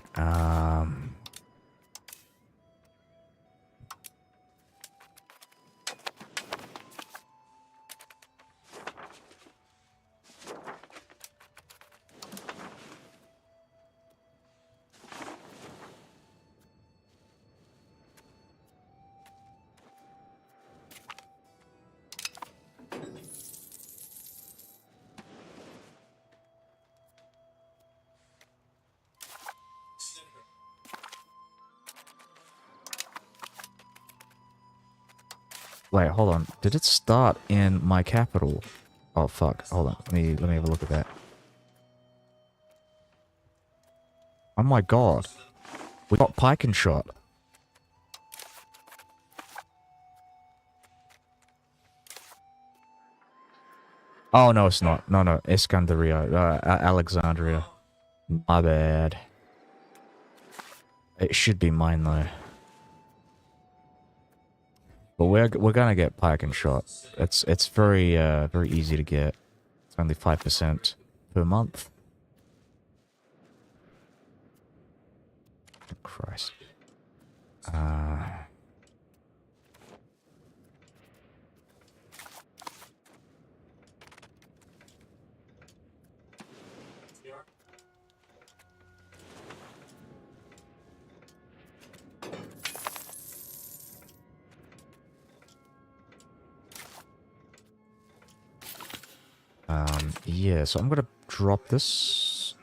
wait, hold on. Did it start in my capital? Oh fuck! Hold on. Let me have a look at that. Oh my god, we got pike and shot. Oh no, it's not. No, no, Escandaria, Alexandria. My bad. It should be mine though. But we're gonna get pike and shot. It's very very easy to get. It's only 5% per month. Oh, Christ. Yeah, so I'm gonna drop this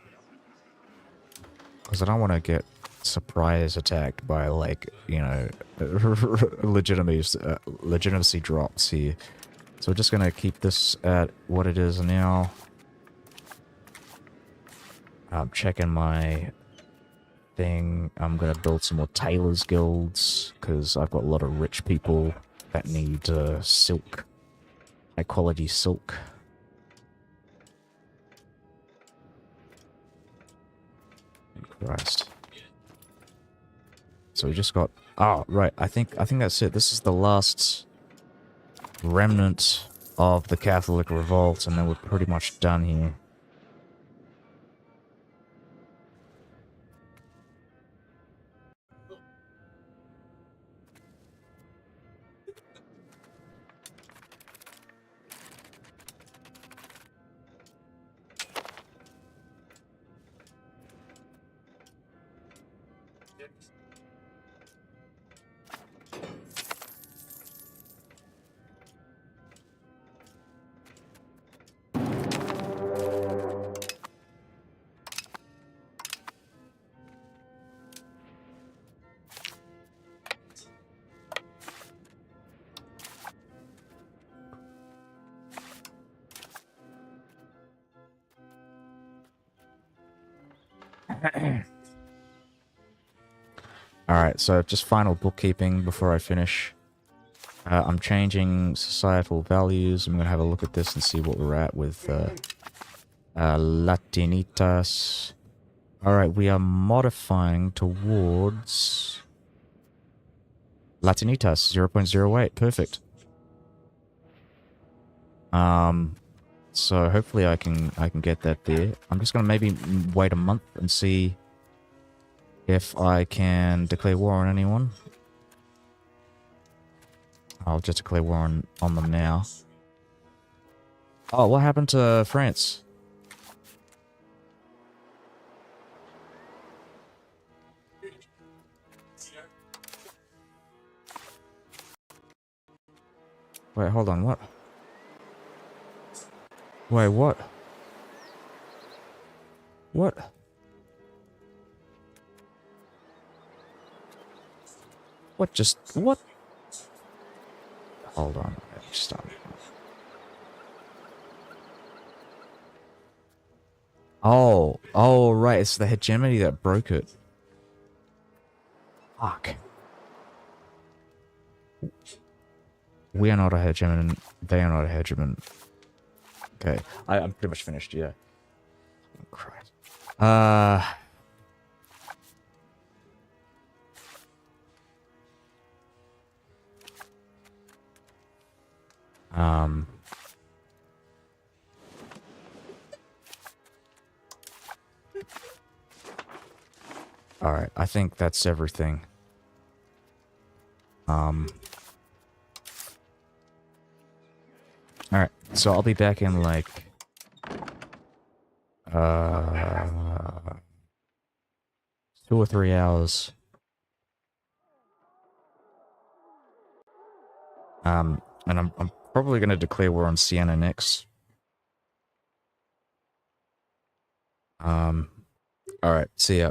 because I don't want to get surprise attacked by, like, you know, legitimacy drops here. So we're just gonna keep this at what it is now. I'm checking my thing. I'm gonna build some more tailors guilds because I've got a lot of rich people that need silk, high quality silk. Christ. So we just got... Oh, right. I think that's it. This is the last remnant of the Catholic revolt, and then we're pretty much done here. Alright, so just final bookkeeping before I finish. I'm changing societal values. I'm going to have a look at this and see what we're at with Latinitas. Alright, we are modifying towards Latinitas 0.08. Perfect. So hopefully I can get that there. I'm just going to maybe wait a month and see if I can declare war on anyone. I'll just declare war on them now. Oh, what happened to France? Wait, hold on, what? Wait, what? What? What just... What? Hold on. Just, oh, right. It's the hegemony that broke it. Fuck. We are not a hegemon. They are not a hegemon. Okay. I'm pretty much finished, yeah. Oh, Christ. Um... Alright, I think that's everything. Alright, so I'll be back in like... 2 or 3 hours. And I'm probably gonna declare war on Sienna next. Alright, see ya.